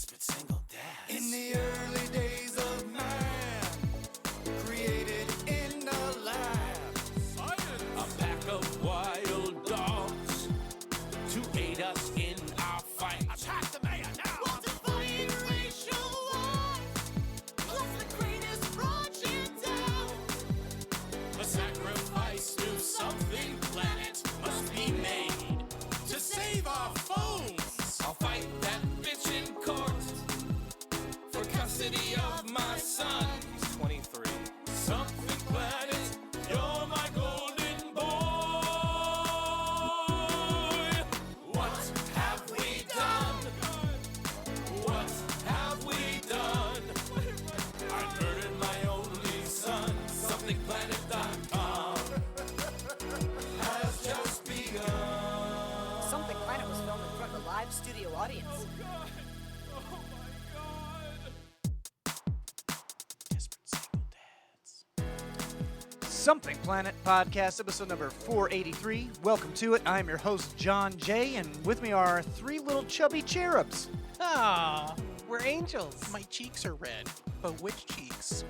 Desperate single dads. In the early days of man, created in a lab. Science. A pack of wild dogs to aid us in our fight. Attack the mayor now! Want to fight racial wars? Plus the greatest project out. A sacrifice to something planet must be made to save our phones. I'll fight that bitch in court for custody of my son. He's 23. Something planet, you're my golden boy. What have we done? What have we done? I murdered my only son. SomethingPlanet.com has just begun. Something Planet was filmed in front of a live studio audience. God. Oh my God. Desperate single dads. Something Planet Podcast, episode number 483. Welcome to it. I'm your host, John Jay, and with me are three little chubby cherubs. Ah, we're angels. My cheeks are red. But which cheeks?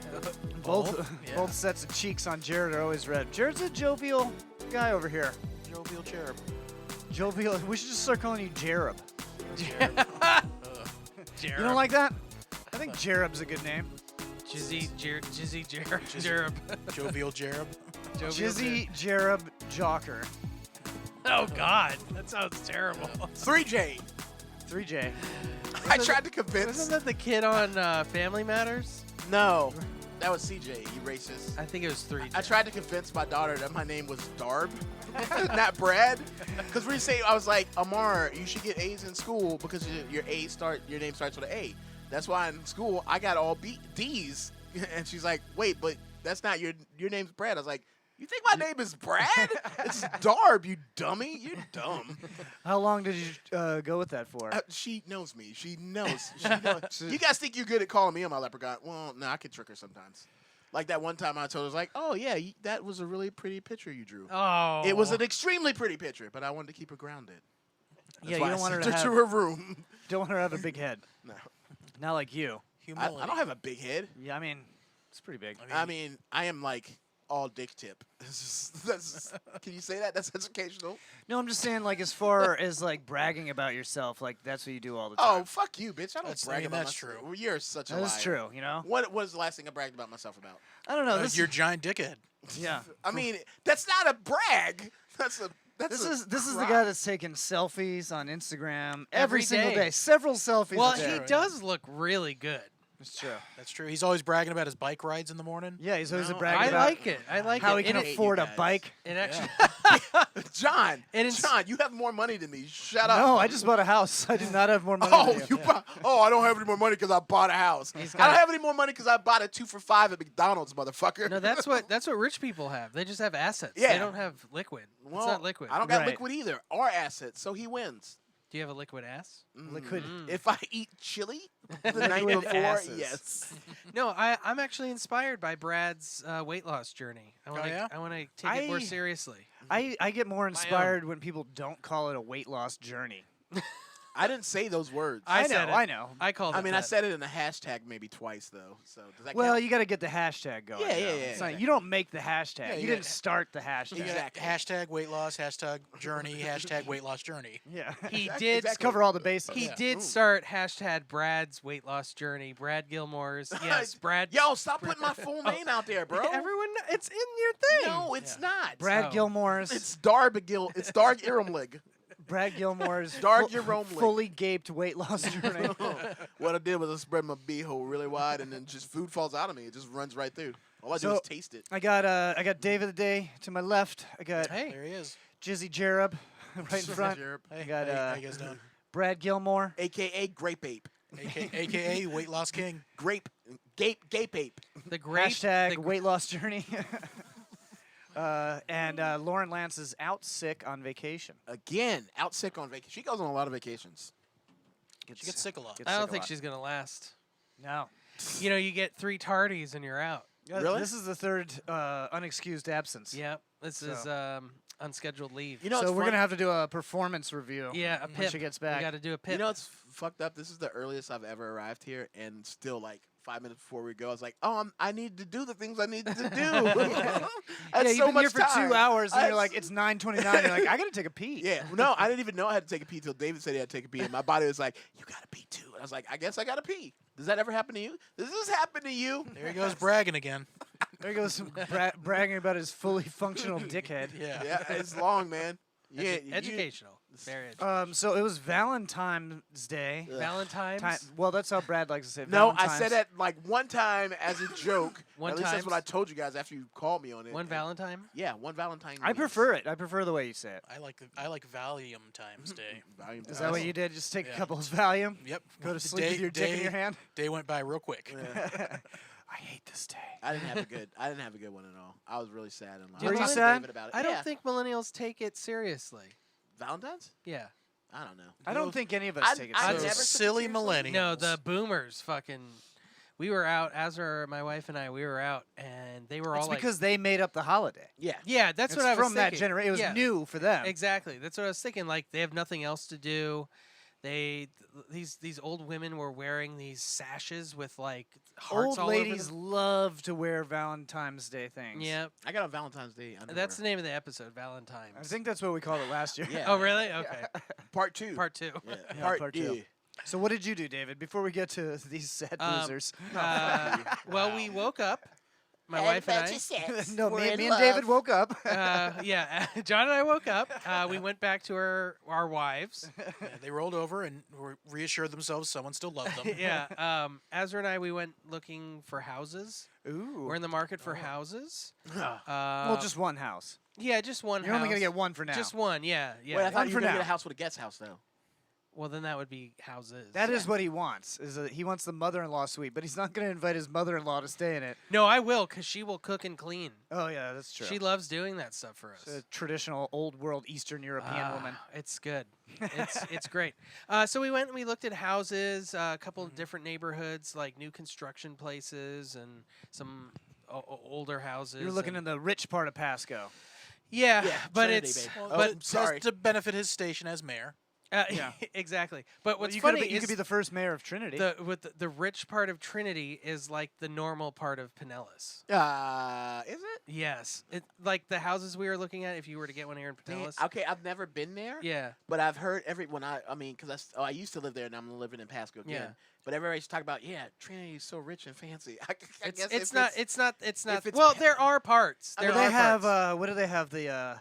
Both Yeah. sets of cheeks on Jared are always red. Jared's a jovial guy over here. Jovial cherub. Jovial. We should just start calling you Jerub. Cherub. You don't like that? I think Jerub's a good name. Jizzy Jerub. Jovial Jerub. Jizzy Jerub Jocker. Oh, God. That sounds terrible. 3J. 3J. I tried to convince. Wasn't that the kid on Family Matters? No, that was CJ. You racist. I think it was 3. I tried to convince my daughter that my name was Darb, not Brad. Because we say I was like, Amar, you should get A's in school because your name starts with an A. That's why in school I got all D's. And she's like, wait, but that's not your name's Brad. I was like, you think my name is Brad? It's Darb, you dummy. You're dumb. How long did you go with that for? She knows me. She knows. You guys think you're good at calling me on my leprechaun? Well, no, I can trick her sometimes. Like that one time I told her, like, oh, yeah, that was a really pretty picture you drew. Oh. It was an extremely pretty picture, but I wanted to keep her grounded. That's Yeah, why you don't I want her sent to her have- to her room. Don't want her to have a big head. No. Not like you. I don't have a big head. Yeah, I mean, it's pretty big. I mean, I am like all dick tip. Can you say that? That's educational. No, I'm just saying, like, as far as, like, bragging about yourself, like, that's what you do all the time. Oh, fuck you, bitch. I don't brag about that's myself. true. Well, you're such a That liar. is true, you know? What was the last thing I bragged about myself about? I don't know. This Your giant dickhead. yeah. I mean, that's not a brag. That's This is the cry. guy that's taking selfies on Instagram every single day. day. Several selfies Well, a day. he does look really good. It's true. That's true. He's always bragging about his bike rides in the morning. Yeah, he's always No, a bragging I about like it. I like how it. he can And it- afford you a guys. bike. It actually. John. And it's- John, you have more money than me. Shut up. No, I just bought a house. I did not have more money Oh, than you bought. Oh, I don't have any more money because I bought a house. I got don't it. have any more money because I bought a 2 for $5 at McDonald's, motherfucker. No, that's what rich people have. They just have assets. Yeah. They don't have liquid. Well, it's not liquid. I don't got Right. liquid either, or assets, so he wins. Do you have a liquid ass? Liquid. If I eat chili the night Liquid before, asses. yes. No, I'm actually inspired by Brad's weight loss journey. I want to yeah? I want to take it more I- seriously. I get more inspired when people don't call it a weight loss journey. I didn't say those words. I know, said it. I know. I called it I mean, I that. said it in a hashtag maybe twice, though. So does that Well, count? you got to get the hashtag going. Yeah, though. yeah, It's yeah. not- you don't make the hashtag. Yeah, you you didn't got- start the hashtag. You got Exactly. hashtag weight loss, hashtag journey, hashtag weight loss journey. Yeah. He Exactly, did exactly. Cover all the bases. He Yeah. did start hashtag Brad's weight loss journey. Brad Gilmore's. Yes, Brad. Yo, stop putting my full name out there, bro. Everyone, it's in your thing. No, it's not. Brad Oh. Gilmore's. It's Darb It's Darg Irumlig. Brad Gilmore's Dark your own leg. fully gaped weight loss journey. What I did was I spread my beehole really wide, and then just food falls out of me. It just runs right through. All I do So- is taste it. I got Dave of the Day to my left. I got Hey. There he is. Jizzy Jerub right in front. Hey, I got how you guys doing? Brad Gilmore. AKA Grape Ape. AKA weight loss king. Gape Ape. The great Hashtag the, weight loss journey. And Lauren Lance is out sick on vacation. Again, out sick on vacation. She goes on a lot of vacations. She gets sick a lot. Gets I sick don't a think lot. she's gonna last. No. You know, you get 3 tardies and you're out. Really? This is the third unexcused absence. Yep. This is So. unscheduled leave. You know, So it's we're funny. gonna have to do a performance review. Yeah, a when pip. she gets We back. got to do a pip. You know, it's fucked up. This is the earliest I've ever arrived here, and still like 5 minutes before we go, I was like, "Oh, I need to do the things I need to do." Yeah, That's you've so been much here for time. 2 hours, and I- you're like, it's 9:29. You're like, I gotta take a pee. Yeah, no, I didn't even know I had to take a pee till David said he had to take a pee, and my body was like, "You gotta pee too." And I was like, "I guess I gotta pee." Does that ever happen to you? Does this happen to you? There he goes bragging again. There he goes, bragging about his fully functional dickhead. Yeah. Yeah, it's long, man. Yeah, Educational. Very educational. So it was Valentine's Day. Valentine's. Well, that's how Brad likes to say it. No, I Valentine's. said that like one time as a joke. One At least that's times? what I told you guys after you called me on it. One Valentine. Yeah, one Valentine. I prefer it. I prefer the way you say it. I like Valium times day. Is that what you did? Just take a Yeah. couple of Valium? Yep. Go to The sleep with your dick in your hand? Day went by real quick. I hate this day. I didn't have a good one at all. I was really sad and Were you I was sad? David about it. I Yeah. don't think millennials take it seriously. Valentine's. Yeah. I don't know. I don't think any of us I- take it I Those seriously. never took it silly seriously. millennials. No, the boomers fucking. We were out, Azra, my wife and I. We were out, and they were It's all like, because they made up the holiday. Yeah. "Yeah, that's It's what I was from that thinking." generation. It was Yeah. new for them. Exactly. That's what I was thinking. Like they have nothing else to do. These old women were wearing these sashes with like hearts Old all ladies over them. love to wear Valentine's Day things. Yeah, I got on Valentine's Day. that's the name of the episode, Valentine's. I think that's what we called it last year. Yeah. Oh, really? Okay. part two. Part 2. Yeah, Yeah, part 2. two. So what did you do, David, before we get to these sad losers? Well, we woke up. My wife and I. No, me and David woke up. Yeah, John and I woke up. We went back to our wives. Yeah, they rolled over and reassured themselves someone still loved them. Yeah. Azra and I, we went looking for houses. Ooh. We're in the market for houses. Well, just one house. Yeah, just one You're house. only going to get one for now. Just one, yeah. Wait, I One thought you for were gonna now. get a house with a guest house though. Well, then that would be houses. That is what he wants. He wants the mother-in-law suite, but he's not going to invite his mother-in-law to stay in it. No, I will, because she will cook and clean. Oh yeah, that's true. She loves doing that stuff for us. She's a traditional old world Eastern European woman. It's good. It's great. So we went and we looked at houses, a couple of different neighborhoods, like new construction places and some older houses. You're looking and- in the rich part of Pasco. Yeah, but Trinity, it's baby. Well, Oh, but sorry. to benefit his station as mayor. Yeah. exactly. But what's you funny could, you is could be the first mayor of Trinity. the rich part of Trinity is like the normal part of Pinellas. Is it? Yes, like the houses we were looking at. If you were to get one here in Dang, Pinellas, okay, I've never been there. yeah, But I've heard because I used to live there and I'm living in Pasco again. Yeah. But everybody used to talk about Trinity is so rich and fancy. I guess it's if not. if it's Well, pa- there are parts. There do are they have parts. what do they have the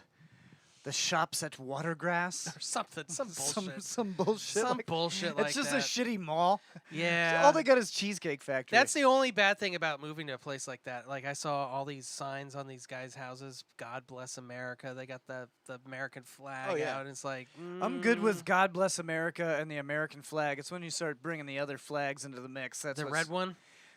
shops at Watergrass? Or something. Some bullshit. Some bullshit. Some like- bullshit like It's just that. a shitty mall. Yeah. All they got is Cheesecake Factory. That's the only bad thing about moving to a place like that. Like I saw all these signs on these guys' houses. God bless America. They got the American flag Oh, yeah. out. And it's like I'm good with God bless America and the American flag. It's when you start bringing the other flags into the mix. That's the what's- red one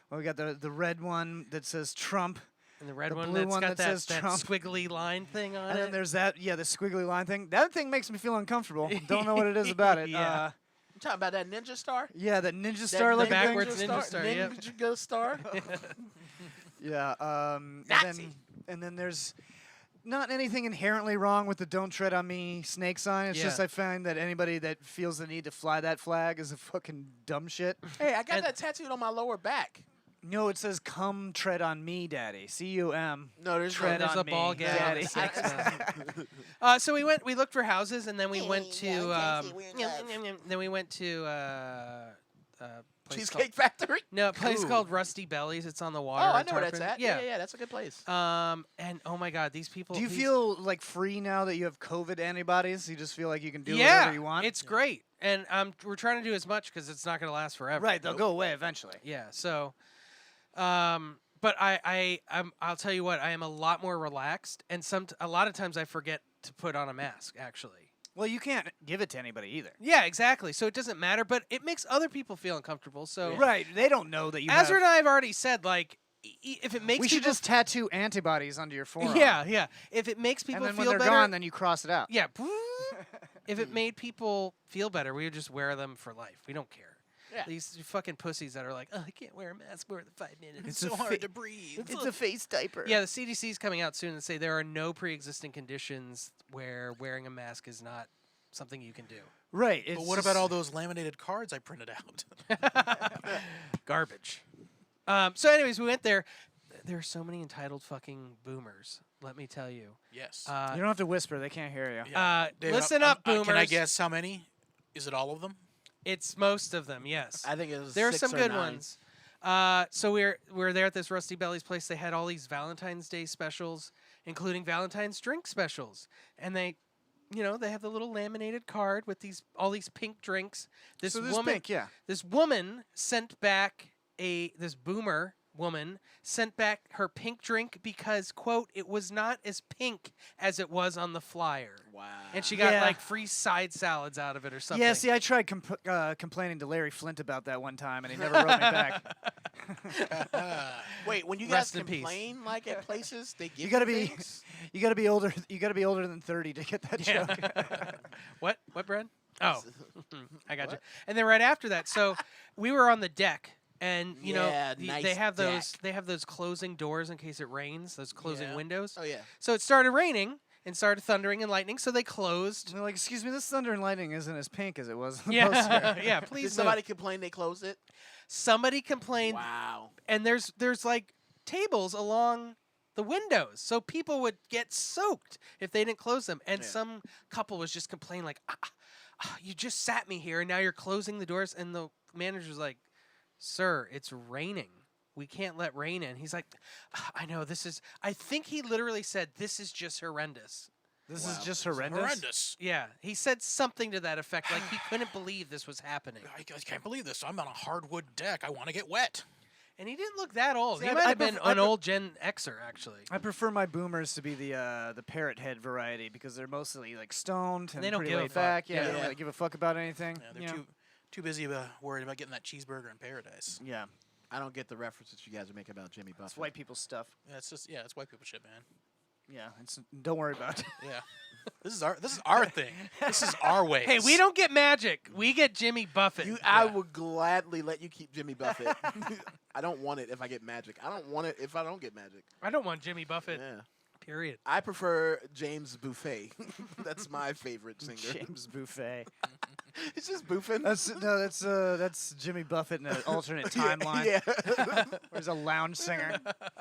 Well, we got the red one that says Trump, and the red the one blue that's one got that that, says that Trump. squiggly line thing on and it. then there's the squiggly line thing. That thing makes me feel uncomfortable. Don't know what it is about it. Yeah. You talking about that ninja star? Yeah, that ninja That star looking backwards thing. ninja star, yep. Ninja star. Yeah. Nazi. And then there's not anything inherently wrong with the "Don't Tread on Me" snake sign. It's Yeah. just I find that anybody that feels the need to fly that flag is a fucking dumb shit. Hey, I got And- that tattooed on my lower back. No, it says "Come tread on me, Daddy." C-U-M. No, there's Tread There's on a me, ball gag on Daddy. the snake So we looked for houses, and then we went to then we went to place Cheesecake Factory. no, a place Ooh. called Rusty Bellies. It's on the Oh, water. I in know where that's Tarpon. at. Yeah, that's a good place. And oh my God, these people. Do you these- feel like free now that you have COVID antibodies? You just feel like you can do yeah, whatever you want? it's great, and we're trying to do as much because it's not going to last forever. right. They'll go away eventually. Yeah. So, but I'll tell you what, I am a lot more relaxed, and a lot of times I forget to put on a mask. Actually. Well, you can't give it to anybody either. Yeah, exactly. So it doesn't matter, but it makes other people feel uncomfortable. So Right. They don't know that you Azra have... and I have already said, like, if it makes We should people just tattoo antibodies onto your forearm. yeah. If it makes people And then when feel they're better, gone, then you cross it out. yeah. If it made people feel better, we would just wear them for life. We don't care. Yeah. These fucking pussies that are like, oh, I can't wear a mask more than 5 minutes. It's so hard to breathe. It's a face diaper. Yeah, the CDC's coming out soon and say there are no pre-existing conditions where wearing a mask is not something you can do. Right. But what about all those laminated cards I printed out? Garbage. So anyways, we went there. There are so many entitled fucking boomers, let me tell you. Yes. You don't have to whisper; they can't hear you. David, Listen up, boomers. Can I guess how many? Is it all of them? It's most of them, yes. I think it was There are 6 some or good 9. ones. So we're there at this Rusty Belly's place. They had all these Valentine's Day specials, including Valentine's drink specials, and they have the little laminated card with all these pink drinks. This So there's woman, pink, yeah. This woman sent back this boomer woman sent back her pink drink because, quote, it was not as pink as it was on the flyer. Wow. And she got Yeah. like free side salads out of it or something. Yeah, see, I tried complaining to Larry Flint about that one time, and he never wrote me back. Wait, when you Rest guys in peace. complain like at places, they give You gotta be, things? you gotta be older. You gotta be older than 30 to get that Yeah. joke. What, Brad? Oh, I got you. And then right after that, so we were on the deck, and Yeah, they nice have those deck. they have those closing doors in case it rains, those closing Yeah. windows. Oh yeah. So it started raining and started thundering and lightning, so they closed. And they're like, excuse me, this thunder and lightning isn't as pink as it was. On the Yeah, poster." yeah. Did Please, somebody complain they closed it? somebody complained, Wow. and there's like tables along the windows, so people would get soaked if they didn't close them. And Yeah. some couple was just complaining like, you just sat me here and now you're closing the doors. And the manager's like, sir, it's raining. We can't let rain in. He's like, I know, I think he literally said, this is just horrendous. This is Wow. just horrendous. Horrendous. Yeah, he said something to that effect, like he couldn't believe this was happening. I can't believe this. I'm on a hardwood deck. I want to get wet. And he didn't look that old. See, He I- might I have been pref- I an pref- old Gen Xer, actually. I prefer my boomers to be the parrot head variety because they're mostly like stoned and They don't pretty give a laid fuck. back. Yeah, Yeah. they don't really give a fuck about anything. Yeah, they're you know? too busy worried about getting that cheeseburger in paradise. Yeah, I don't get the references you guys are making about Jimmy Buffett. it's white people stuff. Yeah, it's white people shit, man. Yeah, don't worry about it. Yeah. This is our thing. This is our way. Hey, we don't get magic. We get Jimmy Buffett. I would gladly let you keep Jimmy Buffett. I don't want it if I get magic. I don't want it if I don't get magic. I don't want Jimmy Buffett, Yeah. period. I prefer James Buffet. That's my favorite singer. James Buffet. It's just Buffin. That's Jimmy Buffett in an alternate timeline. Yeah. There's a lounge singer.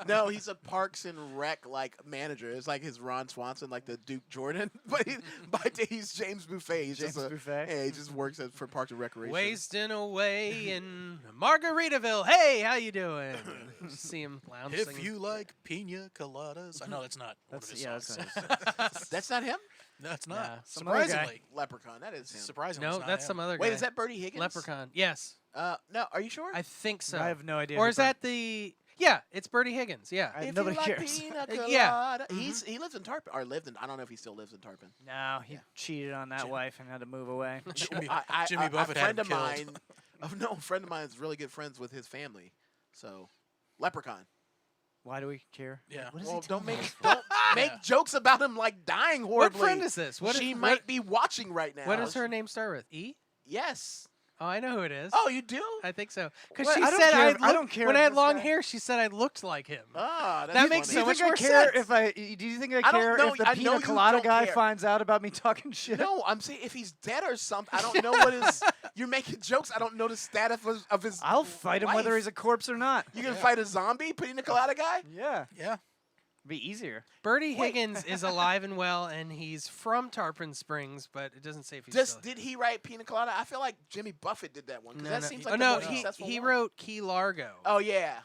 No, he's a Parks and Rec manager. It's like his Ron Swanson, like the Duke Jordan. But by day he's James Buffet. He's James just Buffet? Yeah, he just works for Parks and Recreation. Wasting away in Margaritaville. Hey, how you doing? Just see him lounge If singing. you like pina coladas. I know that's not one of his songs. That's not him. No, it's not. Nah, some other guy. Surprisingly. Leprechaun. That is him. Surprisingly. No, it's not that's him. some other guy. Wait, is that Bertie Higgins? Leprechaun? Yes, No, are you sure? I think so. I have no idea. Or who is that the? Yeah, it's Bertie Higgins. Yeah. I- If nobody you like cares. pina Yeah. colada- he lives in Tarpon, or lived in. I don't know if he still lives in Tarpon. No, he cheated on that wife and had to move away. Jimmy, I- Jimmy Buffett a had friend him of killed. mine. No, a friend of mine is really good friends with his family. So, Leprechaun. Why do we care? Yeah. What is Well, he don't telling make us? don't make jokes about him like dying What horribly. friend is this? She might be watching right now. What does her name start with? E? Yes. Oh, I know who it is. Oh, you do? I think so. Because What? she I don't said care I if- I don't care when if I had this long guy- hair. She said I looked like him. Ah, that's That makes funny. so much Do you more think I care sense. if I? Do you think I I don't care know- if the I know pina you colada don't guy care. finds out about me talking shit? No, I'm saying if he's dead or something. I don't know what is. You're making jokes. I don't know the status of his. I'll fight him whether wife. he's a corpse or not. You gonna fight a zombie, pina colada guy? Yeah, Yeah. be easier. Bertie Higgins is alive and well, and he's from Tarpon Springs, but it doesn't say if he's Just still. did he write pina colada? I feel like Jimmy Buffett did that one. 'Cause No, that no. seems Oh, like the no, more he successful he one. wrote Key Largo. Oh yeah.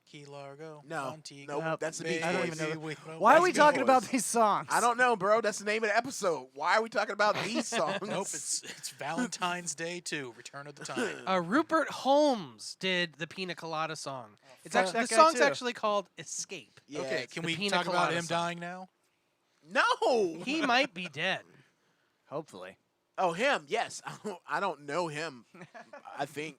Key Largo. No, Antigua, no, Nope. that's the Beach I don't Boys. even know Baby, Why are we Beach talking Boys. about these songs? I don't know, bro. That's the name of the episode. Why are we talking about these songs? Nope, it's Valentine's Day 2, Return of the Time. Rupert Holmes did the Pina Colada song. It's fuck actually that the guy song's too. actually called Escape. Yeah, Okay, it's can the we Pina talk about Colada him song. dying now? no. He might be dead. Hopefully. Oh, him. Yes. I don't know him. I think.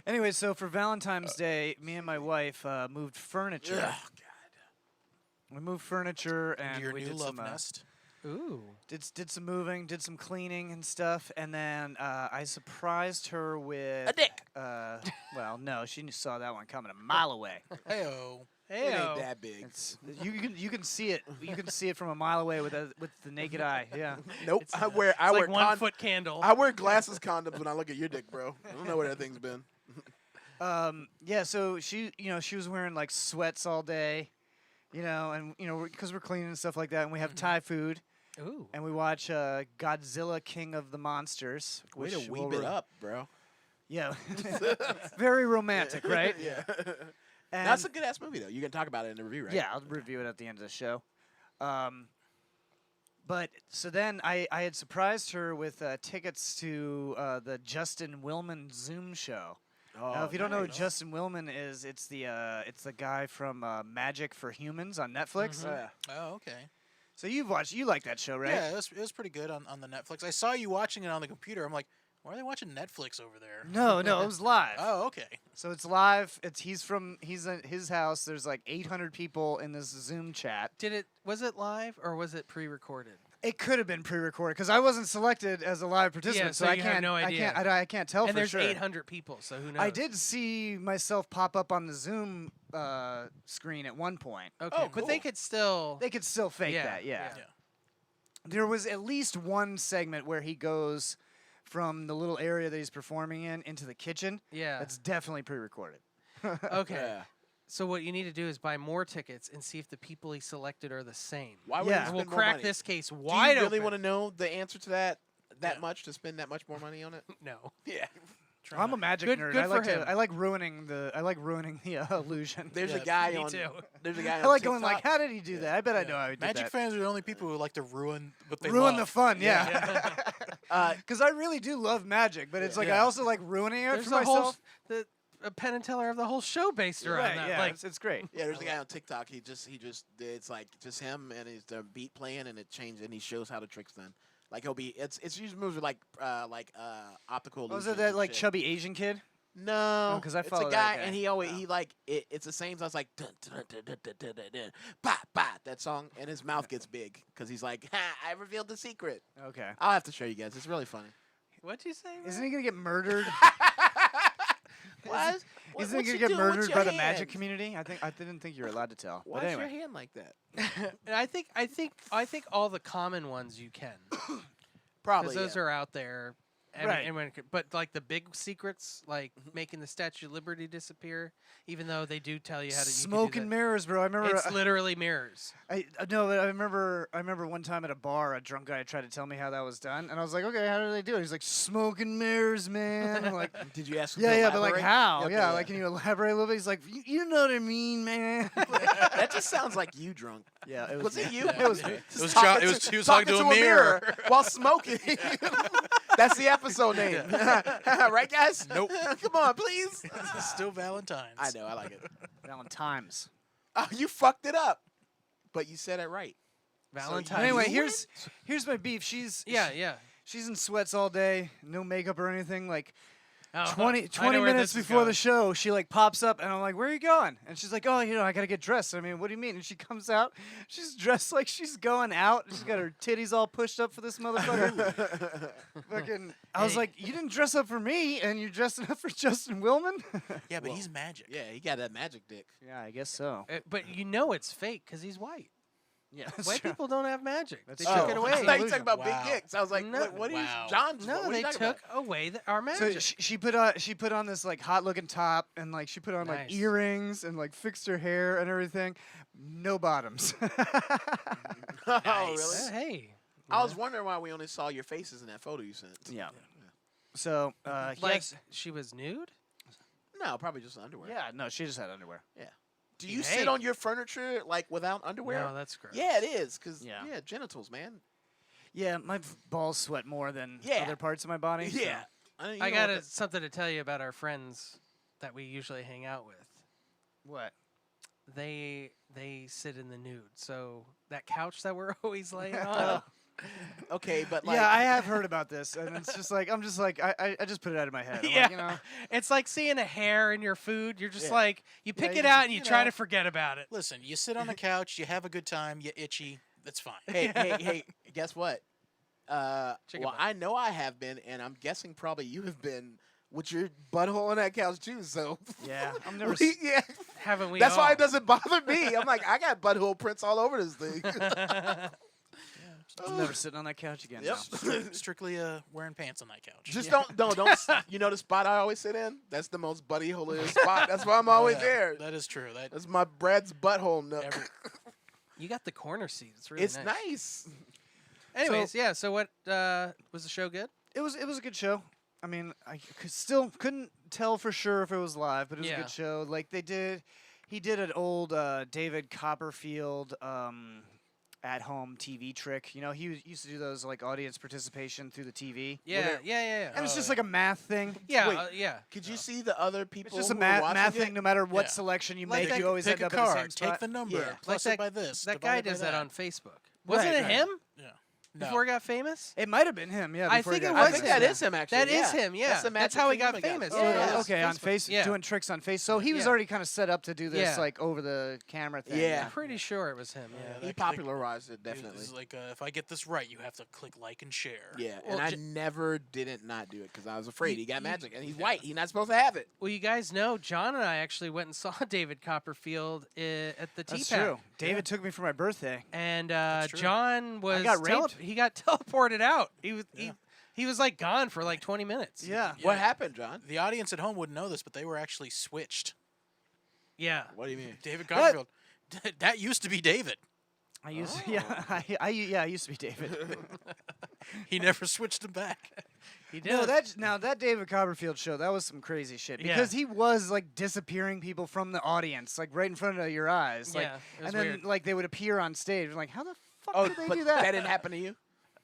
Anyway, so for Valentine's Day, me and my wife moved furniture. Ugh, We moved furniture and Your we new did love some. nest. Ooh. Did some moving, did some cleaning and stuff, and then I surprised her with A dick. Well, no, she saw that one coming a mile away. Heyo. It ain't that big. It's you can see it. You can see it from a mile away with the naked eye. Yeah. Nope. It's, I wear It's like con- 1 foot candle. I wear glasses condoms when I look at your dick, bro. I don't know where that thing's been. Yeah. So she was wearing like sweats all day, and because we're cleaning and stuff like that, and we have Thai food, Ooh. and we watch Godzilla, King of the Monsters. Way to which weeb will it up, bro. Yeah. Very romantic, right? Yeah. And That's a good ass movie though. You can talk about it in the review, right? Yeah, I'll review it at the end of the show. But so then I had surprised her with tickets to the Justin Willman Zoom show. Oh, Now, if you don't know who nice. Justin Willman is, it's the guy from Magic for Humans on Netflix. Oh, yeah. Oh, okay. So you like that show, right? Yeah, it was pretty good on the Netflix. I saw you watching it on the computer. I'm like, why are they watching Netflix over there? No, it was live. Oh, okay. So it's live. He's at his house. There's like 800 people in this Zoom chat. Was it live or was it pre-recorded? It could have been pre-recorded because I wasn't selected as a live participant, Yeah, so so I you can't. have no idea. I can't tell and for there's sure. 800 people, so who knows? I did see myself pop up on the Zoom screen at one point. Okay, Oh, but they cool. could still. They could still fake Yeah, that, yeah. Yeah. There was at least one segment where he goes from the little area that he's performing in into the kitchen. Yeah. That's definitely pre-recorded. Okay. Yeah. So what you need to do is buy more tickets and see if the people he selected are the same. Why would Yeah. you And spend we'll more crack money? this case Do wide you really open. want to know the answer to that Yeah. much to spend that much more money on it? No. Yeah. I'm a magic Good- nerd. good I like for him. I like ruining the illusion. There's a Yeah, guy me on. too. There's a guy on I like TikTok. going like, how did he do that? I bet I know how he did Magic that. fans are the only people who like to ruin what they Ruin the love. fun, yeah. Uh, Because I really do love magic, but it's like I Yeah. also like ruining it There's for a whole myself. a Penn and Teller of the whole show based around Right, that. yeah, Like, it's great. Yeah, there's a guy on TikTok. He just it's like just him and his the beat playing and it changes and he shows how the tricks done. Like he'll be it's usually moves with like optical. Was illusions it that and like shit. chubby Asian kid? No, 'cause I it's follow a that guy, guy. and he always he like it's the same. So I was like dun, dun, dun, dun, dun, dun, dun, dun, bah, bah, that song, and his mouth gets big because he's like, ha, I revealed the secret. Okay. I'll have to show you guys. It's really funny. what'd you say? Isn't he gonna get murdered? What? Isn't What he you gonna get doing with murdered your by the hand? magic community? I didn't think you were allowed to tell. Why's But anyway, your hand like that? And I think all the common ones you can. Probably. Because those yeah. are out there. Right. Anyone could, but like the big secrets, like making the Statue of Liberty disappear, even though they do tell you how to smoke and mirrors, bro. I remember. It's literally mirrors. No, but I remember one time at a bar, a drunk guy tried to tell me how that was done, and I was like, okay, how do they do it? He's like, smoke and mirrors, man. I'm like, Did you ask? him yeah, to yeah, but like elaborate? how? Okay, Yeah, like can you elaborate a little bit? He's like, you know what I mean, man. that just sounds like you drunk. Yeah, it Was it you? It was me. It was John. It was he was talking to a mirror. while smoking. That's the episode name, right, guys? Nope. Come on, please. Still Valentine's. I know, I like it. Valentine's. Oh, you fucked it up, but you said it right. Valentine's. Anyway, you here's my beef. She's yeah. she's in sweats all day, no makeup or anything. Like Oh, 20 I know where minutes this is before the going. show, she like pops up, and I'm like, "Where are you going?" And she's like, "Oh, I gotta get dressed." I mean, what do you mean? And she comes out, she's dressed like she's going out. She's got her titties all pushed up for this motherfucker. Fucking, I was Hey. like, "You didn't dress up for me, and you're dressing up for Justin Willman?" Yeah, but Well, he's magic. Yeah, he got that magic dick. Yeah, I guess so. But you know it's fake because he's white. Yeah, White people don't have magic. That's They true. took it Oh. away. I thought you talking about Wow. big dicks. I was like, No. what are you, Wow. John? No, what are they you talking took about? away our So magic. she put on this like hot looking top, and like she put on like Nice. earrings and like fixed her hair and everything. No bottoms. Oh, Nice. really? Hey. I was wondering why we only saw your faces in that photo you sent. Yeah. So, Like yes. she was nude. No, probably just underwear. Yeah, no, she just had underwear. Do you Hey. sit on your furniture like without underwear? No, that's gross. Yeah, it is. Cause Yeah. genitals, man. Yeah, my balls sweat more than Yeah. other parts of my body. so- Yeah. I got something to tell you about our friends that we usually hang out with. What? They sit in the nude. So that couch that we're always laying on. Okay, but like, Yeah, I have heard about this, and it's just like I just put it out of my head. I'm Yeah. like, you know, It's like seeing a hair in your food. You're just Yeah. like you pick Yeah, it you- out and you you try know. to forget about it. Listen, you sit on the couch, you have a good time, you itchy. It's fine. Hey, guess what? Chicken Well, butt. I know I have been, and I'm guessing probably you have been with your butthole on that couch too. So Yeah, I'm never. yeah, Haven't we that's all? why it doesn't bother me. I'm like, I got butthole prints all over this thing. I'm never sitting on that couch again. Yep. now. Strictly wearing pants on that couch. Just don't. You know the spot I always sit in? That's the most buddy holiest spot. That's why I'm always there. That is true. That's my Brad's butthole nook. You got the corner seat. It's really It's nice. nice. Anyways, yeah. So what was the show good? It was a good show. I mean, I still couldn't tell for sure if it was live, but it was a Yeah. good show. Like he did an old David Copperfield at-home TV trick. You know, he used to do those like audience participation through the TV. Yeah, yeah. And it's just like a math thing. Yeah, Wait, yeah. Could you see the other people? It's just a who were watching math it? thing. No matter what Yeah. selection you Like make, that- you always Pick end a up in the same card, spot. take the number, Yeah. plus Like it by this. That guy divided by does that on Facebook. Right, Wasn't it right. him Yeah. No. before he got famous? It might have been him. Yeah, I before he think got it was I think famous. that is him actually. That is yeah. him, yeah. That's, the That's magic how he thing got guy. famous. Oh, Yeah. okay, on Facebook. face, Yeah. doing tricks on face. So he was Yeah. already kind of set up to do this Yeah. like over the camera thing. Yeah. I'm pretty sure it was him. Yeah, Yeah. that- He popularized it definitely. It's like if I get this right, you have to click like and share. Yeah, Well, and I j- never didn't not do it because I was afraid he got you- magic, and he's white. He's not supposed to have it. Well, you guys know, John and I actually went and saw David Copperfield at the That's TPAC. true. David took me for my birthday. And true. John was got raped. he got teleported out. He was like gone for like 20 minutes. Yeah. What happened, John? The audience at home wouldn't know this, but they were actually switched. Yeah. What do you mean? David Copperfield. That used to be David. I used I used to be David. He never switched him back. He did. No, that David Copperfield show, that was some crazy shit Yeah. because he was like disappearing people from the audience, like right in front of your eyes. Like, Yeah, it was and then weird. like they would appear on stage. I'm like, how the fuck Oh, did they but do that? that didn't happen to you?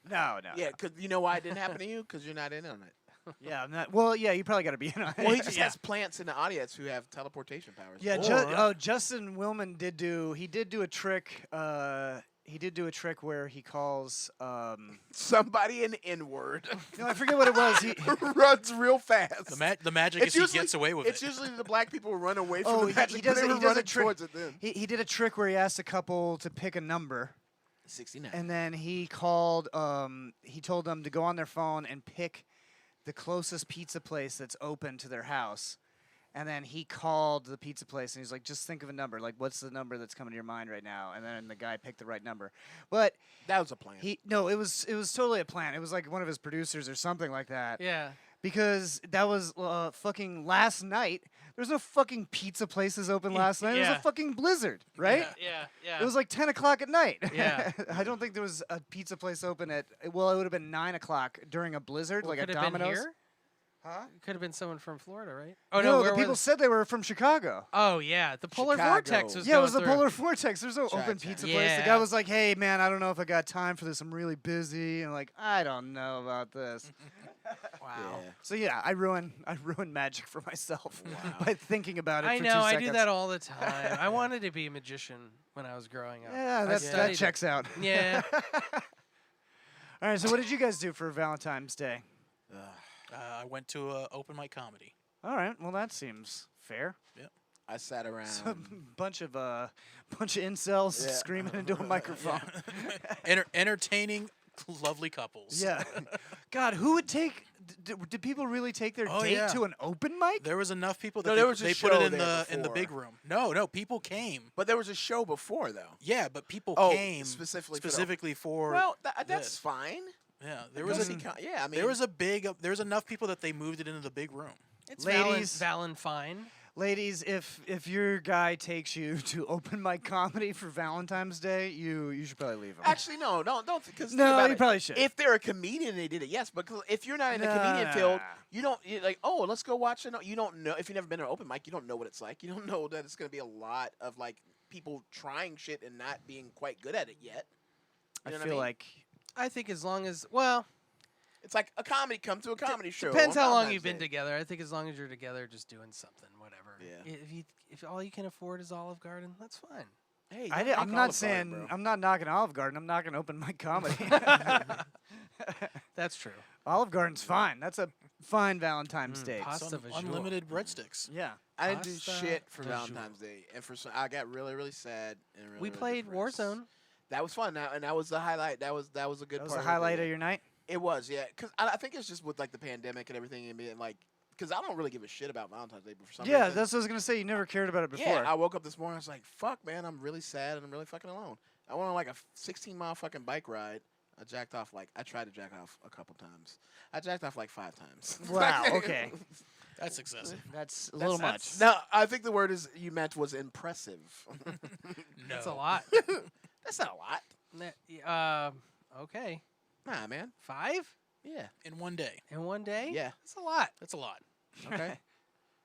No. Yeah, because you know why it didn't happen to you? Because you're not in on it. Yeah, I'm not. Well, yeah, you probably got to be in on it. Well, he just yeah. has plants in the audience who have teleportation powers. Yeah, Or- Justin Willman did do a trick. He did do a trick where he calls. Somebody an N-word No, I forget what it was. He, runs real fast. The magic is he gets away with It's it. usually the black people who run away from Oh, the he magic, does but it- they he were does a running trick. towards it then. he did a trick where he asked a couple to pick a number. 69. And then he called. He told them to go on their phone and pick the closest pizza place that's open to their house. And then he called the pizza place and he's like, "Just think of a number. Like, what's the number that's coming to your mind right now?" And then the guy picked the right number. But That was a plan. it was totally a plan. It was like one of his producers or something like that. Yeah. Because that was fucking last night. There was no fucking pizza places open last night. It was Yeah. a fucking blizzard, right? Yeah. It was like 10 o'clock at night. Yeah. I don't think there was a pizza place open at, well, it would have been 9 o'clock during a blizzard, like could a have been Domino's. here. Huh? Could have been someone from Florida, right? Oh no, where the people was- said they were from Chicago. Oh yeah, the polar Chicago. vortex was. Yeah, it going was the through. polar vortex. There's no open Chi-Town. pizza place. The Yeah. guy was like, "Hey, man, I don't know if I got time for this. I'm really busy." And like, I don't know about this. Wow. Yeah. So yeah, I ruined magic for myself by thinking about it. I for know. 2 I seconds. do that all the time. I wanted to be a magician when I was growing up. Yeah, I that studied it. checks out. Yeah. All right, so what did you guys do for Valentine's Day? I went to a open mic comedy. All right, well that seems fair. I sat around. A bunch of incels Yeah. screaming into a microphone. Entertaining, lovely couples. Yeah. God, who would take? Did people really take their Oh, date yeah. to an open mic? There was enough people that No, they, there was a they put it show in there the before. big room. No, people came. But there was a show before, though. Yeah, but people Oh, came specifically for the- for Well, that's this. fine. yeah. There was yeah, I mean, there was enough people that they moved it into the big room. It's Ladies. Valentine. Ladies, if your guy takes you to open mic comedy for Valentine's Day, you should probably leave him. Actually, no, don't. Because No, you probably should. If they're a comedian, they did it. Yes, but if you're not in the comedian field, you don't you're like. Oh, let's go watch it. You don't know if you've never been to an open mic. You don't know what it's like. You don't know that it's going to be a lot of like people trying shit and not being quite good at it yet. I You know what feel mean? like I think as long as It's like a comedy. Come to a comedy show. depends on how long Valentine's you've been Day. together. I think as long as you're together, just doing something, whatever. Yeah. If all you can afford is Olive Garden, that's fine. Hey, I'm don't not knock Olive Garden, saying bro. I'm not knocking Olive Garden. I'm knocking open mic comedy. That's true. Olive Garden's fine. That's a fine Valentine's Day. pasta visual. Unlimited breadsticks. Yeah. I didn't do Pasta shit for du jour. Valentine's Day, and I got really, really sad. And really, We really played depressed. Warzone. That was fun. And that was the highlight. That was a good That part. was the highlight of your night. It was, yeah. Because I think it's just with like the pandemic and everything, and being like, because I don't really give a shit about Valentine's Day, but for some Yeah, reason, that's what I was gonna say. You never cared about it before. yeah. I woke up this morning. I was like, fuck, man, I'm really sad and I'm really fucking alone. I went on like a 16-mile fucking bike ride. I tried to jack off a couple times. I jacked off like 5 times. Wow. Okay. That's excessive. That's a little much. No, I think the word you meant was impressive. No. That's a lot. That's not a lot. Okay. Nah, man. 5 Yeah. In one day. in one day? Yeah. That's a lot. That's a lot. Okay.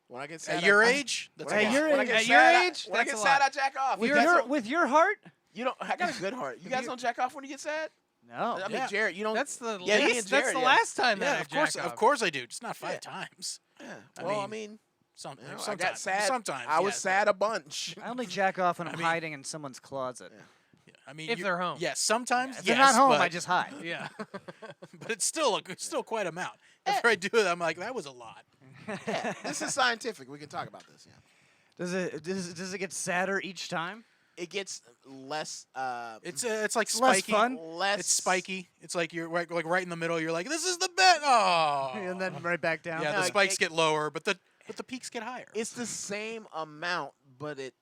When I get sad, At your age, that's when I a At lot. your when I age- get at sad, your I- age, when I that's get a sad, lot. I jack off. With You guys your don't- with your heart? you don't. I got a good heart. You guys don't jack off when you get sad. No. I mean, Yeah. Jared, you don't. That's the Yeah, me least, and that's Jared, the yeah. last time that Yeah, I of course, jack of off. course I do. Just not 5 Yeah. times. Yeah. I Well, I mean, mean, Some, you know, I sometimes. got sad. Sometimes. I was yes, sad a bunch. I only jack off when I'm I mean- hiding in someone's closet. Yeah. Yeah, I mean, If you- they're home. Yes, sometimes. If yes, they're not home, but, I just hide. Yeah. But it's still quite amount. After I do it, I'm like, that was a lot. Yeah, this is scientific. We can talk about this. Yeah. Does it get sadder each time? It gets less. It's like It's less spiky. fun? less. It's spiky. It's like you're right in the middle. You're like, this is the best. Oh. And then right back down. yeah, No, the it- spikes it- get lower, but the peaks get higher. It's the same amount, but it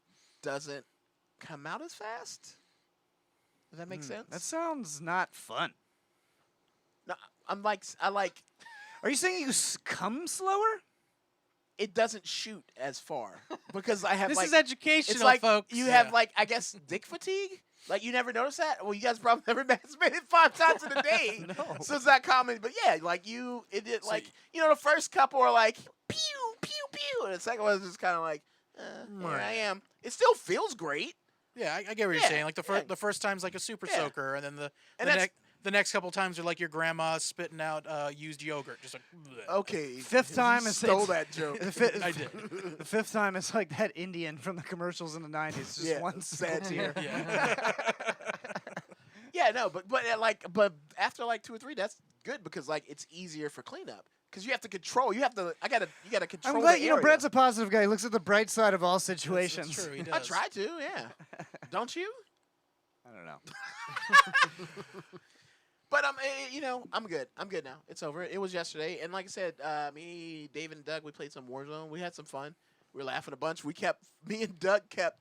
doesn't come out as fast. Does that make sense? That sounds not fun. No, I like. Are you saying you come slower? It doesn't shoot as far because I have This like. is educational, It's like folks. you have Yeah. like I guess dick fatigue. Like you never notice that? Well, you guys probably never masturbated 5 times in a day, No. so it's not common. But yeah, like So like the first couple are like pew pew pew, and the second one is just kind of like here I am. It still feels great. Yeah, I get what you're Yeah, saying. Like yeah. the first time's like a super Yeah. soaker, and then And that's- the next couple times are like your grandma spitting out used yogurt, just like. bleh. Okay, Fifth time you is stole it's- that joke. The I did. The 5th time is like that Indian from the commercials in the 90s. Just Yeah, one sad single tear. Yeah. Yeah, no, but after like 2 or 3, that's good because like it's easier for cleanup because you have to control. You gotta control. I'm glad the area. Brad's a positive guy. He looks at the bright side of all That's situations. true. He I does. try to, yeah. Don't you? I don't know. But I'm good. I'm good now. It's over. It was yesterday, and like I said, me, David, and Doug, we played some Warzone. We had some fun. We were laughing a bunch. Me and Doug kept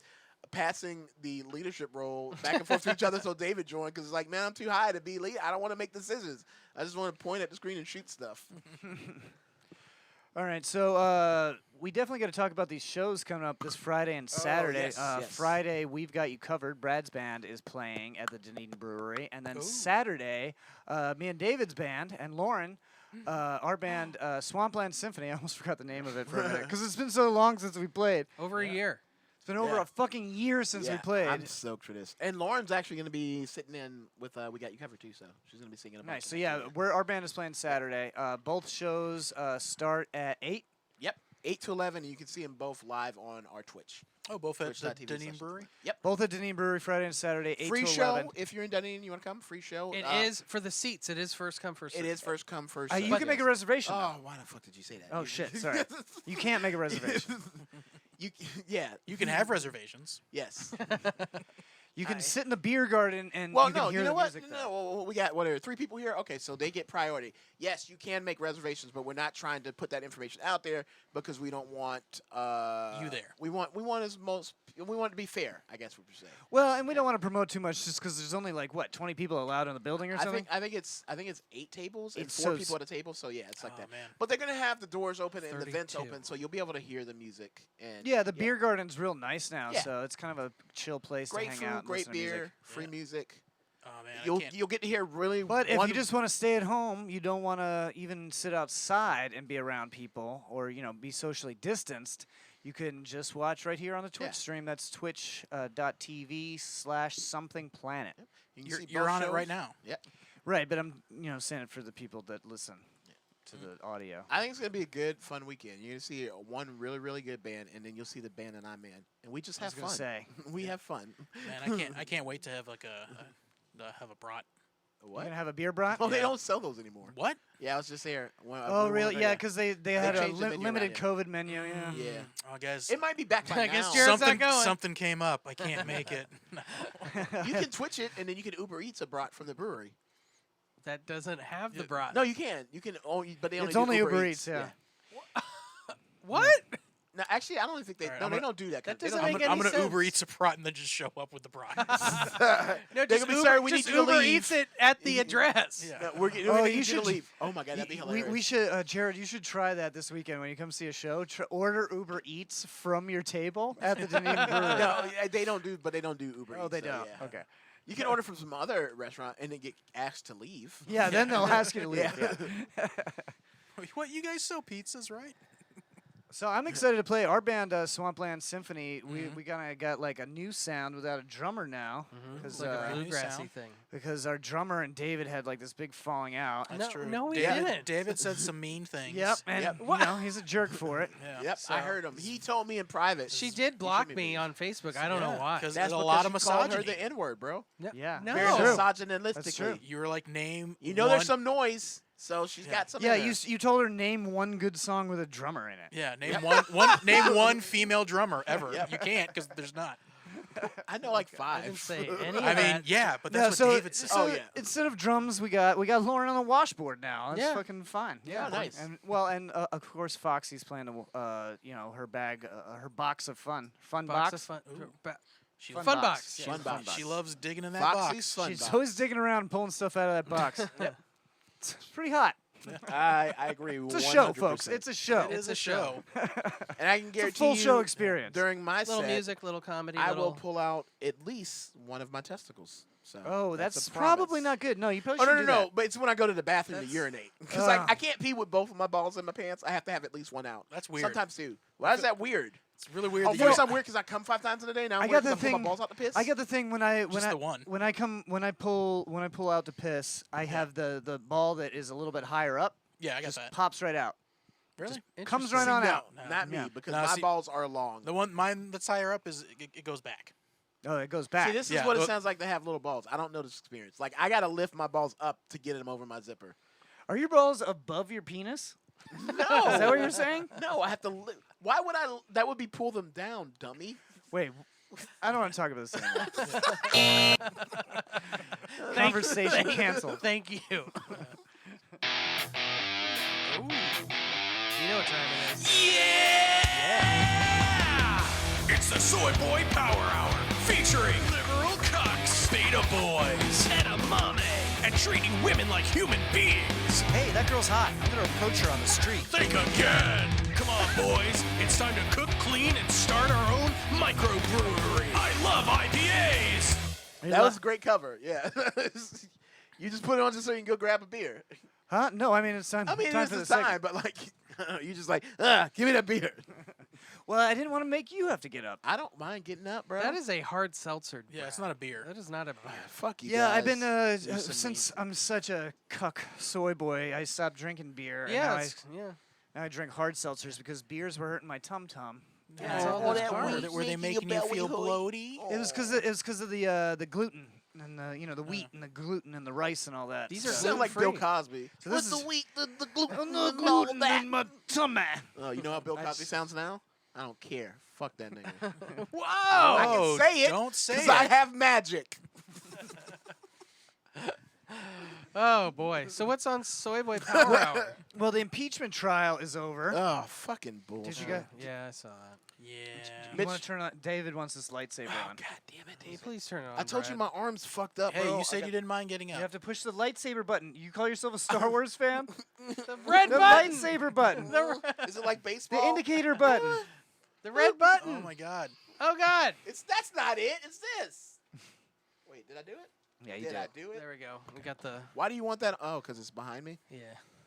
passing the leadership role back and forth to each other so David joined because it's like, man, I'm too high to be lead. I don't want to make decisions. I just want to point at the screen and shoot stuff. All right, so we definitely got to talk about these shows coming up this Friday and Saturday. yes, yes. Friday, we've got you covered. Brad's band is playing at the Dunedin Brewery, and then Ooh. Saturday, me and David's band and Lauren, our band, Swampland Symphony. I almost forgot the name of it for a minute because it's been so long since we played. Over a year. It's been over Yeah. a fucking year since we played. I'm stoked for this. And Lauren's actually going to be sitting in with We Got You Covered too, so she's going to be singing a bunch. Nice. So yeah, our band is playing Saturday. Both shows start at 8. Yep. 8 to 11, and you can see them both live on our Twitch. Oh, both at the Twitch.tv Dunedin / Brewery. Yep. Both at Dunedin Brewery Friday and Saturday, 8 Free to show 11. if you're in Dunedin. You want to come? Free show. It is for the seats. It is first come, first It served. is first come first. You served, can make a yes. reservation. Oh, though. why the fuck did you say that? Oh shit! Sorry, you can't make a reservation. Yeah. You can have reservations. Yes. You can sit in the beer garden and Well, you can no, hear you know the what? music. No, though. well, we got 3 people here. Okay, so they get priority. Yes, you can make reservations, but we're not trying to put that information out there because we don't want You there. We want we want it to be fair. I guess what we're saying. Well, and we don't want to promote too much just because there's only like what 20 people allowed in the building or I something. think it's 8 tables and It's 4 so people at a table. So yeah, it's like Oh, that. man. But they're gonna have the doors open and the vents 32. open, so you'll be able to hear the music. And Yeah, the beer garden's real nice now, Yeah. so it's kind of a chill place great to hang food, out and great listen to music. beer, free Yeah. music. Oh man, I You'll can't. get to hear really. But if one- you just want to stay at home, you don't want to even sit outside and be around people or, be socially distanced, you can just watch right here on the Twitch Yeah. stream. That's twitch.tv/somethingplanet. you can see You're both on it shows. right now. Yep. Right, but I'm, saying it for the people that listen to the audio. I think it's gonna be a good, fun weekend. You're gonna see one really, really good band, and then you'll see the band that I'm in, and we just I was have gonna fun. say. We have fun. Man, I can't wait to have like have a brat. You What? gonna have a beer brat? Oh, they don't sell those anymore. What? Yeah, I was just there. Oh, really? Yeah, because they had a changed the menu limited around COVID menu. Yeah. Yeah. Oh, guys. It might be back by I guess now. Jared's not something going. something came up. I can't make it. No. You can Twitch it, and then you can Uber Eats a brat from the brewery. That doesn't have the brat. No, you can. You can only, but they only It's do only Uber Uber Eats. Eats, yeah. What? No, actually, I don't even think they. All right, no, I'm they gonna- don't do that. That They doesn't don't- make I'm any gonna sense. Uber Eats a brat and then just show up with the brat. No, They're just gonna be sorry. We just need you to Uber leave. Eats it at the address. Yeah. No, we're Oh, gonna you need you to should- leave. Oh my god, that'd be hilarious. We should, Jared. You should try that this weekend when you come see a show. Order Uber Eats from your table at the Dunedin Brewery. No, they don't do, but they don't do Uber. Oh, Eats, they so, don't. yeah. Okay. You can order from some other restaurant and then get asked to leave. Yeah, then they'll ask you to leave. Yeah. Yeah. What, you guys sell pizzas, right? So I'm excited to play our band, Swampland Symphony. We kind of got like a new sound without a drummer now, It's because like a New bluegrassy sound. thing. because our drummer and David had like this big falling out. That's No- true. no, we David, didn't. David said some mean things. Yep, and Yep. you know he's a jerk for it. Yeah. Yep, So- I heard him. He told me in private. She You did should block be me pleased. on Facebook. I don't know why. Because That's there's a because lot of you called her misogyny. the N-word, bro. Yeah, No. Very True. misogynistically. That's true. You were like, name. You know one, there's some noise, so she's got some. Yeah, in there. you told her name one good song with a drummer in it. Yeah, name name one female drummer ever. Yep. You can't because there's not. I know like I didn't 5. say any of I mean, that. yeah, but Yeah, that's so what David said. so Oh, yeah. instead of drums, we got Lauren on the washboard now. That's Yeah. fucking fine. Yeah, nice. And of course Foxy's playing the her bag, her box of fun Box of box. fun. She Fun Fun box. box. Yeah, Fun fun box. She loves digging in that Foxy's box. fun She's box. always digging around and pulling stuff out of that box. It's pretty hot. I agree. It's a show, folks. It's a show. It is a show. and I can It's a guarantee full you, show experience. during my Little set, music, little comedy. I little... will pull out at least one of my testicles. So Oh, that's a probably promise. not good. No, you probably Oh no, shouldn't no, do no! But it's when I go to the bathroom to That's- urinate because like Ah. I can't pee with both of my balls in my pants. I have to have at least one out. That's weird. Sometimes two. Why is that weird? It's really weird. Oh, that you first don't- I'm weird because I come 5 times in a day. Now I'm I weird got the 'cause I pull thing. my balls out to piss. I get the thing when I Just the one. when I pull out to piss, I have the ball that is a little bit higher up. Yeah, I got Just that. pops right out. Really? Comes Interesting. right on no, out. not me Yeah. because No, my see- balls are long. The one, mine that's higher up is it goes back. Oh, it goes back. See, this is Yeah, what it well- sounds like to have little balls. I don't know this experience. Like I gotta lift my balls up to get them over my zipper. Are your balls above your penis? No, Is that what you're saying? No, I have to. Why would I? That would be pull them down, dummy. Wait, I don't want to talk about this anymore. Conversation canceled. Thank you. Ooh. You know what time it is. Yeah! It's the Soy Boy Power Hour, featuring liberal cucks, beta boys, edamame, and treating women like human beings. Hey, that girl's hot. I'm gonna approach her on the street. Think again. Come on, boys. It's time to cook clean and start our own microbrewery. I love IPAs. That was a great cover. Yeah. You just put it on just so you can go grab a beer. Huh? No, I mean it's time. I mean, time it's for the the second. time, but like, you just like, give me that beer. Well, I didn't want to make you have to get up. I don't mind getting up, bro. That is a hard seltzer. Yeah, it's not a beer. That is not a beer. Fuck you. Yeah, I've guys. been You're so since I'm such a cuck soy boy. I stopped drinking beer. and Yeah, now it's- yeah. now I drink hard seltzers because beers were hurting my tum tum. Yeah, it's all those carbs. Were they making you feel bloaty? It was because of the gluten and the wheat and the gluten and the rice and all that. These You are So- sound like Bill gluten-free. Cosby. So this With is- the wheat, the gluten, Oh, no and all gluten that. in my tummy. Oh, you know how Bill I Cosby just- sounds now? I don't care. Fuck that nigga. Whoa! I Oh, can say it. don't say 'cause it. I have magic. Oh boy. So what's on Soy Boy Power Hour? Well, the impeachment trial is over. Oh, fucking bullshit. Did you guys? Yeah, I saw that. Yeah. You Mitch- want to turn on? David wants this lightsaber on. God damn it, Can you David. please turn it on? I told you Brad? my arm's fucked up, Hey, bro. you said you didn't mind getting You up. have to push the lightsaber button. You call yourself a Star Wars fan? The red The button. lightsaber button. Is it like baseball? The indicator button. The red button. Oh my God. Oh God. That's not it. It's this. Wait, did I do it? Yeah, Did I do it? There we go. We got the Why do you want that? Oh, because it's behind me. yeah.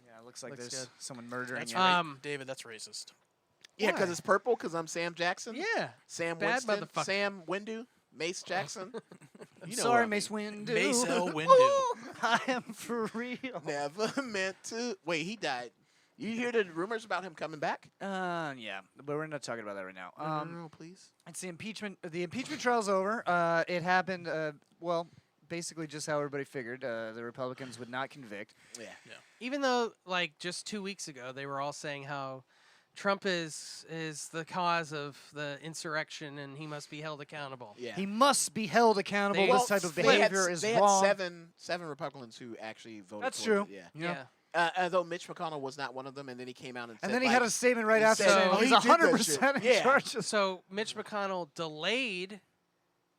Yeah, it looks like Looks there's good. someone murdering That's you. right. Um, David, that's racist. Yeah, because Why? it's purple. Because I'm Sam Jackson. Yeah. Sam Bad Winston. motherfucker. Sam Windu. Mace Jackson. You know Sorry, what I Mace mean. Windu. Mace L. Windu. I am for real. Never meant to. Wait, he died. You hear the rumors about him coming back? Yeah, but we're not talking about that right now. No, please. It's the impeachment. The impeachment trial's over. It happened. Well, basically just how everybody figured. The Republicans would not convict. Yeah. Even though, like, just 2 weeks ago, they were all saying how Trump is the cause of the insurrection and he must be held accountable. Yeah. He must be held accountable. They- This type of they had behavior is they had wrong. seven Republicans who actually voted. That's for true. It, yeah. Yeah. Although Mitch McConnell was not one of them, and then he came out and said, And then he like, had a statement right he after said, saying "Oh, he's he did that 100% in shit." Yeah. charge. So Mitch McConnell delayed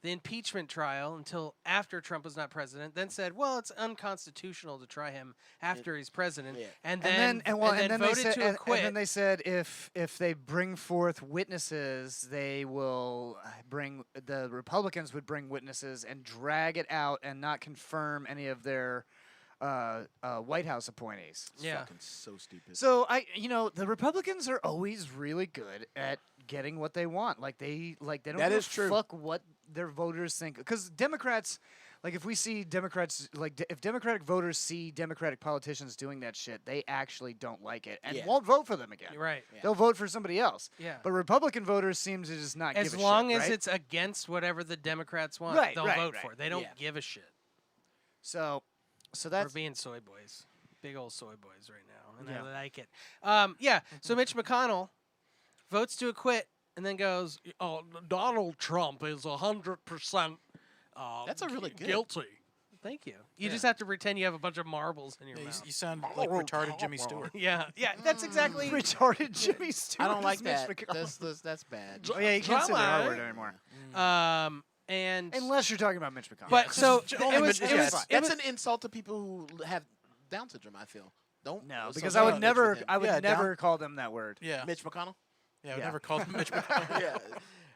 the impeachment trial until after Trump was not president, then said, well, it's unconstitutional to try him after he's president, Yeah. and And then, then they voted said, to and acquit. then they said if they bring forth witnesses, they will bring the Republicans would bring witnesses and drag it out and not confirm any of their White House appointees. It's Yeah. fucking so stupid. So the Republicans are always really good at getting what they want. Like they don't That give is a true. fuck what their voters think. Because Democrats, like if we see Democrats, like if Democratic voters see Democratic politicians doing that shit, they actually don't like it and Yeah. won't vote for them again. You're right. Yeah. They'll vote for somebody else. Yeah. But Republican voters seem to just not As give a long shit, as right? it's against whatever the Democrats want, Right, they'll right, vote right. for it. They don't Yeah. give a shit. so We're that's being soy boys. Big old soy boys right now. And Yeah. I like it. Yeah. So Mitch McConnell votes to acquit and then goes, oh, Donald Trump is 100% That's a really good. guilty. Thank you. You Yeah. just have to pretend you have a bunch of marbles in your Yeah, mouth. you sound like retarded Jimmy Stewart. Yeah, that's exactly. retarded Jimmy Stewart. I don't like is Mitch that. McConnell. That's bad. Oh, yeah, you can't say the R Drama. word anymore. And Unless you're talking about Mitch McConnell. but so only it was Mitch- it yeah, was it's- it That's was- an insult to people who have Down syndrome. I feel. Don't No, associate because I would Mitch never, with him. I would Yeah, never down- call them that word. Yeah. Mitch McConnell. Yeah, I Yeah. never called him Mitch McConnell. Yeah,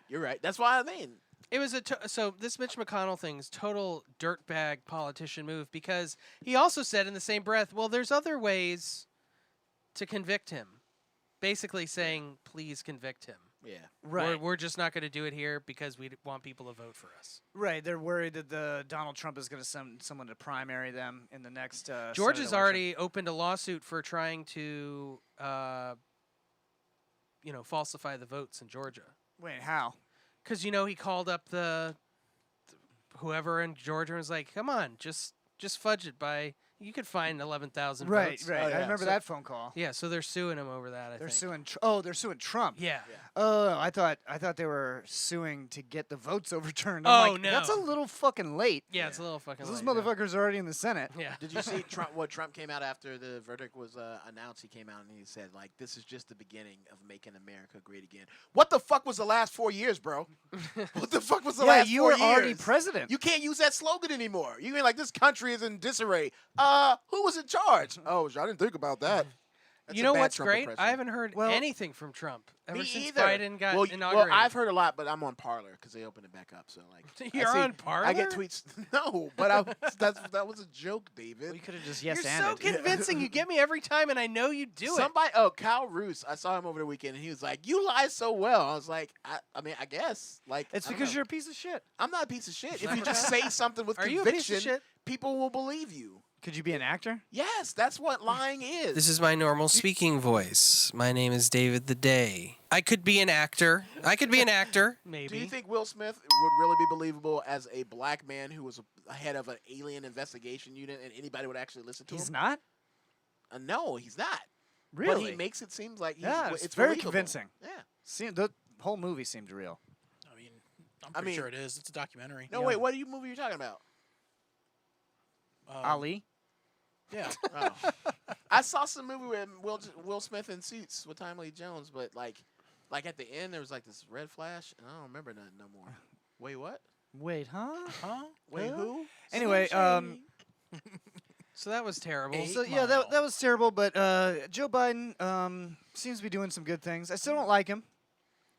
you're right. That's why I mean. It was so this Mitch McConnell thing's total dirtbag politician move because he also said in the same breath, well, there's other ways to convict him. Basically saying, please convict him. Yeah. We're just not going to do it here because we want people to vote for us. Right. They're worried that the Donald Trump is going to send someone to primary them in the next. Georgia's Senate election. already opened a lawsuit for trying to, falsify the votes in Georgia. Wait, how? Because he called up the whoever in Georgia and was like, "Come on, just fudge it by you could find 11,000 Right, votes." right. Oh, I yeah. remember So- that phone call. Yeah, so they're suing him over that. I They're think. suing. They're suing Trump. Yeah. Oh, I thought they were suing to get the votes overturned. I'm Oh, like, no. That's a little fucking late. Yeah, it's a little fucking. 'Cause those late now. motherfuckers are already in the Senate. Yeah. Did you see what Trump came out after the verdict was announced? He came out and he said, like, this is just the beginning of making America great again. What the fuck was the last 4 years, bro? What the fuck was the Yeah, last you 4 were years? already president. You can't use that slogan anymore. You mean like this country is in disarray? Who was in charge? Oh, I didn't think about that. That's You a know bad what's Trump great? impression. I haven't heard Well, anything from Trump ever Me since either. Biden got well, inaugurated. I've heard a lot, but I'm on Parler because they opened it back up. So like, You're I see- on Parler? I get tweets. No, but that was a joke, David. Well, you could have just You're yes so anded. convincing. You get me every time, and I know you do Somebody, Kyle Roos. I saw him over the weekend, and he was like, "You lie so well." I was like, I mean, I guess. Like, It's I don't because know. you're a piece of shit. I'm not a piece of shit. If you just say something with Are you a piece conviction, of shit? people will believe you. Could you be an actor? Yes, that's what lying is. This is my normal speaking voice. My name is David the Day. I could be an actor. Maybe. Do you think Will Smith would really be believable as a black man who was a head of an alien investigation unit, and anybody would actually listen to He's him? not. No, he's not. Really? But he makes it seem like he's, Yeah, it's it's very believable. convincing. Yeah. The whole movie seemed real. I mean, I'm pretty mean- sure it is. It's a documentary. No, wait. What movie are you talking about? Ali. Yeah. Oh. I saw some movie with Will Smith in Suits with Tommy Lee Jones, but like at the end there was like this red flash, and I don't remember nothing no more. Wait, what? Wait, huh? Huh? Wait, Huh? who? Anyway, So that was terrible. Eight So yeah, Mile. that was terrible. But Joe Biden seems to be doing some good things. I still don't like him,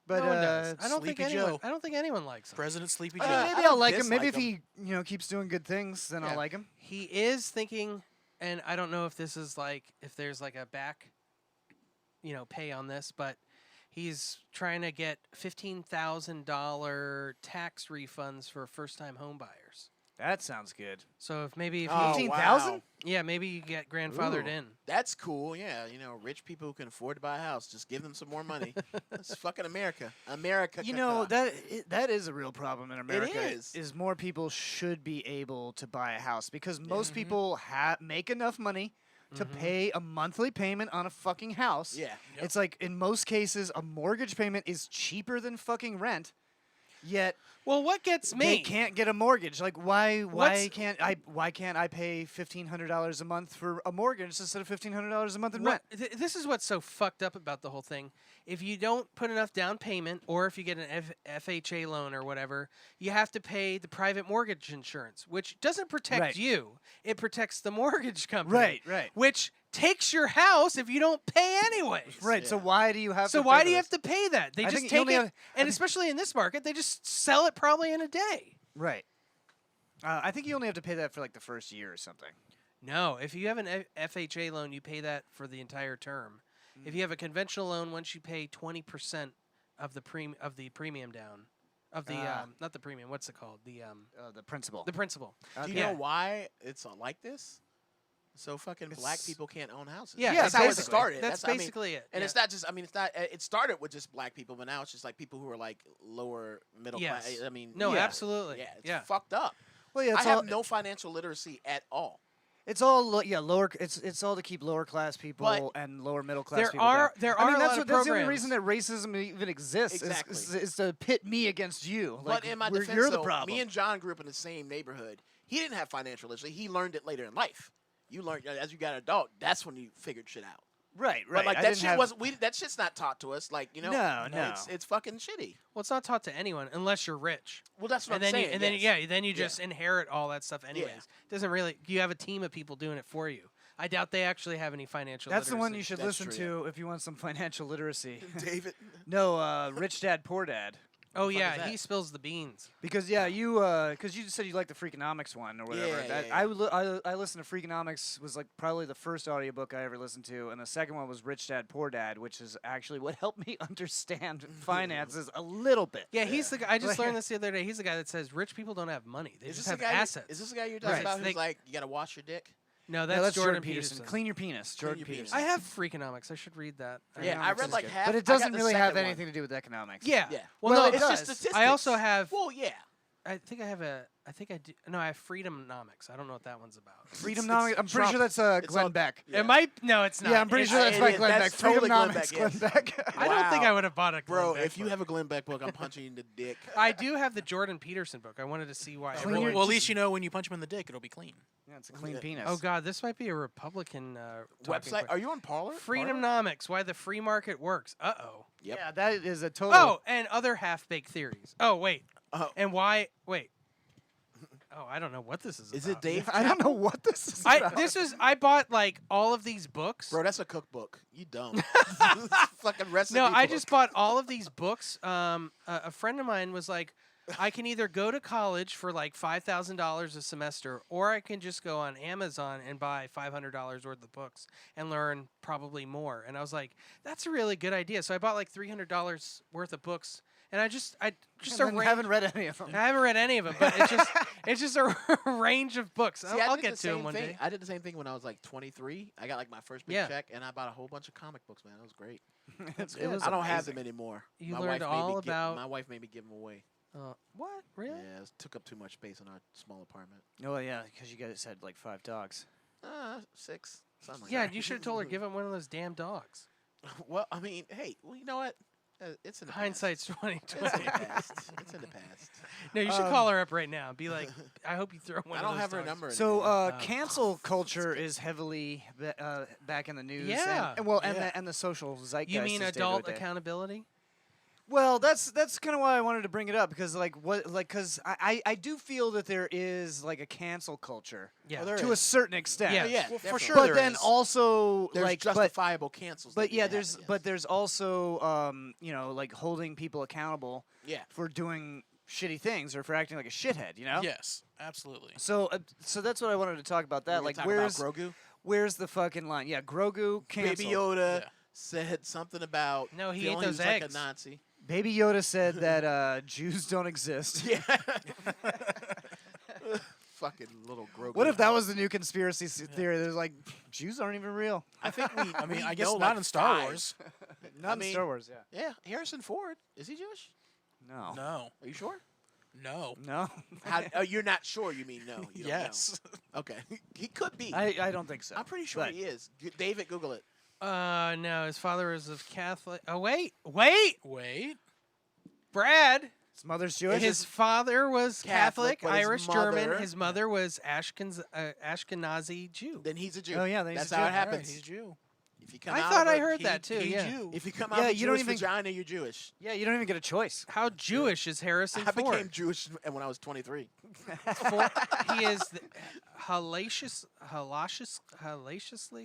but no one does. I don't think Sleepy anyone. Joe. I don't think anyone likes him. President Sleepy Joe. I maybe don't I'll like him. Maybe if dislike he keeps doing good things, then Yeah. I'll like him. He is thinking, and I don't know if this is like if there's like a back, pay on this, but he's trying to get $15,000 tax refunds for first-time home buyers. That sounds good. So if maybe if Oh, you, 15,000? wow. yeah, maybe you get grandfathered Ooh. in. That's cool. Yeah, rich people who can afford to buy a house, just give them some more money. That's fucking America. America. You know that is a real problem in America. is. more people should be able to buy a house because most Mm-hmm. people make enough money to pay a monthly payment on a fucking house. Yeah. It's like in most cases a mortgage payment is cheaper than fucking rent. Yet Well, what gets me? they can't get a mortgage. Like why What's- can't I pay $1,500 a month for a mortgage instead of $1,500 a month in What, rent? this is what's so fucked up about the whole thing. If you don't put enough down payment, or if you get an FHA loan or whatever, you have to pay the private mortgage insurance, which doesn't protect Right. you. It protects the mortgage company. Right. Which takes your house if you don't pay anyways. Right. So why do you have So to why pay do you this? have to pay that? They I just think you take only it, have- and especially in this market, they just sell it probably in a day. Right. I think you only have to pay that for like the first year or something. No, if you have an FHA loan, you pay that for the entire term. If you have a conventional loan, once you pay 20% of the premium down, of the not the premium, what's it called? The principal. the principal. Do you Yeah. know why it's like this? So fucking black people can't own houses. Yeah, that's how it basically. started. That's I mean, basically it. And yeah. it's not just. I mean, it's not. It started with just black people, but now it's just like people who are like lower middle class. Yes. I mean, No, yeah. absolutely. Yeah, it's Yeah. fucked up. Well, yeah, I it's all have no financial literacy at all. it's all lower. It's all to keep lower class people But and lower middle class There people are- down. there I mean, are a that's lot what, of that's the only programs. reason that racism even exists. Exactly. Is to pit me against you. Like, But in my defense, you're the though, problem. me and John grew up in the same neighborhood. He didn't have financial literacy. He learned it later in life. You learned as you got an adult. That's when you figured shit out. right. But like I that didn't shit have- wasn't. That shit's not taught to us. Like No. It's fucking shitty. Well, it's not taught to anyone unless you're rich. Well, that's what And I'm then saying. yes. then you just inherit all that stuff anyways. Doesn't really. You have a team of people doing it for you. I doubt they actually have any financial. That's the one literacy. you should That's listen true, to if you want some financial literacy. David. No, Rich Dad Poor Dad. Oh fuck is yeah, that? he spills the beans. Because because you said you like the Freakonomics one or whatever. Yeah, yeah. I listened to Freakonomics was like probably the first audiobook I ever listened to, and the second one was Rich Dad Poor Dad, which is actually what helped me understand finances a little bit. Yeah, he's the guy. I just learned this the other day. He's the guy that says rich people don't have money; they Is just this the have guy? assets. Is this the guy you're talking Right. about? Who's They- like, you gotta wash your dick? No, No, that's Jordan Peterson. Clean your penis, Jordan your Peterson. penis. I have Freakonomics. I should read that. Yeah, I read like half. But I it got doesn't the really have second one. anything to do with economics. Yeah. Yeah. Well, Well, no, it It's does. just statistics. I also have. Well, yeah. I think I have a. I think I do. No, I have Freedomnomics. I don't know what that one's about. Freedomnomics. it's I'm pretty Trump. sure that's It's Glenn all- Beck. Yeah. It might. No, it's not. Yeah, I'm pretty It's- sure that's it by is. Glenn That's Beck. totally Glenn Freedomnomics, Beck, Glenn yes. Beck. I don't think Wow. I would have bought a Glenn Bro, Beck if you book. have a Glenn Beck book, I'm punching you in the dick. I do have the Jordan Peterson book. I wanted to see why. Clean everyone- your- Well, at least you know when you punch him in the dick, it'll be clean. Yeah, it's a clean Yeah. penis. Oh God, this might be a Republican talking Website? point. Are you on Parler? Freedomnomics: Why the Free Market Works. Oh. Yep. Yeah, that is a total. Oh, and other half-baked theories. Oh wait. Oh. And why? Wait. Oh, I don't know what this is. Is about. it Dave? I don't know what this is. I about. I bought like all of these books. Bro, that's a cookbook. You dumb. Fucking recipe. No, I book. just bought all of these books. A friend of mine was like, I can either go to college for like $5,000 a semester, or I can just go on Amazon and buy $500 worth of books and learn probably more. And I was like, that's a really good idea. So I bought like $300 worth of books, and I just And a then range. haven't read any of them. I haven't read any of them, but it's just a range of books. See, I'll I did get the to them same one thing. day. I did the same thing when I was like 23. I got like my first big Yeah. check, and I bought a whole bunch of comic books, man. It was great. It was I don't have amazing. them anymore. You my learned wife made all me about- my wife made me give them away. What? Really? Yeah, it took up too much space in our small apartment. Oh yeah, because you guys had like 5 dogs. 6, something like Yeah, that. you should have told her give him one of those damn dogs. Well, I mean, hey, well, you know what? It's in the Hindsight's past. 2020. It's in the past. It's in the past. No, you should call her up right now. Be like, I hope you throw one. I of don't those have her dogs. number. So anymore. cancel culture is heavily back in the news. Yeah. And the social zeitgeist. You mean is adult day-to-day. accountability? Well, that's kind of why I wanted to bring it up because because I do feel that there is like a cancel culture Yeah. there to a is. certain extent. Yeah. yeah, Well, for definitely. sure But there then is. also There's like justifiable cancels. but that yeah, need to there's happen, but there's also like holding people accountable yes. for doing shitty things or for acting like a shithead, you know? Yes, absolutely. So that's what I wanted to talk about. We're That gonna like talk where's about Grogu? where's the fucking line? Yeah, Grogu canceled. Baby Yoda Yeah. said something about No, he ate feeling those was like eggs. a Nazi. Baby Yoda said that Jews don't exist. Yeah. fucking little Grogu. What if that was the new conspiracy theory? There's like Jews aren't even real. I think we. I mean, we I guess know, not like, in Star 5. Wars. Not mean- in Star Wars, yeah. Yeah, Harrison Ford. Is he Jewish? No. No, Are you sure? no. No. You're not sure. You mean no? You don't Yes. know. Okay. He could be. I don't think so. I'm pretty sure but- he is. David, Google it. No, his father was of Catholic. Oh wait, Wait. Brad. His mother's Jewish. His father was Catholic, Catholic, but his Irish, mother- German. His mother was Ashkenazi Jew. Then he's a Jew. Oh, yeah, then he's That's a how Jew. it happens. Right, he's a Jew. If you come I out thought of I a- heard He- that too. he Yeah. Jew. If you come Yeah, out of a you don't Jewish even- vagina, you're Jewish. Yeah, you don't even get a choice. How Jewish is Harrison I Ford? became Jewish when I was 23. He is hallaciously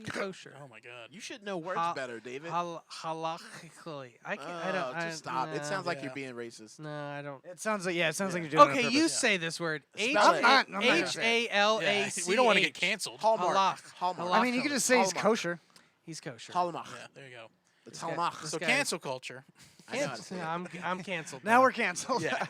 kosher. Oh my God. You should know words Ha- better, David. Halachically. I can't. I don't. Just stop. It no. sounds like Yeah. you're being racist. No, I don't. It sounds like it sounds like you're doing it Okay, on you purpose. say this word. Spell it. I'm not gonna H say A L A C. We don't want to get canceled. Hallmark. Halach. Hallmark. I mean, you could just say he's Hallmark. kosher. He's kosher. Hallmark. Yeah, there you go. It's guy- Hallmark. this So guy- cancel culture. I know how to say it. I'm canceled. Now we're canceled. Yeah.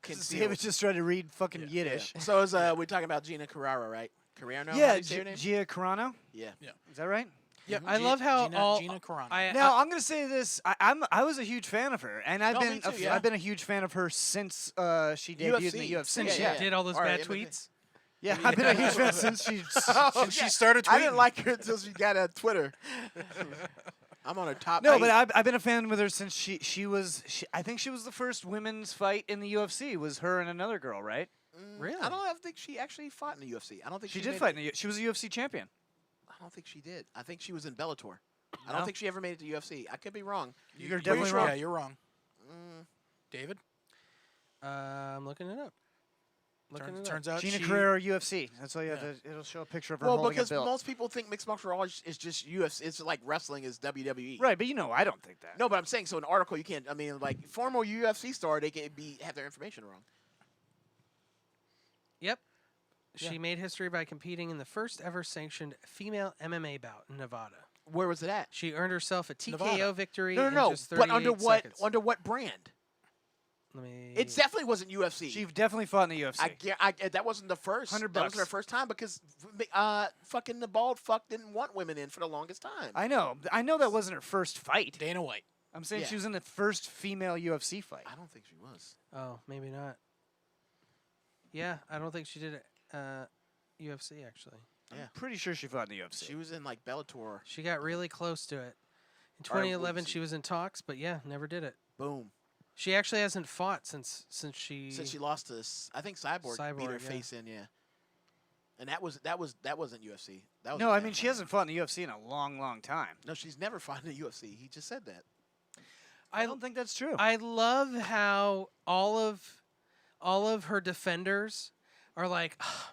Concealed. David just tried to read fucking Yeah. Yiddish. So we're talking about Gina Carrera, right? Carrera? Yeah, How do you say her name? Gia Carano. Yeah. Is that right? Yeah, I love how Gina Carano. Now I'm gonna say this. I was a huge fan of her, and I've No, been me too, yeah. I've been a huge fan of her since she debuted in the UFC. since she Yeah, did all those All right, bad tweets. Yeah, I've been a huge fan since she. Since she started tweeting. I didn't like her until she got on Twitter. I'm on her top. No, eight. but I've been a fan with her since she was. I think she was the first women's fight in the UFC. Was her and another girl, right? Really? I don't think she actually fought in the UFC. I don't think She she did made fight in the. She was a UFC champion. I don't think she did. I think she was in Bellator. I No? don't think she ever made it to UFC. I could be wrong. You're Are you definitely sure? wrong. Yeah, you're wrong. David? I'm looking it up. Turns out Gina she, Carrera UFC. That's all you have Yeah. to. It'll show a picture of her Well, holding because a belt. most people think mixed martial arts is just UFC. It's like wrestling is WWE. Right, but I don't think that. No, but I'm saying so. An article you can't. I mean, like former UFC star, they can have their information wrong. Yep. Yeah. She made history by competing in the first ever sanctioned female MMA bout in Nevada. Where was it at? She earned herself a TKO Nevada. victory No, in no, no. just But under 38 what? seconds. Under what brand? Let me. It definitely wasn't UFC. She definitely fought in the UFC. That wasn't the first. $100 That wasn't her first time because fucking the bald fuck didn't want women in for the longest time. I know that wasn't her first fight. Dana White. I'm saying Yeah. she was in the first female UFC fight. I don't think she was. Oh, maybe not. Yeah, I don't think she did UFC actually. Yeah. Pretty sure she fought in the UFC. She was in like Bellator. She got really close to it. In All right, 2011, let's she see. was in talks, but yeah, never did it. Boom. She actually hasn't fought since she. Since she lost to, I think Cyborg beat her Cyborg, yeah. face in, yeah. And that wasn't UFC. That was No, a I bad mean she fight. hasn't fought in the UFC in a long, long time. No, she's never fought in the UFC. He just said that. I don't think that's true. I love how all of her defenders are like, "Ah,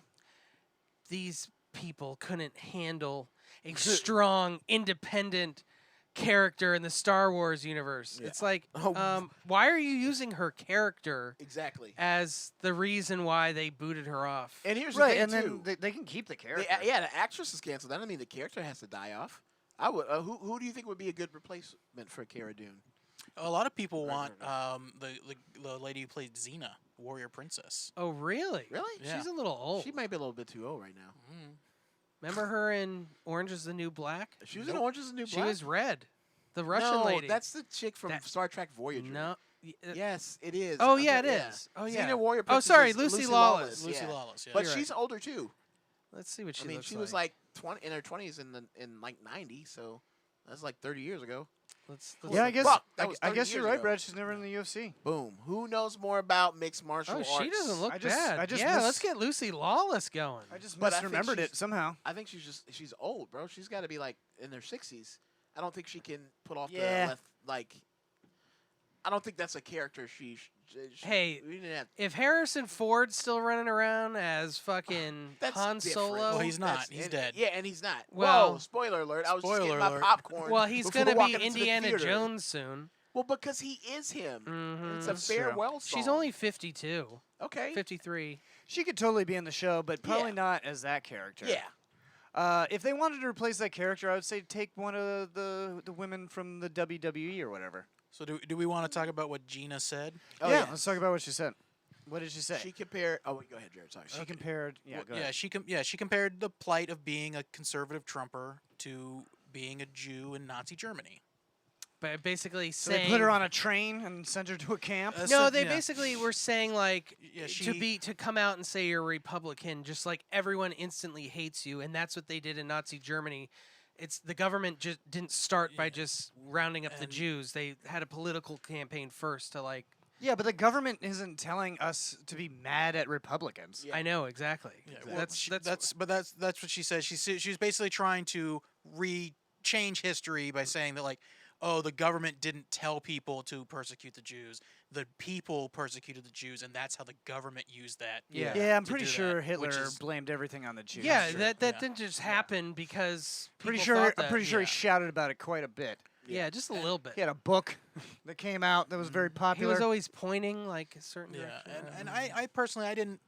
these people couldn't handle a strong, independent character in the Star Wars universe. Yeah. It's like, Oh. why are you using her character Exactly. as the reason why they booted her off? And here's right, the thing and too. then they can keep the character. Yeah, the actress is canceled. That doesn't mean the character has to die off. I would. Who do you think would be a good replacement for Cara Dune? A lot of people want right. the lady who played Xena, Warrior Princess. Oh, really? Really? Yeah. She's a little old. She might be a little bit too old right now. Remember her in Orange is the New Black? She was in Orange is the New She Black. was Red. The Russian no, lady. that's the chick from That- Star Trek Voyager. No. Yes, it is. Oh, I'm yeah, sorry, it is. Oh, yeah. Xena Warrior Oh, Princess sorry, is Lucy Lawless. Lucy yeah. Lawless, yeah. But You're she's older too. Let's see what she I mean, looks she was like 20 in her 20s in like 90, so that's like 30 years ago. Let's Yeah, I guess Fuck, that was I 30 guess you're years right, ago. Brad. She's never in the UFC. Boom. Who knows more about mixed martial Oh, arts? she doesn't look I just- bad. I just yeah, miss- let's get Lucy Lawless going. I just But I think misremembered she's- it somehow. I think she's old, bro. She's got to be like in her 60s. I don't think she can put off Yeah. the left. Like, I don't think that's a character she Hey, we didn't have. if Harrison Ford's still running around as fucking That's Han different. Solo, Well, he's not. That's- He's and- dead. Yeah, and he's not. Well- Whoa! Spoiler alert! I was just Spoiler getting my alert. popcorn. well, he's before gonna walking be into the Indiana theater. Jones soon. Well, because he is him. Mhm. It's a That's true. farewell song. She's only 52, okay. 53. She could totally be in the show, but probably Yeah. not as that character. Yeah. If they wanted to replace that character, I would say take one of the women from the WWE or whatever. So do we want to talk about what Gina said? Oh, yeah, let's talk about what she said. What did she say? She compared. Oh, wait, go ahead, Jared. Sorry. She compared. Yeah, go Yeah, ahead. she compared the plight of being a conservative Trumper to being a Jew in Nazi Germany. But basically So saying they put her on a train and sent her to a camp. no, they basically were saying like Yeah, to come out and say you're a Republican, just like everyone instantly hates you, and that's what they did in Nazi Germany. It's the government just didn't start by just rounding up the And- Jews. They had a political campaign first to like. Yeah, but the government isn't telling us to be mad at Republicans. I know exactly. Yeah, well, that's that's what she said. She's basically trying to change history by saying that like, oh, the government didn't tell people to persecute the Jews. The people persecuted the Jews, and that's how the government used that. Yeah, I'm to pretty do sure that, Hitler which is- blamed everything on the Jews. yeah. true. That Yeah. didn't just happen because pretty people sure. thought I'm that. pretty sure yeah. he shouted about it quite a bit. Yeah, just a little bit. He had a book that came out that was very He popular. was always pointing like a certain Yeah, direction. and I personally I didn't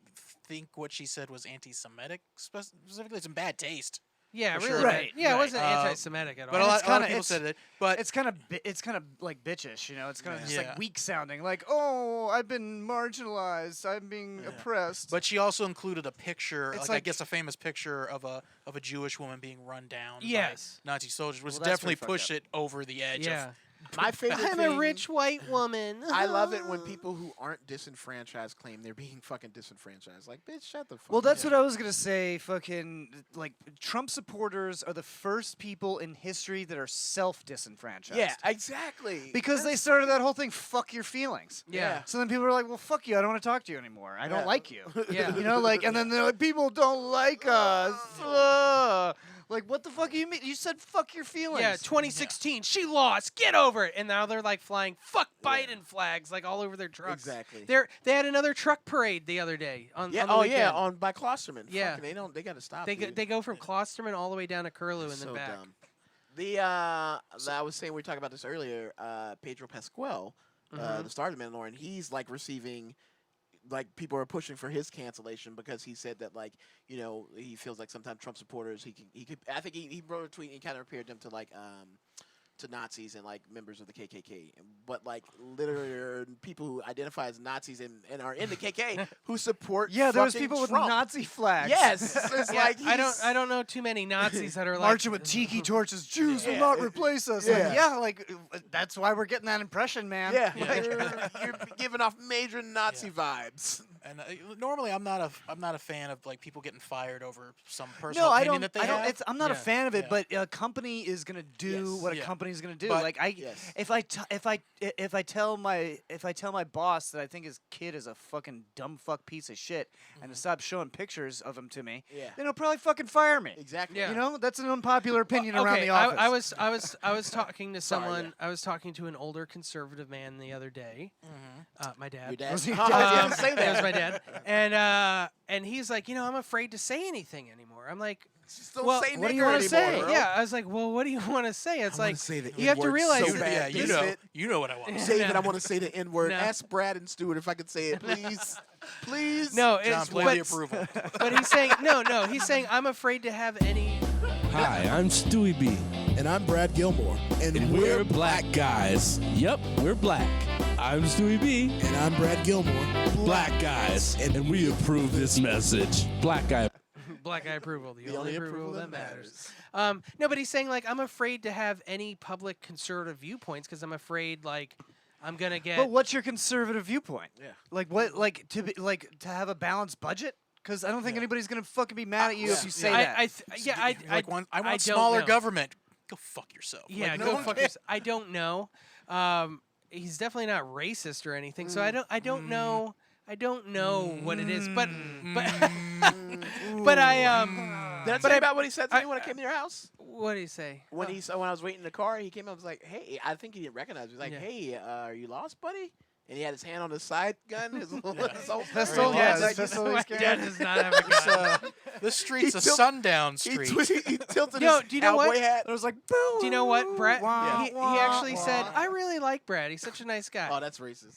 think what she said was anti-Semitic. Specifically, some bad taste. Yeah, For really. sure. Right. Yeah, it Right. wasn't anti-Semitic at all. But a And lot, it's a lot of kinda- people said it. But it's kind of like bitchish, you know. It's kind of just Yeah. like weak sounding, like, oh, I've been marginalized, I'm being oppressed. But she also included a picture, It's I like- guess a famous picture of a Jewish woman being run down Yes. by Nazi soldiers, which Well, that's definitely pretty fucked pushed it over the edge. yeah. My favorite I'm thing, a rich white woman. I love it when people who aren't disenfranchised claim they're being fucking disenfranchised. Like, bitch, shut the fuck Well, up. that's what I was gonna say. Fucking like Trump supporters are the first people in history that are self-disenfranchised. Yeah, exactly. because they started that whole thing. Fuck your feelings. Yeah. So then people are like, well, fuck you. I don't want to talk to you anymore. I don't Yeah. like you. Yeah. You know, like, and then they're like, people don't like us. Like, what the fuck do you mean? You said fuck your feelings. Yeah, 2016, she lost. Get over it. And now they're like flying "fuck Biden" flags like all over their trucks. Exactly. They had another truck parade the other day on. Yeah. on the Oh weekend. yeah. On by Klosterman. Yeah. Fucking, they got to stop. They dude. they go from Klosterman all the way down to Curlew and so then back. dumb. The I was saying we were talking about this earlier. Pedro Pascual, the star of the Mandalorian, he's like receiving, like people are pushing for his cancellation because he said that like he feels like sometimes Trump supporters he could I think he wrote a tweet and he kind of compared them to like to Nazis and like members of the KKK, but like literally people who identify as Nazis and are in the KK who support Yeah, there was fucking people with Trump. Nazi flags. Yes, it's Yeah, like I don't know too many Nazis that are like Marching with tiki torches. Jews will Yeah. not replace us. Yeah. Like, yeah, like that's why we're getting that impression, man. Yeah, Like, you're giving off major Nazi vibes. And normally I'm not a fan of like people getting fired over some personal No, I opinion don't. that they I don't. have. It's, I'm not a Yeah. fan of it, Yeah. but a company is gonna do Yes. what a Yeah. company's gonna do. But- Like Yes. if I tell my boss that I think his kid is a fucking dumb fuck piece of shit, and to stop showing pictures of him to me, Yeah. then he'll probably fucking fire me. Exactly. Yeah. You know, that's an unpopular opinion around okay, the office. I was talking to Sorry, someone. yeah. I was talking to an older conservative man the other day. My dad. Your dad. Was he- Oh, I Yeah. didn't say That was that. my dad. And he's like, I'm afraid to say anything anymore. I'm like, Just don't Well, say what do you nigger wanna anymore, say? bro. yeah. I was like, well, what do you want to say? It's wanna like say the you have to N-word realize. so that- bad. yeah, This bit- you know what I want. Save it. I No. want to say the N word. No. Ask Brad and Stewart if I could say it, please. Please. No, John, it's play but, the approval. but he's saying no. He's saying I'm afraid to have any. Hi, I'm Stewie B, And I'm Brad Gilmore. and we're black guys. Yep, we're black. I'm Stewie B, And I'm Brad Gilmore. black guys, and we approve this message. Black guy. Black eye approval, the, The only only approval approval that that matters. No, but he's saying like I'm afraid to have any public conservative viewpoints because I'm afraid like I'm gonna get. But what's your conservative viewpoint? Yeah. Like what? Like to have a balanced budget? Because I don't think anybody's gonna fucking be mad at you if you say that. I I want don't smaller know. government. Go fuck yourself. Yeah, Like, no go one fuck cares. yourself. I don't know. He's definitely not racist or anything, so I don't know. I don't know what it is, but but I Did I But tell you I- about what he said to me when I came to your house? what did he say? When when I was waiting in the car, he came up and was like, "Hey," I think he didn't recognize me. He was like, Yeah. "Hey, are you lost, buddy?" And he had his hand on his side gun, his old Pistol? I Yeah, was like, his pistol My he's carrying. dad does not have a gun. This street's a tilt- sundown he, street. he tilted No, his do you know what? cowboy hat. It was like, Do you know what, Brett? Wah, He wah, actually wah. said, "I really like Brad. He's such a nice guy." Oh, that's racist.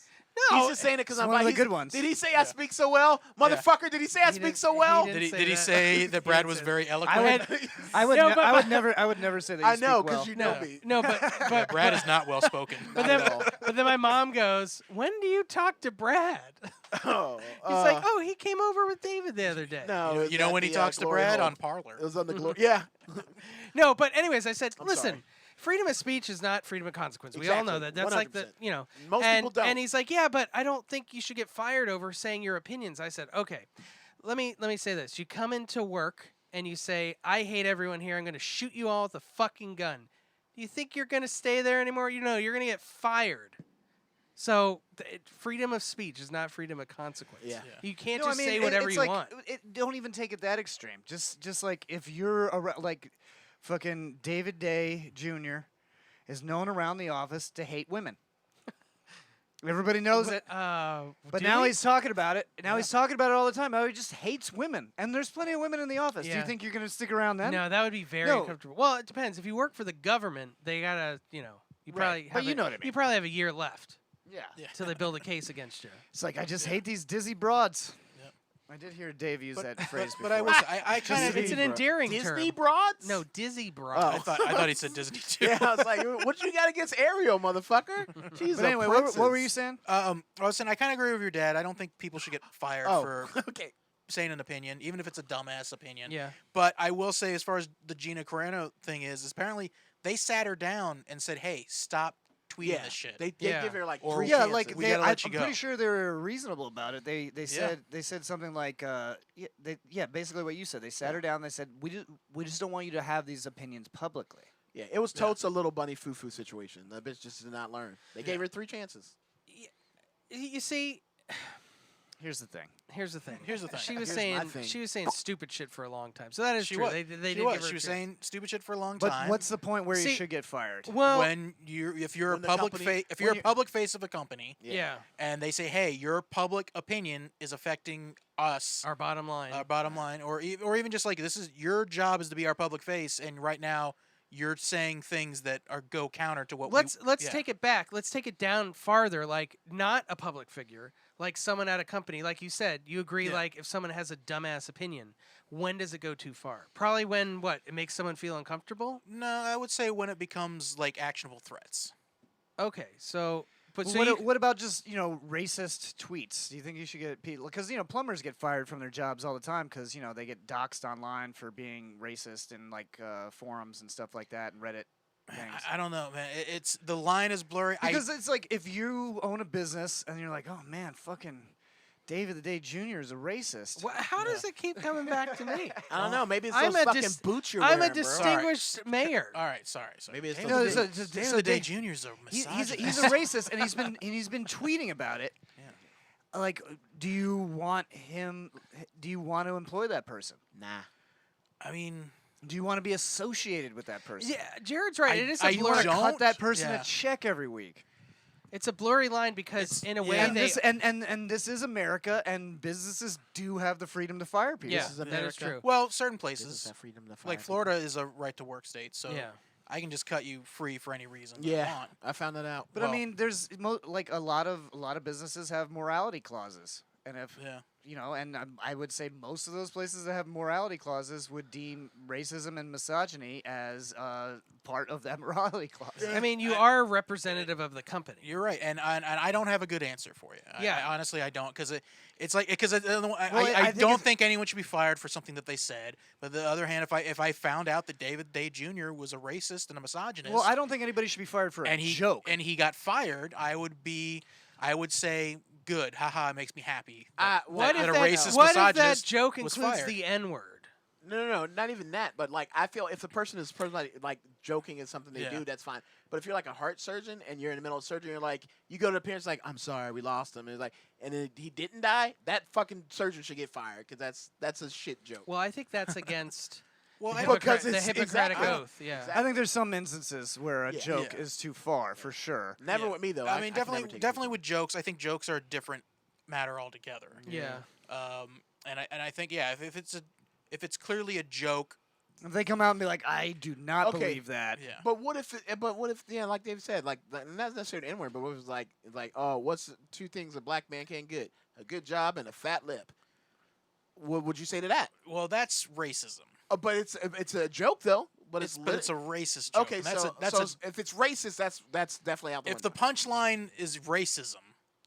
No, He's just saying it because it's I'm one of the he's- good ones. Did he say I speak so well, motherfucker? Did he say I He speak didn't- so he well? didn't. Did say he that. say that Brad was say very I eloquent? would, I would, No, ne- but- I but- would never say that. You I know speak well. because you know no, me. no, but Brad is not well spoken. but Not then, at all. But then my mom goes, "When do you talk to Brad?" Oh, He's like, "Oh, he came over with David the other day." no, You know when he talks to Glory Brad hole. on Parlor. It was on the glory. Yeah. No, but anyways, I said, I'm listen, sorry. freedom of speech is not freedom of consequence. We all know Exactly. that. That's like 100%. the. Most and, people don't. And he's like, yeah, but I don't think you should get fired over saying your opinions. I said, okay, let me say this. You come into work and you say, I hate everyone here. I'm going to shoot you all with a fucking gun. Do you think you're going to stay there anymore? You know, you're going to get fired. So freedom of speech is not freedom of consequence. Yeah. You can't No, just I mean, say whatever it's you like, want. Don't even take it that extreme. Just like if you're like fucking David Day Jr. is known around the office to hate women. Everybody knows it. But now he's talking about it. Now he's talking about it all the time. How he just hates women. And there's plenty of women in the office. Do Yeah. you think you're going to stick around then? No, that would be very No. uncomfortable. Well, it depends. If you work for the government, they gotta, you Right. probably But have you know what I mean. You probably have a year left Yeah. till they build a case against you. It's like, I just hate these dizzy broads. Yep. I did hear Dave use that phrase But I before. will say, I kind of It's an endearing Disney term. broads? No, dizzy bro. Oh. I thought he said Disney too. Yeah, I was like, what you got against Ariel, motherfucker? She's But anyway, what were you saying? I was saying I kind of agree with your dad. I don't think people should get fired Oh, for okay. saying an opinion, even if it's a dumbass opinion. Yeah. But I will say, as far as the Gina Carano thing is apparently they sat her down and said, "Hey, stop tweeting Yeah, this shit." they Yeah. give her like Or- 3 Yeah, chances. like We gotta let you I'm go. pretty sure they were reasonable about it. They said something like basically what you said. They sat her down. They said we just don't want you to have these opinions publicly. Yeah, it was totes a little bunny foo-foo situation. The bitch just did not learn. They gave her 3 chances. You see, Here's the thing. here's the thing. Here's the thing. She was Here's my saying thing. she was saying stupid shit for a long time. So that is She true. was. They She did give was. her She a was chance. saying stupid shit for a long But time. what's the point where See- you should get fired? Well, when if you're When a the public company- if you're when a you- public face of a company yeah, and they say, "Hey, your public opinion is affecting us, our bottom line. our bottom line," or even just like this is your job is to be our public face, and right now you're saying things that go counter to what let's yeah. take it back. Let's take it down farther. Like not a public figure, like someone at a company. Like you said, you agree. Yeah. Like if someone has a dumbass opinion, when does it go too far? Probably when it makes someone feel uncomfortable. No, I would say when it becomes like actionable threats. Okay, so but Well, so what about just racist tweets? Do you think you should get people? Because plumbers get fired from their jobs all the time because they get doxxed online for being racist in like forums and stuff like that and Reddit things. I don't know, man. It's the line is blurry. Because it's like if you own a business and you're like, oh man, fucking David the Day Jr. is a racist. how does it keep coming back to me? I don't know. Maybe it's I'm those a fucking dis- boots you're I'm wearing, a bro. distinguished mayor. all right. Sorry. Maybe it's No, those so- boots. so- David so the Day Dave- Jr.'s a He's misogynist. a racist, and he's been tweeting about it. Yeah. Like, do you want to employ that person? Nah. I mean, Do you want to be associated with that person? Yeah, Jared's right. It is I a blurry. don't. Cut that person Yeah. a check every week. It's a blurry line because in a way yeah. And they. this and this is America, and businesses do have the freedom to fire people. yeah, This is that is America. true. well, certain Business places have freedom to fire like people. Florida is a right to work state, so Yeah. I can just cut you free for any reason. I Yeah, want. I found that out. But Well- I mean, there's like a lot of businesses have morality clauses, and if Yeah. and I would say most of those places that have morality clauses would deem racism and misogyny as part of that morality clause. I mean, you are representative of the company. You're right, and I don't have a good answer for you. Yeah. Honestly, I don't, because it's like I I think don't it's- think anyone should be fired for something that they said. But on the other hand, if I found out that David Day Jr. was a racist and a misogynist, Well, I don't think anybody should be fired for a and he joke. and he got fired, I would say good, haha, it makes me happy. What that if a that, racist what if that misogynist joke was includes fired. the N word? No, not even that. But like, I feel if the person is personally like joking is something they Yeah. do, that's fine. But if you're like a heart surgeon and you're in the middle of surgery, you're like, you go to the parents like, I'm sorry, we lost him, and it's like, and then he didn't die. That fucking surgeon should get fired because that's a shit joke. Well, I think that's against Well, the, I- Because the it's Hippocratic exactly- Oath. Yeah. exactly. I think there's some instances where a Yeah. joke Yeah. is too far, for sure. Never Yeah. with me though. I mean, can never take it definitely too with jokes. I think jokes are a different matter altogether. Yeah. And I think if it's clearly a joke, If they come out and be like, I do not Okay. believe that. yeah. But what if? Like David said, like not necessarily the N-word, but what if it was like, oh, what's 2 things a black man can't get? A good job and a fat lip. What would you say to that? Well, that's racism. But it's a joke though. but it's it's a racist joke. okay. and that's So that's so if it's racist, that's definitely out the if the window. punchline is racism,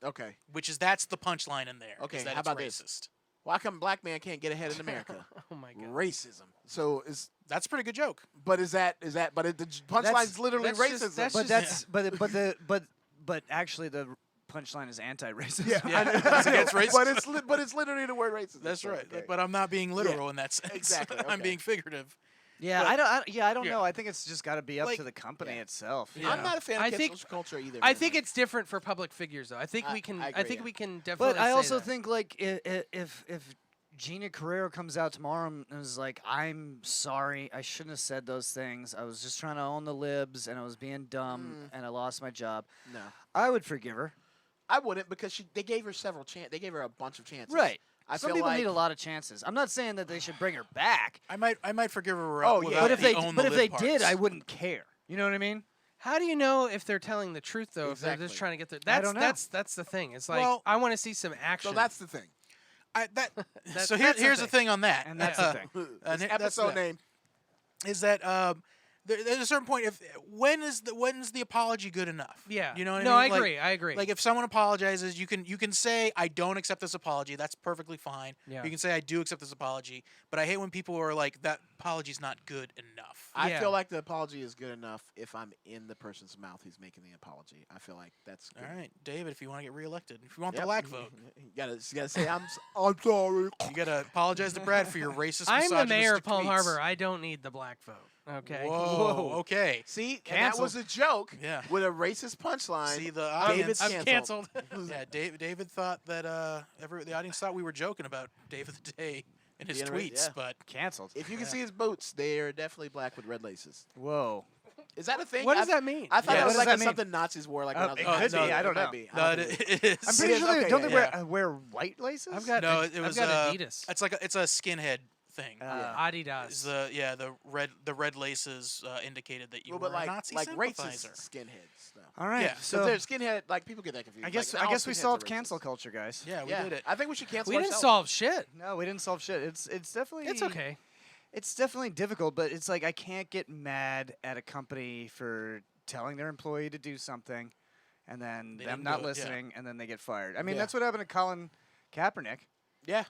Okay. that's the punchline in there. Okay, is that how it's about this? racist. Why come black man can't get ahead in America? Oh my god. Racism. So is That's a pretty good joke. but is that but the punchline's literally that's racism. just- that's But just- that's but actually the punchline is anti-racist. yeah, Yeah, I know, it's against racism. but it's literally the word racism. That's so, right. okay. But I'm not being literal in that sense. exactly, I'm okay. being figurative. Yeah, But- I don't Yeah. know. I think it's just got to be up Like- to the company Yeah. itself. Yeah. I'm not a fan of I think- cancel culture either. I man. think it's different for public figures, though. I think I- we can. I I, agree, think yeah. we can definitely. But I say also that. think like if Gina Carrero comes out tomorrow and is like, "I'm sorry, I shouldn't have said those things. I was just trying to own the libs and I was being dumb and I lost my job." no. I would forgive her. I wouldn't because they gave her several chances. They gave her a bunch of chances. Right. I Some feel people like need a lot of chances. I'm not saying that they should bring her back, I might forgive her. Oh, yeah. without but if the they own but the if they lib did, parts. I wouldn't care. You know what I mean? How do you know if they're telling the truth though? If they're Exactly. just trying to get their that's don't know. that's the thing. It's like Well- I want to see some action. So that's the thing. So that's here's the the thing on that. And that's the thing. And This that's episode the- name. is that there's a certain point. If when's the apology good enough? Yeah. You know what I no, mean? I Like- agree. I agree. Like if someone apologizes, you can say I don't accept this apology. That's perfectly fine. Yeah. You can say I do accept this apology, but I hate when people are like that apology's not good enough. I Yeah. feel like the apology is good enough if I'm in the person's mouth who's making the apology. I feel like that's good. All right, David, if you want to get reelected, if you want Yep. the black vote, you gotta say I'm sorry. you gotta apologize to Brad for your racist. I'm the mayor of misogynistic Palm tweets. Harbor. I don't need the black vote. Okay. Whoa. Okay. See, and that was a joke. Yeah. With a racist punchline. See the David's audience. I'm canceled. canceled. Yeah, David thought that the audience thought we were joking about David the Day in his Yeah, right, tweets, yeah. but Canceled. If you can see his boots, they are definitely black with red laces. Whoa. Is that a thing? What does that mean? I thought Yeah. that What was does like that a mean? something Nazis wore like when I was It a could kid. be, I don't It might know. be. I no, don't know. it is. I'm pretty is, sure okay, don't yeah, they yeah. wear white laces? I've got No, Ad- it was I've got Adidas. It's a skinhead thing. Adidas. Is the red laces indicated that you Well, were but a Nazi like sympathizer. racist skinheads. Though. All right. Yeah. So So they're skinhead, like people get that confused. I guess Like, I all guess we skinheads are solved racist. cancel culture, guys. Yeah, we Yeah, did it. I think we should cancel. We didn't ourselves. solve shit. No, we didn't solve shit. It's definitely It's okay. It's definitely difficult, but it's like I can't get mad at a company for telling their employee to do something and then They them didn't not do it, yeah. listening and then they get fired. I mean, Yeah. that's what happened to Colin Kaepernick. Yeah.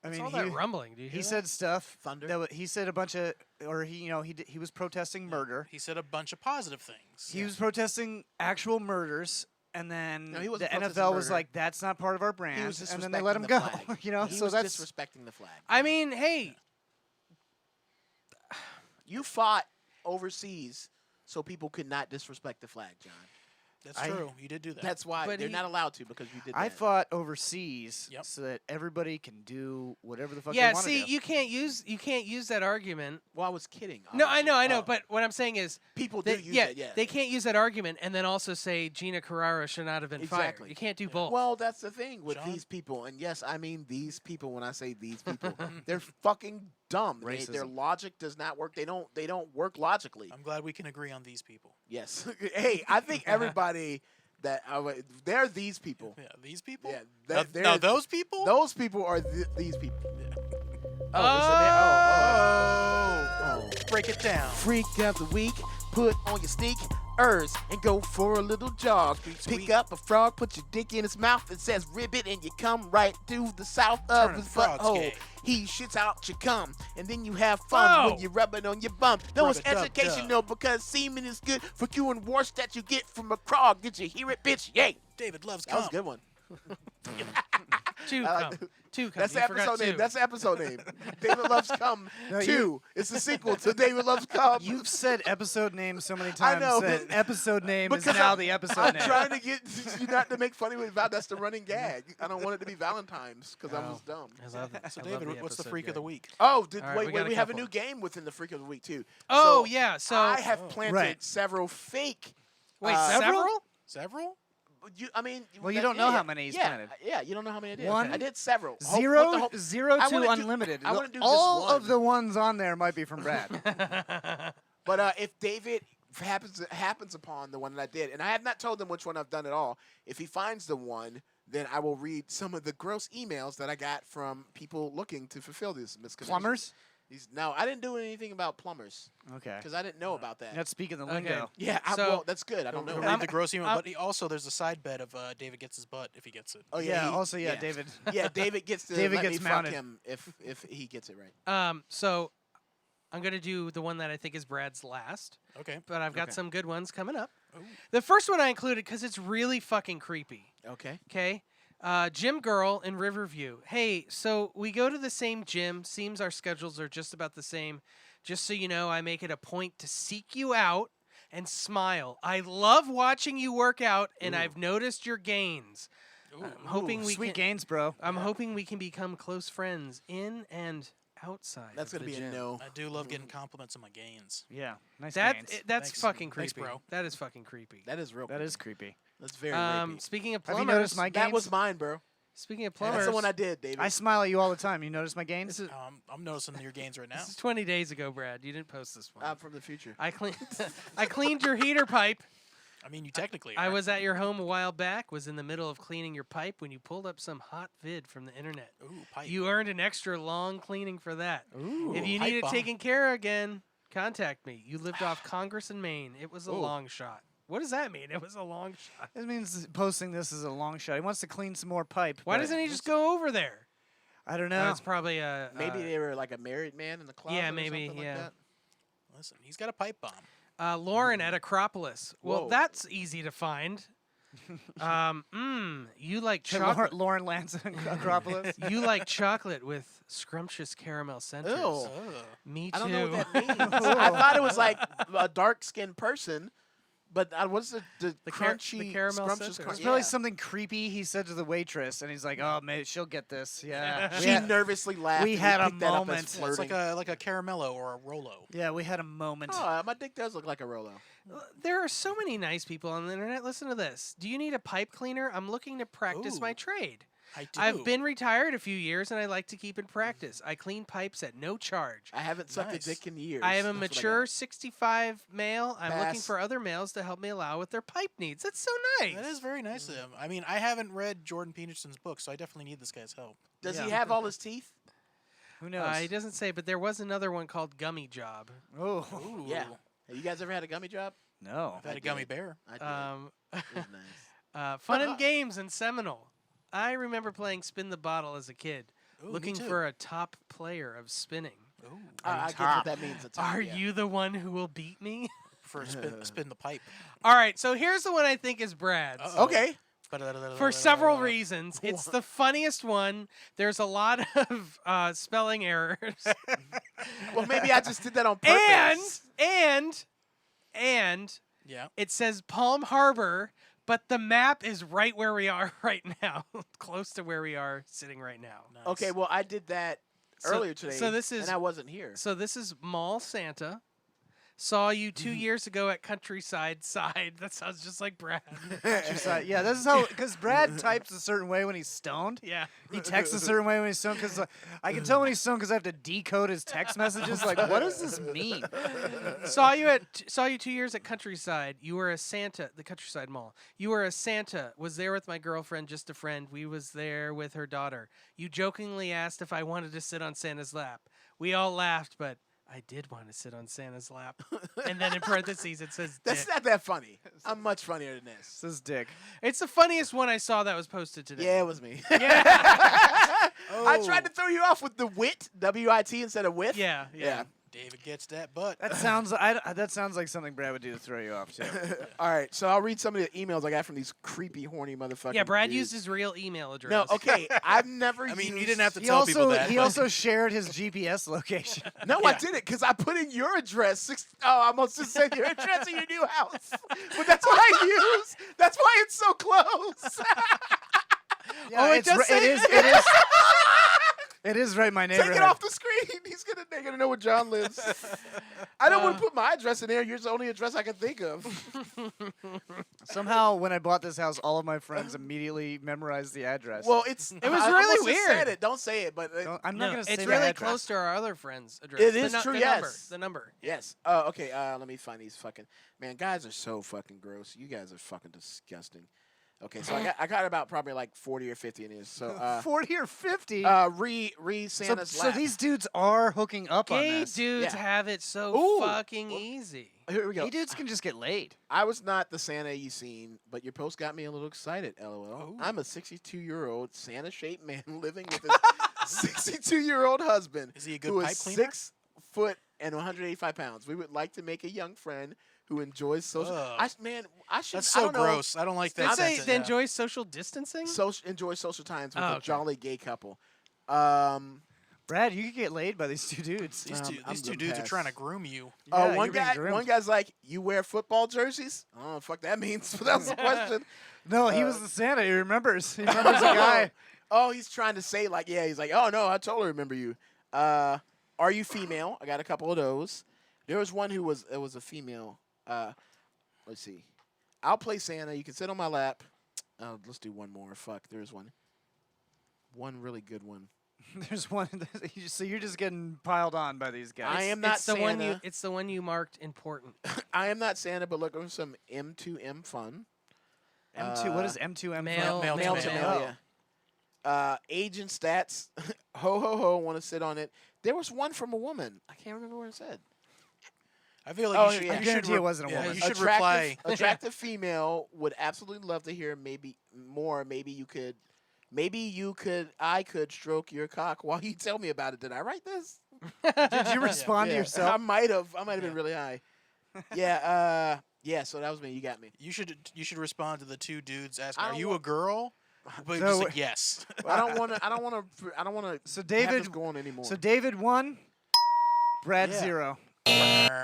I It's mean, all that rumbling. Do you hear he that? said stuff Thunder. that he said a bunch of or he was protesting murder. He said a bunch of positive things. He was protesting actual murders. And then No, he the wasn't protesting NFL was murder. like, "That's not part of our brand," He was and then they let him go. disrespecting the flag. You know, he so was that's disrespecting the flag. I mean, hey, You fought overseas so people could not disrespect the flag, John. That's I- true. You did do that. That's why But they're he- not allowed to because you did that. I fought overseas Yep. so that everybody can do whatever the fuck yeah. they want See, to do. you can't use that argument. Well, I was kidding. No, I know, obviously. Oh. but what I'm saying is, people do they, use yeah, that. Yeah. they can't use that argument and then also say Gina Carrera should not have been Exactly. fired. You can't do both. Well, that's the thing with John? these people, and yes, I mean these people. When I say these people, they're fucking dumb. Their Racism. logic does not work. They don't work logically. I'm glad we can agree on these people. Yes. Hey, I think everybody that they're these people. Yeah, these people. Yeah, Now, they're- now those people. Those people are these people. Oh, break it down. Freak of the week, put on your sneakers and go for a little jog. Pick sweet. up a frog, put your dick in his mouth. It says ribbit, and you come right to the south of Turning his frogs butthole. gay. He shits out your cum, and then you have fun when Oh. you rub it on your bum. No, it's Rub-a-dub-dub. educational because semen is good for curing warts that you get from a frog. Did you hear it, bitch? Yay! David loves That was a cum. good one. two I like come, two come. That's You the forgot episode name. two. That's the episode name. David Loves Cum No, 2. It's the sequel to David Loves Cum. You've said episode name so many I times know, that but- episode name is because now I'm- the episode I'm name. trying to get you not to make funny with Val. That's the running gag. I don't want it to be Valentine's because I was dumb. I love- So I love David, what's the episode freak of the gag. week? Oh, All right, we got we a have a couple. new game within the Freak of the Week too. Oh, So yeah, so- I have planted Right. several fake. Wait, several? Several? I mean, Well, you don't know how many he's yeah, planted. Yeah, you don't know how many I did. One, I did several. Zero, I zero wanna to do- unlimited. I wanna do just All one. of the ones on there might be from Brad. But if David happens upon the one that I did, and I have not told him which one I've done at all, if he finds the one, then I will read some of the gross emails that I got from people looking to fulfill this misconnection. Plumbers? No, I didn't do anything about plumbers Okay. because I didn't know about that. You're not speaking the Okay. lingo. Yeah, So- well, that's good. I don't know. Read the gross email, but also there's a side bet of David gets his butt if he gets it. Oh Yeah. he- also, David. Yeah, David gets to David let gets me mounted. fuck him if he gets it right. So I'm gonna do the one that I think is Brad's last, Okay. but I've got Okay. some good ones coming up. The first one I included because it's really fucking creepy. Okay. Okay. Gym girl in Riverview. Hey, so we go to the same gym. Seems our schedules are just about the same. Just so you know, I make it a point to seek you out and smile. I love watching you work out, and I've noticed your gains. I'm hoping we Sweet can, gains, bro. I'm hoping we can become close friends in and outside. That's of gonna the be a gym. no. I do love getting compliments on my gains. Yeah. Nice That's gains. that's Thanks. fucking creepy, Thanks, bro. That is fucking creepy. That is real. That is creepy. That's very rapey. Speaking of Have plumbers, you noticed my gains? That was mine, bro. speaking of That's plumbers, the one I did, David. I smile at you all the time. You notice my gains? this is I'm noticing your gains right now. this is 20 days ago, Brad. You didn't post this one. I'm from the future. I cleaned I cleaned your heater pipe. I mean, you technically I are. was at your home a while back, was in the middle of cleaning your pipe when you pulled up some hot vid from the internet. Ooh, pipe. You earned an extra long cleaning for that. Ooh. If you pipe need it bomb. taken care of again, contact me. You lived off Congress and Maine. It was a long shot. What does that mean? It was a long shot. It means posting this is a long shot. He wants to clean some more pipe. Why but doesn't he just go over there? I don't No, know. it's probably a Maybe they were like a married man in the closet. yeah, or maybe, something yeah. Like that. Listen, he's got a pipe bomb. Lauren at Acropolis. Well, Whoa. that's easy to find. You like chocolate. Lauren Lanson, Acropolis. You like chocolate with scrumptious caramel centers. Ew. Ugh. Me too. I don't know what that means. I thought it was like a dark skinned person, but what's the crunchy, caramel scrumptious center. crunch? It's probably something creepy he said to the waitress, and he's like, "Oh, man, she'll get this." Yeah, She nervously laughed. we and had he a picked that up as moment. It's flirting. like a caramello or a Rolo. yeah, we had a moment. Oh, my dick does look like a Rolo. There are so many nice people on the internet. Listen to this. Do you need a pipe cleaner? I'm looking to practice my Ooh. trade. I do. I've been retired a few years and I like to keep in practice. I clean pipes at no charge. I haven't sucked Nice. a dick in years. I am a That's what I mature got. 65 male. I'm looking Pass. for other males to help me allow with their pipe needs. That's so nice. That is very nice of him. I mean, I haven't read Jordan Peterson's book, so I definitely need this guy's help. Does Yeah. he have all his teeth? Who knows? He doesn't say, but there was another one called Gummy Job. Oh, Ooh. Yeah. Have you guys ever had a gummy job? no. I've had I a gummy did. bear. I did. Um, It was nice. fun and games in Seminole. I remember playing Spin the Bottle as a kid, Ooh, me looking too. for a top player of spinning. Ooh. I get what that means. a top, Are yeah. you the one who will beat me? For spin the pipe. All right, so here's the one I think is Brad's. Uh-oh. Okay. For several reasons. It's the funniest one. There's a lot of spelling errors. Well, maybe I just did that on purpose. and Yeah. it says Palm Harbor, but the map is right where we are right now, close to where we are sitting right now. Nice. Okay, well, I did that So- earlier today. so this is- and I wasn't here. So this is Mall Santa. Saw you 2 years ago at Countryside Side. That sounds just like Brad. Just like, yeah, this is how, because Brad types a certain way when he's stoned. Yeah. He texts a certain way when he's stoned, because I can tell when he's stoned because I have to decode his text messages. Like, what does this mean? saw you 2 years at Countryside. You were a Santa, the Countryside Mall. You were a Santa. Was there with my girlfriend, just a friend. We was there with her daughter. You jokingly asked if I wanted to sit on Santa's lap. We all laughed, but I did want to sit on Santa's lap. And then in parentheses it says That's dick. not that funny. I'm much funnier than this. This is Dick. It's the funniest one I saw that was posted today. Yeah, it was me. Yeah. I tried to throw you off with the wit, W-I-T instead of with. Yeah. Yeah. David gets that butt. That sounds like something Brad would do to throw you off too. All right, so I'll read some of the emails I got from these creepy, horny motherfuckers. Yeah, Brad used his real email address. No, okay. I've never I mean, used... you didn't have to He tell people also that. he but- also shared his GPS location. No, I didn't, because I put in your address. I almost just said your address in your new house. But that's what I use. That's why it's so close. Yeah, it does say- it is. It is right in my neighborhood. Take it off the screen. They're gonna know where John lives. I don't want to put my address in there. Yours is the only address I can think of. Somehow, when I bought this house, all of my friends immediately memorized the address. Well, It was I really almost just weird. Said it. Don't say it, but I'm not No, going to say it's my really address. close to our other friend's address. It The is true, The yes. number. yes. Okay. Let me find these fucking. Man, guys are so fucking gross. You guys are fucking disgusting. Okay, so I got about probably like 40 or 50 in these. So 40 or 50. read Santa's So lap. these dudes are hooking up on Gay this. dudes Yeah. have it so Ooh. fucking easy. Here we go. Gay dudes can just get laid. I was not the Santa you seen, but your post got me a little excited. LOL. I'm a 62-year-old Santa-shaped man living with his 62-year-old husband. Is he a good who pipe is cleaner? 6 foot and 185 pounds? We would like to make a young friend who enjoys social. Ugh. I should. That's I so don't know. gross. I don't like that. Let's say sentence. they enjoy social distancing. Enjoy social times with Oh, a okay. jolly gay couple. Brad, you could get laid by these two dudes. These two, I'm these two gonna dudes are pass. trying to groom you. Yeah, one you're being guy. groomed. One guy's like, "You wear football jerseys?" I don't know what the fuck that means. But that's the question. No, he was the Santa. He remembers. He remembers a guy. Oh, he's trying to say like, yeah. He's like, "Oh no, I totally remember you." Are you female? I got a couple of those. There was one who was a female. Let's see. I'll play Santa. You can sit on my lap. Let's do one more. Fuck, there's one. One really good one. There's one. So you're just getting piled on by these guys. I am not it's the Santa. one you. It's the one you marked important. I am not Santa, but looking for some M2M fun. M2. What is M2M? Male- male Male to to male. male, yeah. Age and stats. Ho, ho, ho. Want to sit on it. There was one from a woman. I can't remember what it said. I feel like Oh, you should. yeah. I you guarantee should it wasn't a yeah, woman. You should reply. Attractive female would absolutely love to hear maybe more. Maybe you could. I could stroke your cock while you tell me about it. Did I write this? Did you respond to Yeah, yourself? I might have been really high. Yeah. Yeah. So that was me. You got me. You should respond to the two dudes asking, I "Are don't you want- a girl?" But No, just wait. like yes. I don't want to. So have David- this going anymore. So David 1, Brad Yeah. 0.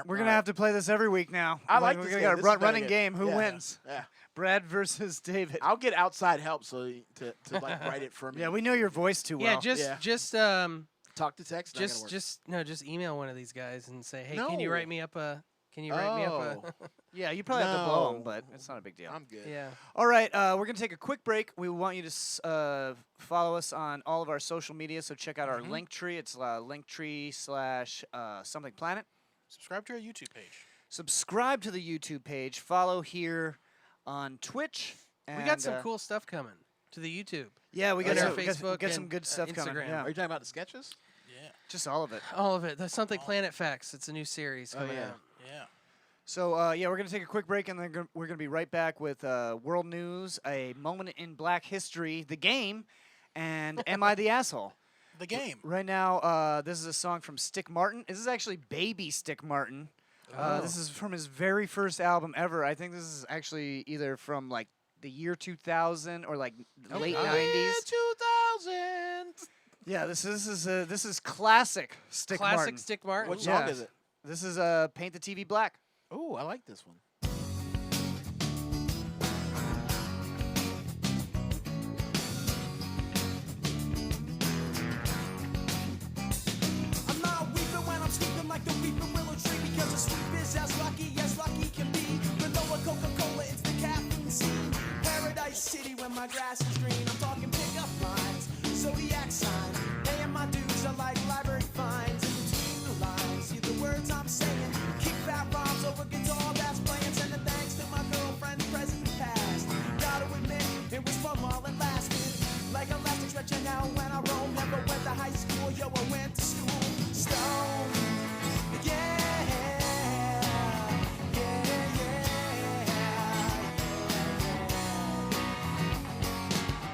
We're gonna have to play this every week now. I like We're this gonna game. got a This is better running game. game. Who Yeah. wins? Yeah. Brad versus David. I'll get outside help to like write it for me. Yeah, we know your voice too well. Yeah, just talk to text. not gonna work. just email one of these guys and say, hey, can you write No. me up a? Can you write me up a? Yeah, you probably have to blow No. him, but it's not a big deal. I'm good. Yeah. All right, we're gonna take a quick break. We want you to follow us on all of our social media. So check out our link tree. It's linktree / something planet. Subscribe to our YouTube page. Subscribe to the YouTube page. Follow here on Twitch. We got and, some cool stuff coming to the YouTube. Yeah, we Oh, got yeah. some, Facebook got some and, good stuff coming. Instagram. Yeah, Are you talking about the sketches? Yeah. just all of it. All of it. The Something Planet Facts. It's a new series Oh, coming yeah. out. Yeah. So yeah, we're gonna take a quick break, and then we're gonna be right back with world news, a moment in Black history, the game, and Am I the Asshole? The game. Right now, this is a song from Stick Martin. This is actually Baby Stick Martin. This is from his very first album ever. I think this is actually either from like the year 2000 or like late 90s. 2000. Yeah, this is classic Stick Classic Martin. Stick Martin. What Yeah. song is it? This is Paint the TV Black. Oh, I like this one. I'm not weeping when I'm sleeping like the weeping willow tree because the sleep is as lucky can be. Vanilla Coca-Cola, it's the caffeine scene. Paradise City when my grass is green. I'm talking pickup lines, zodiac signs. Paying my dues are like library fines. In between the lines, see the words I'm saying. Kick fat rhymes over guitar that's playing. Sending thanks to my girlfriend, present and past. Gotta admit, it was fun while it lasted. Like elastic stretching out when I roam. Never went to high school, yo, I went to school. Stone, yeah, yeah, yeah.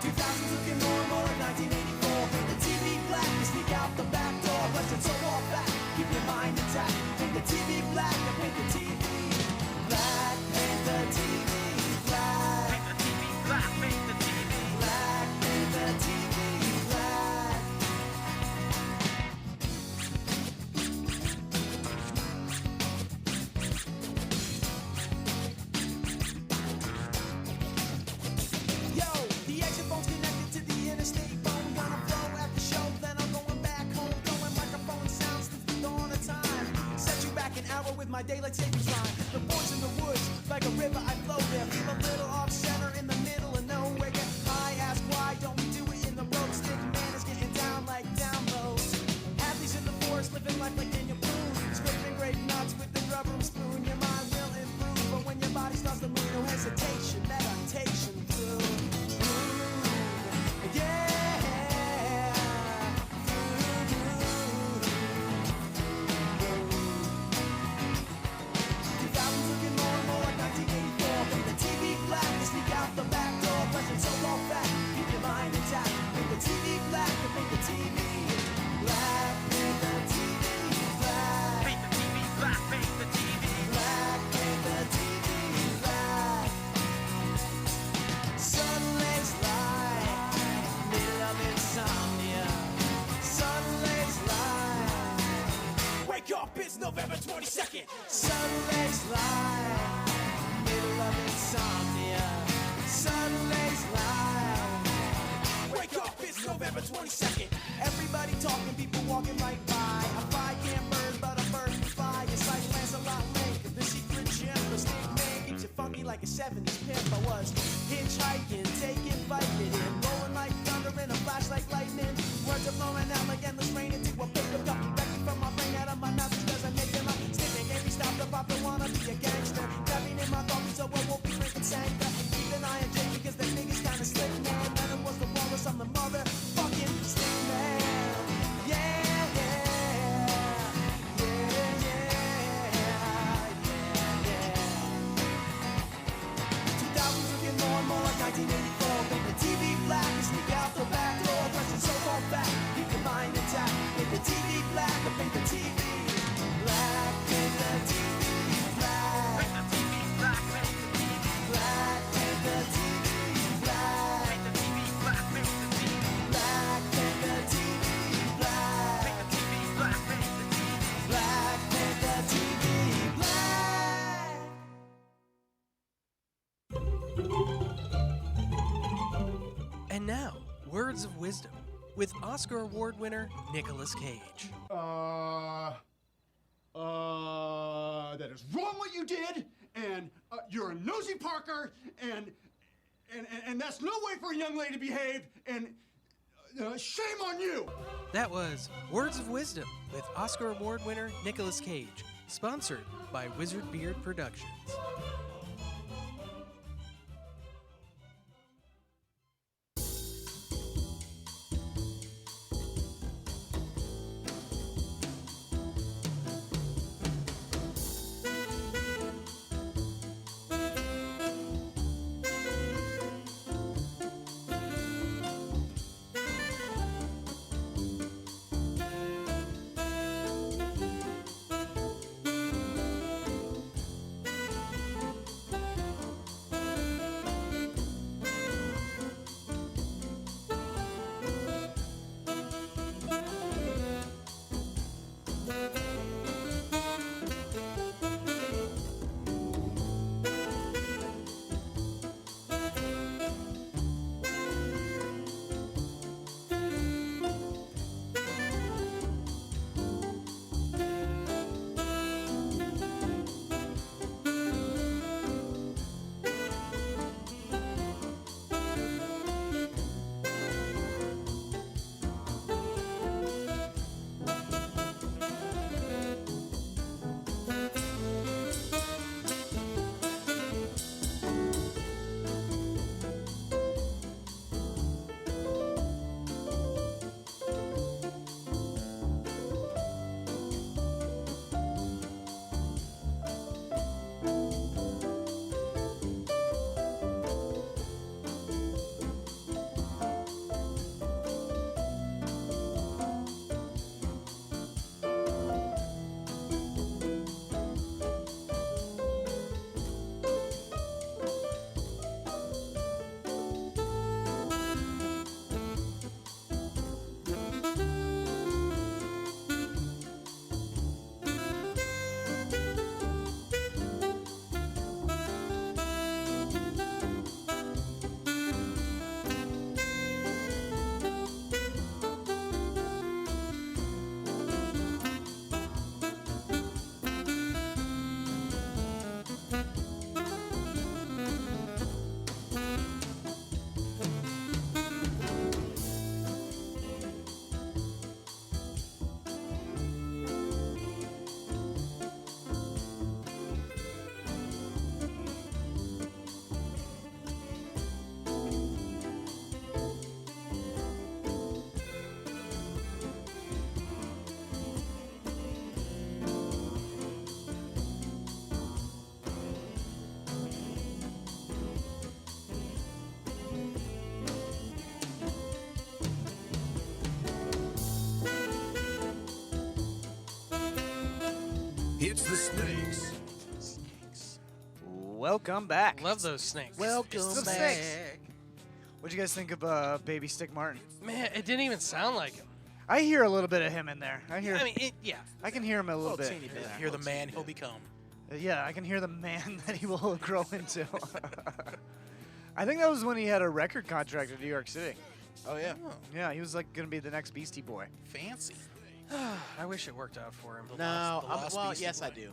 2000s looking normal in 1984. Paint the TV black, you sneak out the back door. But it's so all back, keep your mind intact. Paint the TV black, and paint the TV black. Paint the TV black. Paint the TV black, paint the TV black. Paint the TV black. Yo, the exit phone's connected to the interstate phone. Gonna flow at the show, then I'm going back home. Blowing microphone sounds since the dawn of time. Set you back an hour with my daylight savings time. The boys in the woods, like a river, I flow there. Feel a little off center in the middle of nowhere. Get high, ask why don't we do it in the road? Stick man is getting down like downloads. Athletes in the forest, living life like Daniel Boone. Scraping grape nuts with the rubber spoon. Your mind will improve, but when your body starts to move, no hesitation, meditation through. is November 22nd. Sunday's live, middle of insomnia. Sunday's live. Wake up, it's November 22nd. Everybody talking, people walking right by. A fly can't burn, but a bird can fly. It's like Lancelot Lake, the secret gem. The stick man keeps you funky like a 70s pimp. I was hitchhiking, taking Vicodin, rolling like thunder in a flash like lightning. Words are flowing out like endless rain into a paper cup. Begging from my brain out of my mouth because I make them up. Sniffing, can't be stopped up. I don't wanna be a gangster. Tapping in my coffee so I won't be drinking Sangha. Keep an eye on Jay because that nigga's kinda slick, man. Venom was the walrus, I'm the motherfucking stick man. Yeah, yeah, yeah, yeah, yeah. 2000s looking more and more like 1984. Make the TV black and sneak out the back door. Dressing so far back, keep your mind intact. Make the TV black, I make the TV black. Make the TV black. Make the TV black. Make the TV black. Make the TV black. Make the TV black. Make the TV black. Make the TV black. Make the TV black. Make the TV black. Make the TV black. And now, words of wisdom with Oscar Award winner Nicolas Cage. That is wrong what you did, and you're a nosy Parker, and that's no way for a young lady to behave, and shame on you. That was Words of Wisdom with Oscar Award winner Nicolas Cage, sponsored by Wizard Beard Productions. It's the snakes. Welcome back. Love those snakes. Welcome Some back. snakes. What'd you guys think of Baby Stick Martin? Man, it didn't even sound like him. I hear a little bit of him in there. I Yeah. I can hear him a little bit. Teeny bit. Hear the man he'll become. Yeah, I can hear the man that he will grow into. I think that was when he had a record contract in New York City. Oh yeah. Yeah, he was like going to be the next Beastie Boy. Fancy. I wish it worked out for him. No, well, Beastie yes, Boy. I do.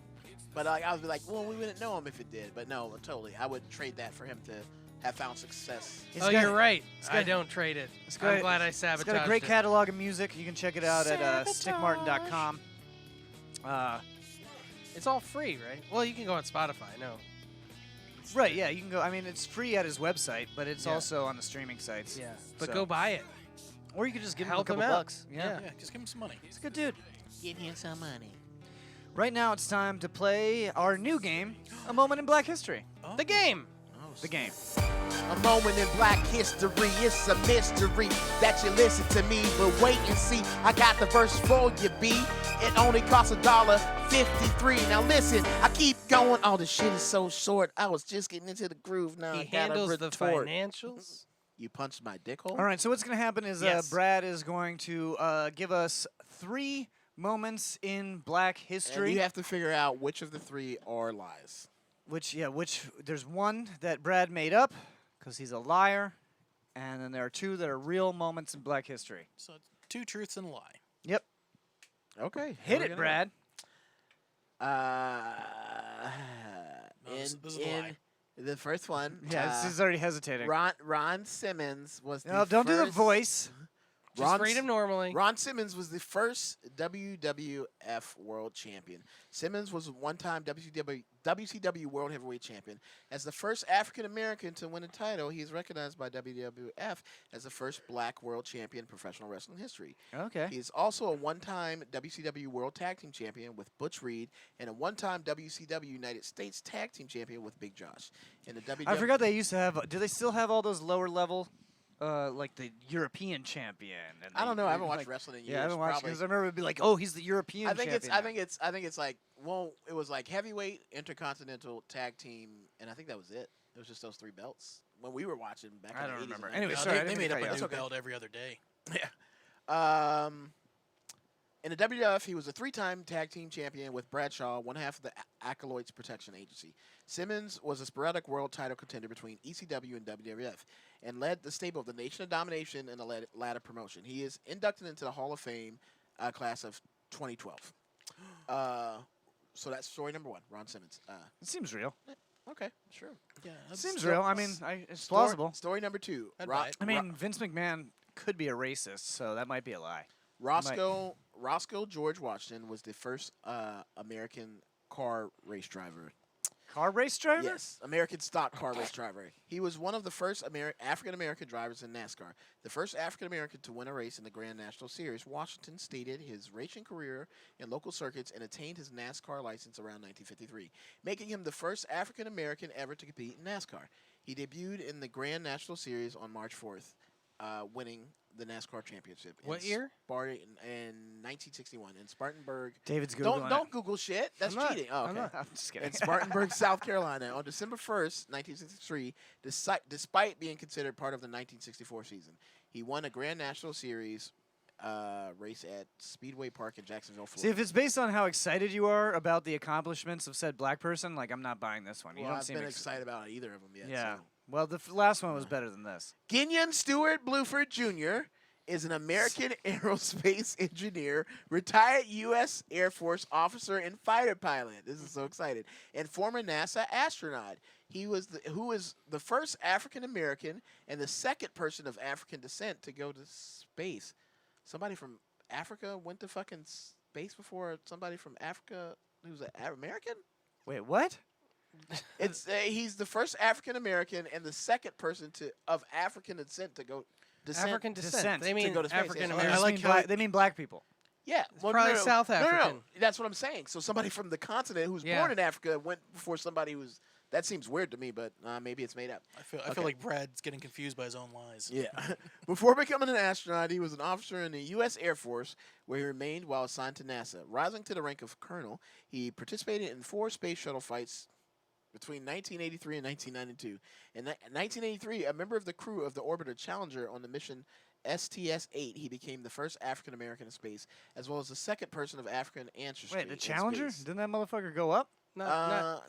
But I would be like, well, we wouldn't know him if it did. But no, totally. I would trade that for him to have found success. You're right. I got- don't trade it. got- I'm glad I It's sabotaged got a great it. catalog of music. You can check it out at stickmartin.com. It's all free, right? Well, you can go on Spotify. No. Right, yeah, you can go. I mean, it's free at his website, but it's Yeah. also on the streaming sites. Yeah. But So- go buy it. Or you could just give him a Help couple him out. bucks. Yeah. Yeah, just give him some money. He's a good dude. Give him some money. Right now, it's time to play our new game, A Moment in Black History. The game. The game. A moment in black history, it's a mystery that you listen to me, but wait and see. I got the verse for you, B. It only costs $1.53. Now listen, I keep going. Oh, the shit is so short. I was just getting into the groove. Now He I gotta handles the retort. financials. You punched my dick hole. All right, so what's going to happen is Yes. Brad is going to give us 3 moments in black And history. you have to figure out which of the 3 are lies. Which there's one that Brad made up because he's a liar, and then there are 2 that are real moments in black history. So it's 2 truths and a lie. Yep. Okay. Hit it, Brad. This is a lie. The first one. Yeah, he's already hesitating. Ron Simmons was the No, don't do the first- voice. Just read him normally. Ron Simmons was the first WWF World Champion. Simmons was a one-time WCW World Heavyweight Champion. As the first African American to win a title, he is recognized by WWF as the first Black World Champion in professional wrestling history. Okay. He is also a one-time WCW World Tag Team Champion with Butch Reed and a one-time WCW United States Tag Team Champion with Big Josh. In the WWF, I forgot they used to have. Do they still have all those lower level, like the European champion? And I don't know. I haven't watched like, wrestling in years. Yeah, I haven't watched probably. because I remember it'd be like, oh, he's the European I think champion. I think it's like, well, it was like heavyweight, intercontinental, tag team, and I think that was it. It was just those 3 belts when we were watching back. I in don't the 80s remember. and Anyway, 90s. sorry, I they didn't made mean up to a cut new you off. belt every other day. Yeah. In the WWF, he was a 3-time tag team champion with Bradshaw, one half of the Acolytes Protection Agency. Simmons was a sporadic world title contender between ECW and WWF and led the stable of the Nation of Domination and the ladder promotion. He is inducted into the Hall of Fame class of 2012. So that's story number 1, Ron Simmons. It seems real. Okay, sure. Yeah, It seems real. I mean, it's plausible. Story number 2. I'd buy it. I mean, Vince McMahon could be a racist, so that might be a lie. Roscoe George Washington was the first American car race driver. Car race driver? Yes, American stock car race driver. He was one of the first African American drivers in NASCAR. The first African American to win a race in the Grand National Series. Washington started his racing career in local circuits and attained his NASCAR license around 1953, making him the first African American ever to compete in NASCAR. He debuted in the Grand National Series on March 4th, winning the NASCAR championship. What year? In 1961 in Spartanburg. David's Googling Don't Google shit. That's I'm not. cheating. Oh, I'm okay. not. I'm just kidding. In Spartanburg, South Carolina, on December 1st, 1963, despite being considered part of the 1964 season. He won a Grand National Series race at Speedway Park in Jacksonville, See, Florida. if it's based on how excited you are about the accomplishments of said black person, like, I'm not buying this one. You Well, don't I've seem been excited about either of them yet. Yeah. So. Well, the last one was better than this. Gideon Stewart Bluford Jr. is an American aerospace engineer, retired U.S. Air Force officer and fighter pilot. This is so exciting. And former NASA astronaut. Who is the first African American and the second person of African descent to go to space. Somebody from Africa went to fucking space before somebody from Africa who's an American? Wait, what? It's he's the first African American and the second person of African descent to go African descent. They mean go to space. African Yeah. American. I like they mean black people. Yeah, well, probably no, South no, African. No, that's what I'm saying. So somebody from the continent who's Yeah. born in Africa went before somebody who's. That seems weird to me, but maybe it's made up. I feel like Brad's getting confused by his own lies. Yeah. Before becoming an astronaut, he was an officer in the U.S. Air Force, where he remained while assigned to NASA. Rising to the rank of colonel, he participated in 4 space shuttle flights between 1983 and 1992. In 1983, a member of the crew of the orbiter Challenger on the mission STS-8, he became the first African American in space, as well as the second person of African ancestry. Wait, the in Challenger? space. Didn't that motherfucker go up? Not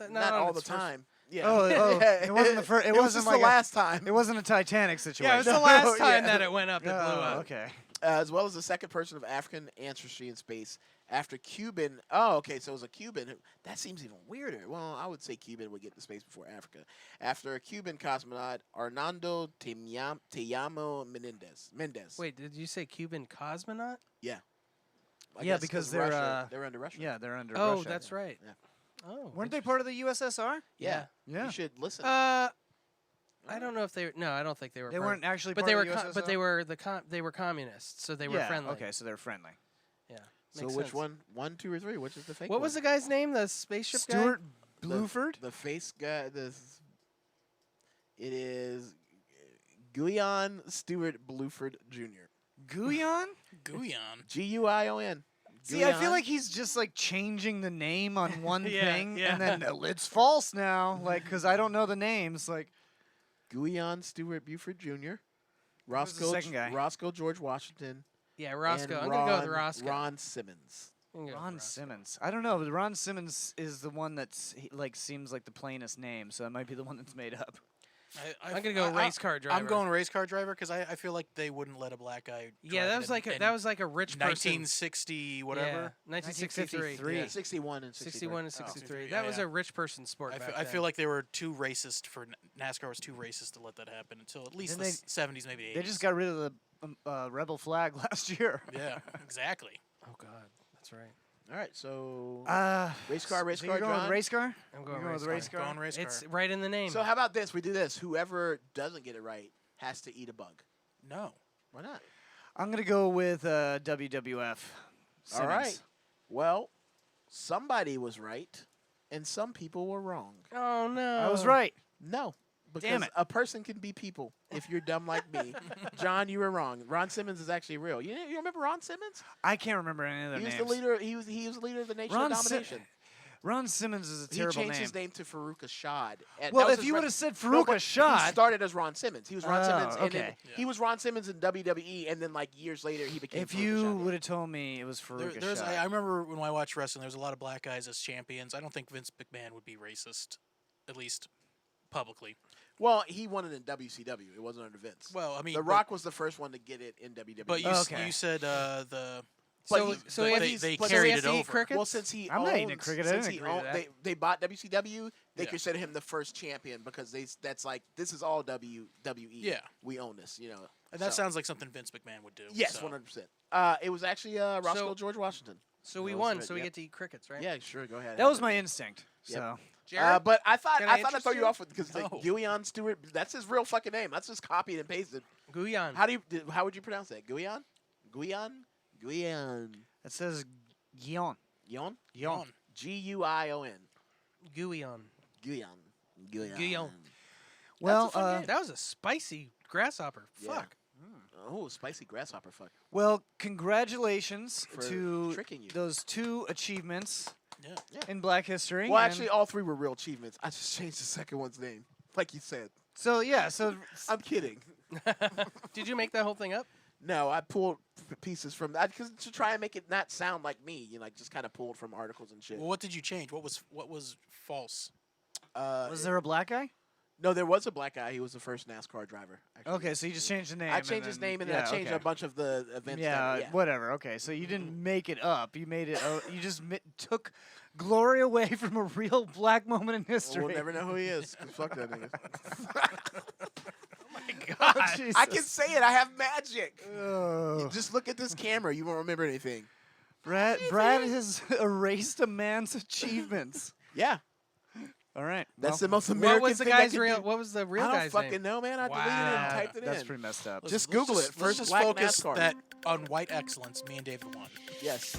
on all the its first- time. Yeah. Oh, it wasn't the first. It, was wasn't just like the last time. It wasn't a Titanic situation. Yeah, it was the last time that it went up. It blew Oh, up. okay. As well as the second person of African ancestry in space after Cuban. Oh, okay, so it was a Cuban. That seems even weirder. Well, I would say Cuban would get to space before Africa. After a Cuban cosmonaut, Arnaldo Te-Llamo Mendez. Wait, did you say Cuban cosmonaut? Yeah. I Yeah, guess because Russia, they're under Russia. Yeah, they're under Oh, Russia. that's right. Yeah. Oh, Weren't they part of the USSR? Yeah. Yeah. You should listen. I don't know if they. No, I don't think they were. They part- weren't actually But part they of were. the USSR? But they were they were communists, so they were yeah, friendly. okay, so they're friendly. Yeah. So makes which sense. one? 1, 2, or 3? Which is the fake What one? was the guy's name? The spaceship guy. Stuart Bluford? The face guy. It is Guion Stewart Bluford Jr. Guion? Guion. Guion. See, I feel like he's just like changing the name on one Yeah, thing, yeah. and then it's false now, like because I don't know the names. Like, Guion Stewart Buford Jr. was the second guy? Roscoe George Washington. Yeah, Roscoe. and I'm gonna go with Roscoe. Ron Simmons. I'm gonna go with Ron Roscoe. Simmons. I don't know, but Ron Simmons is the one that's like seems like the plainest name, so it might be the one that's made up. I'm gonna go race car driver. I'm going race car driver because I feel like they wouldn't let a black guy. Yeah, drive that it was in- like a in that was like a rich person. 1960 whatever. Yeah, 1963. Yeah. 61 and 63. 61 and 63. Yeah, That was yeah. a rich person sport. back I then. feel like they were too racist for NASCAR was too racist to let that happen until at least Didn't the 70s, maybe 80s. They just got rid of the rebel flag last year. Yeah, exactly. Oh God, that's right. All right, so Race car, so you're going John? with race car? I'm You're going with race race car. car. Going race car. It's right in the name. So how about this? We do this. Whoever doesn't get it right has to eat a bug. No. Why not? I'm gonna go with WWF. All right. Simmons. Well, somebody was right, and some people were wrong. oh no, I was right. No, because Damn it. a person can be people if you're dumb like me. John, you were wrong. Ron Simmons is actually real. You remember Ron Simmons? I can't remember any of their He was names. the leader. He was the leader of the Nation Ron of Si- Domination. Ron Simmons is a He terrible changed name. his name to Farouk Ashad. And Well, that was if his you re- would have said No, Farouk but Ashad, he started as Ron Simmons. He was Ron Oh, Simmons, and then okay. he was Ron Simmons in WWE, and then like years later he became. if Farouk you Ashad. would have told me it was Farouk There's, Ashad. I remember when I watched wrestling, there's a lot of black guys as champions. I don't think Vince McMahon would be racist, at least publicly. Well, he won it in WCW. It wasn't under Vince. Well, I mean, The Rock was the first one to get it in WWE. But you, Okay. you said the. But So, he- so but he they- has- they so he carried has it to eat over. crickets? Well, since he I'm not eating a owns- cricket. I since didn't he agree with that. they bought WCW, they Yeah. consider him the first champion because that's like this is all WWE. Yeah. we own this. And that So- sounds like something Vince McMahon would do. Yes, so. 100%. It was actually Roscoe So- George Washington. So we That was won. good, So we yep. get to eat crickets, right? Yeah, sure. Go ahead. that was my instinct. Yep. So Jared? But I thought Can I I'd interest throw you you? off with because No. Guion Stewart. That's his real fucking name. That's just copied and pasted. Guion. How would you pronounce that? Guion. Guion. it says Guion. Guion. Guion. Guion. Guion. Guion. Guion. Well, a fun game. That was a spicy grasshopper. Yeah. Fuck. Oh, spicy grasshopper. Fuck. well, congratulations For to tricking you. those 2 achievements Yeah. in Black history. Well, and- actually, all 3 were real achievements. I just changed the second one's name, like you said. so yeah, so I'm kidding. Did you make that whole thing up? No, I pulled pieces from that because to try and make it not sound like me, like just kind of pulled from articles and shit. Well, what did you change? What was false? was there a black guy? No, there was a black guy. He was the first NASCAR driver. Actually. Okay, so you just changed the name. I and changed his then- name and yeah, then I changed okay. a bunch of the events. Yeah, that, whatever. Okay, so you didn't make it up. You made it. You just took glory away from a real black moment in history. We'll never know who he is. 'Cause fuck that nigga. Oh, Jesus. I can say it. I have magic. Oh. Just look at this camera. You won't remember anything. Brad has erased a man's achievements. Yeah, All right. that's well, the most American What was the thing I guy's could real? do. What was the real I don't guy's fucking name? know, man. I deleted it Wow. and typed it that's in. pretty messed up. Just Google it. Let's First just black focus NASCAR. that on white excellence. Me and David won. Yes.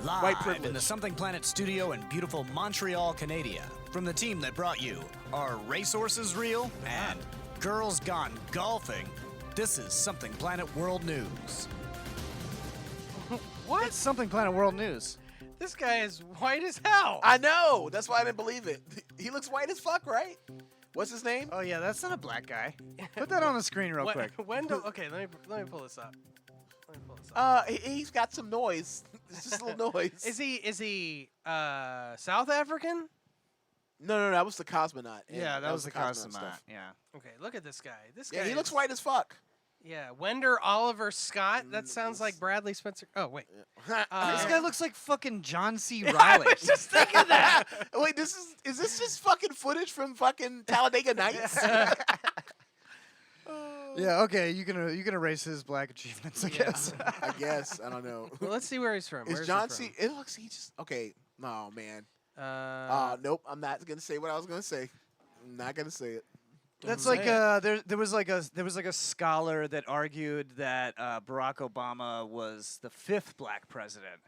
Live White in privilege. the Something Planet studio in beautiful Montreal, Canada. From the team that brought you Are Racehorses Real? And Girls Gone Golfing. This is Something Planet World News. What? Something Planet World News. This guy is white as hell. I know. That's why I didn't believe it. He looks white as fuck, right? What's his name? Oh yeah, that's not a black guy. Put that on the screen real quick. Wendell. Okay, let me pull this up. Let me pull this up. He's got some noise. It's just a little noise. Is he South African? No, that was the cosmonaut. Yeah, that was the cosmonaut cosmonaut. Yeah. Okay, look at this guy. This guy. Yeah, he looks is- white as fuck. Yeah, Wender Oliver Scott. That sounds like Bradley Spencer. Oh wait. This guy looks like fucking John C. I Riley. was just thinking that. Wait, is this just fucking footage from fucking Talladega Nights? Yeah, okay, you can erase his black achievements, I guess. I guess. I don't know. Well, let's see where he's from. Is Where's John he C? from? It looks he just okay. No man. Uh, Nope. I'm not gonna say what I was gonna say. I'm not gonna say it. That's Don't like say there was like a scholar that argued that Barack Obama was the 5th black president.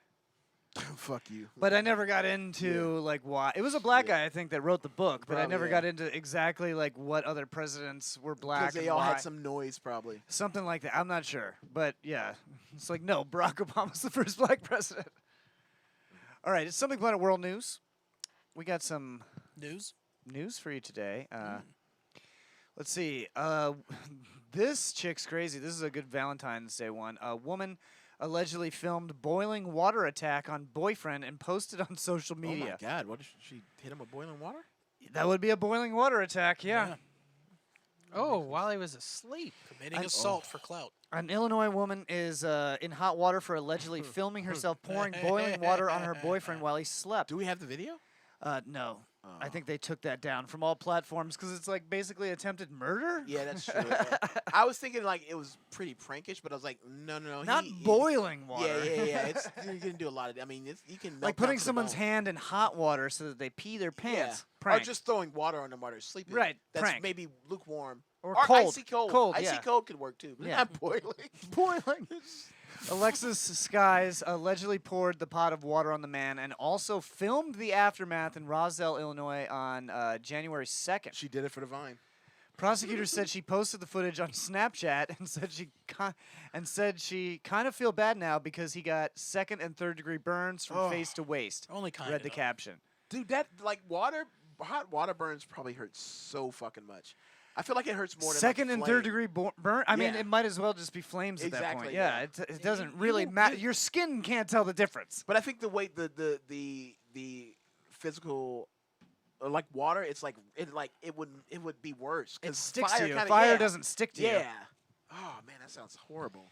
Fuck you. But I never got into like why. It was a black guy I think that wrote the book, but I Probably, never yeah. got into exactly like what other presidents were black Because they and all why. had some noise, probably. Something like that. I'm not sure, but yeah, it's like no, Barack Obama's the first black president. All right, it's Something Planet World News. We got some news for you today. Let's see. This chick's crazy. This is a good Valentine's Day one. A woman allegedly filmed boiling water attack on boyfriend and posted on social media. Oh my God! What did she hit him with boiling water? That would be a boiling water attack, yeah. oh, while he was asleep. Committing assault for clout. An Illinois woman is in hot water for allegedly filming herself pouring boiling water on her boyfriend while he slept. Do we have the video? No. I think they took that down from all platforms because it's like basically attempted murder. Yeah, that's true. I was thinking like it was pretty prankish, but I was like, no. Not boiling water. Yeah. It's, you can do a lot of. I mean, you can melt Like down putting to the someone's bone. hand in hot water so that they pee their pants. Yeah. Prank. Or just throwing water on them while they're sleeping. Right, That's prank. maybe lukewarm. Or cold. Icy cold. Cold, Icy yeah. cold could work too. But Yeah. not boiling. boiling. Alexis Skies allegedly poured the pot of water on the man and also filmed the aftermath in Roselle, Illinois on January 2nd. She did it for the Vine. Prosecutors said she posted the footage on Snapchat and said she kind of feel bad now because he got 2nd and 3rd degree burns from face to waist. Only kind Read the caption. Dude, that like hot water burns probably hurt so fucking much. I feel like it hurts more than Second like and flame. 3rd degree burn. I mean, Yeah. it might as well just be flames at that point. Exactly, Yeah, yeah. it doesn't really matter. Your skin can't tell the difference. But I think the way the physical, like water, it's like it would be worse. It 'cause sticks fire to you. kinda- Fire yeah. doesn't stick to you. Yeah. Oh man, that sounds horrible.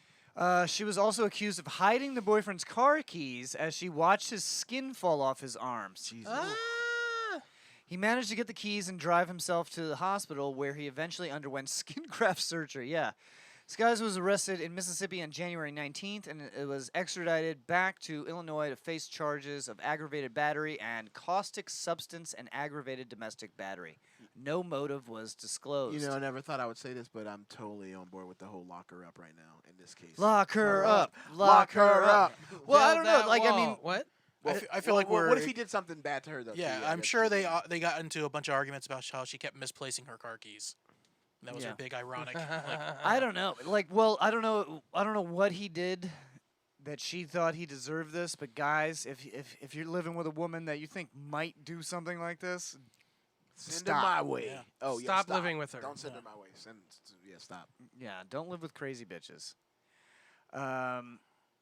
She was also accused of hiding the boyfriend's car keys as she watched his skin fall off his arms. Jesus. He managed to get the keys and drive himself to the hospital where he eventually underwent skin graft surgery. Yeah. Skies was arrested in Mississippi on January 19th and it was extradited back to Illinois to face charges of aggravated battery and caustic substance and aggravated domestic battery. No motive was disclosed. You know, I never thought I would say this, but I'm totally on board with the whole lock her up right now in this case. Lock her up. Lock her up. Well, I Build don't know. that Like, I wall. mean, what? I feel like we're. What if he did something bad to her though? Yeah, too? I'm that's sure the they got into a bunch of arguments about how she kept misplacing her car keys. That was Yeah. her big ironic. like, I don't know. Like, well, I don't know what he did that she thought he deserved this. But guys, if you're living with a woman that you think might do something like this, Send stop. her my way. Yeah. Oh, yeah, Stop living with her. Don't send her my way. Stop. Yeah, don't live with crazy bitches.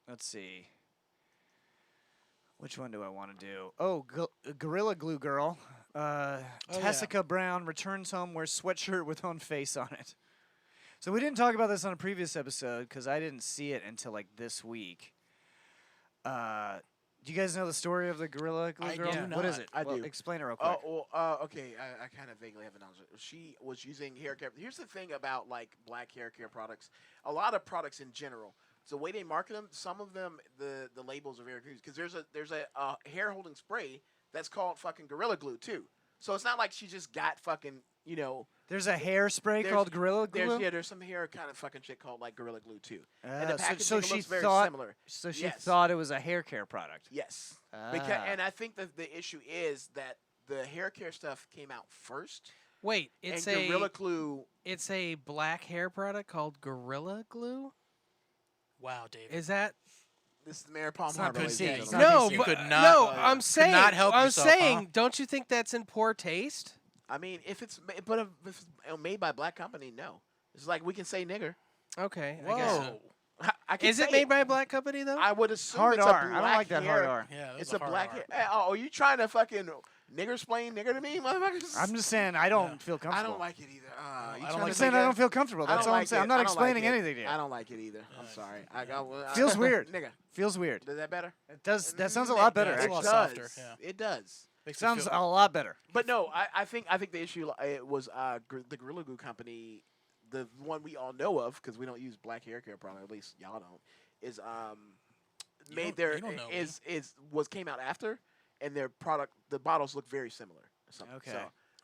Let's see. Which one do I want to do? Oh, Gorilla Glue Girl. Tessica Brown returns home, wears sweatshirt with own face on it. So we didn't talk about this on a previous episode because I didn't see it until like this week. Do you guys know the story of the Gorilla Glue I Girl? do What is not. it? I Well, do. explain it real quick. Oh, well, okay. I kind of vaguely have an knowledge. She was using hair care. Here's the thing about like black hair care products. A lot of products in general. So the way they market them, some of them the labels are very confusing because there's a hair holding spray that's called fucking Gorilla Glue too. So it's not like she just got fucking There's a hairspray there's- called Gorilla Glue. There's some hair kind of fucking shit called like Gorilla Glue too. And the So packaging she looks very thought. similar. So she Yes. thought it was a hair care product. Yes. Ah. And I think that the issue is that the hair care stuff came out first. Wait, it's and Gorilla a Glue. it's a black hair product called Gorilla Glue. wow, David. Is that This is Mayor Palm It's not Harbor. PC. ladies It's and not gentlemen. No, PC. but could not- no, could I'm saying, not help I'm yourself, saying, huh? don't you think that's in poor taste? I mean, if it's but if it's made by a black company, no. It's like we can say nigger. Okay, I guess. Whoa. So. I can Is it say made by a black company though? I would assume Hard it's R. a black I don't like that hair. hard R. Yeah, It's that's a hard black. R. Oh, are you trying to fucking nigger explain nigger to me, motherfuckers? I'm just saying I don't feel I comfortable. don't like it either. You I don't trying like I'm to saying say I that? don't feel comfortable. I That's don't all I'm like saying. it. I'm not I don't like explaining it. anything to you. I don't like it either. I'm sorry. Feels weird. Nigga, Feels weird. does that better? It does. That sounds a lot better. Yeah, it's a It lot actually. does. softer, yeah. It does. Makes me Sounds feel- a lot better. But no, I think the issue it was the Gorilla Glue company, the one we all know of because we don't use black hair care product. At least y'all don't. Is made don't- their you don't know me. is came out after, and their product the bottles look very similar. Or something. Okay.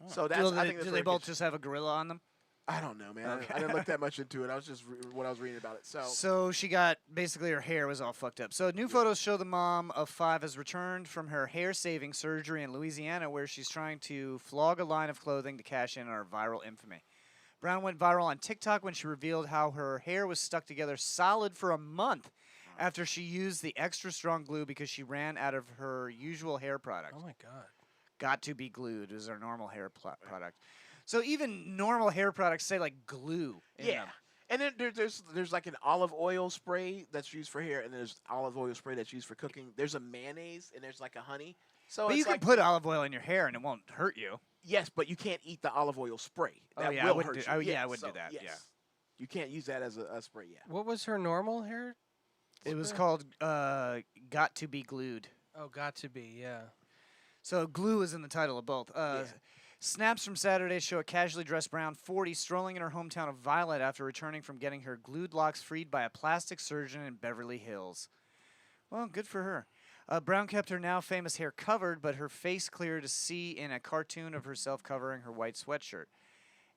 So that's Do I they, think that's do where they it both gets- just have a gorilla on them? I don't know, man. Okay. I didn't look that much into it. I was just what I was reading about it. So she got basically her hair was all fucked up. So new photos show the mom of 5 has returned from her hair-saving surgery in Louisiana, where she's trying to flog a line of clothing to cash in on her viral infamy. Brown went viral on TikTok when she revealed how her hair was stuck together solid for a month after she used the extra strong glue because she ran out of her usual hair product. Oh my god. Got to be glued is our normal hair product. So even normal hair products say like glue. In yeah. them. And then there's like an olive oil spray that's used for hair, and there's olive oil spray that's used for cooking. There's a mayonnaise, and there's like a honey. So But it's you can like, put olive oil in your hair and it won't hurt you. yes, but you can't eat the olive oil spray. Oh, That yeah, I will wouldn't hurt do- you. oh, yeah, I wouldn't do so, that, yes. yeah. You can't use that as a spray. Yeah. What was her normal hair? It was called Got to Be Glued. Oh, got to be, yeah. So glue is in the title of both. Snaps from Saturday show a casually dressed Brown 40 strolling in her hometown of Violet after returning from getting her glued locks freed by a plastic surgeon in Beverly Hills. Well, good for her. Brown kept her now famous hair covered, but her face clear to see in a cartoon of herself covering her white sweatshirt.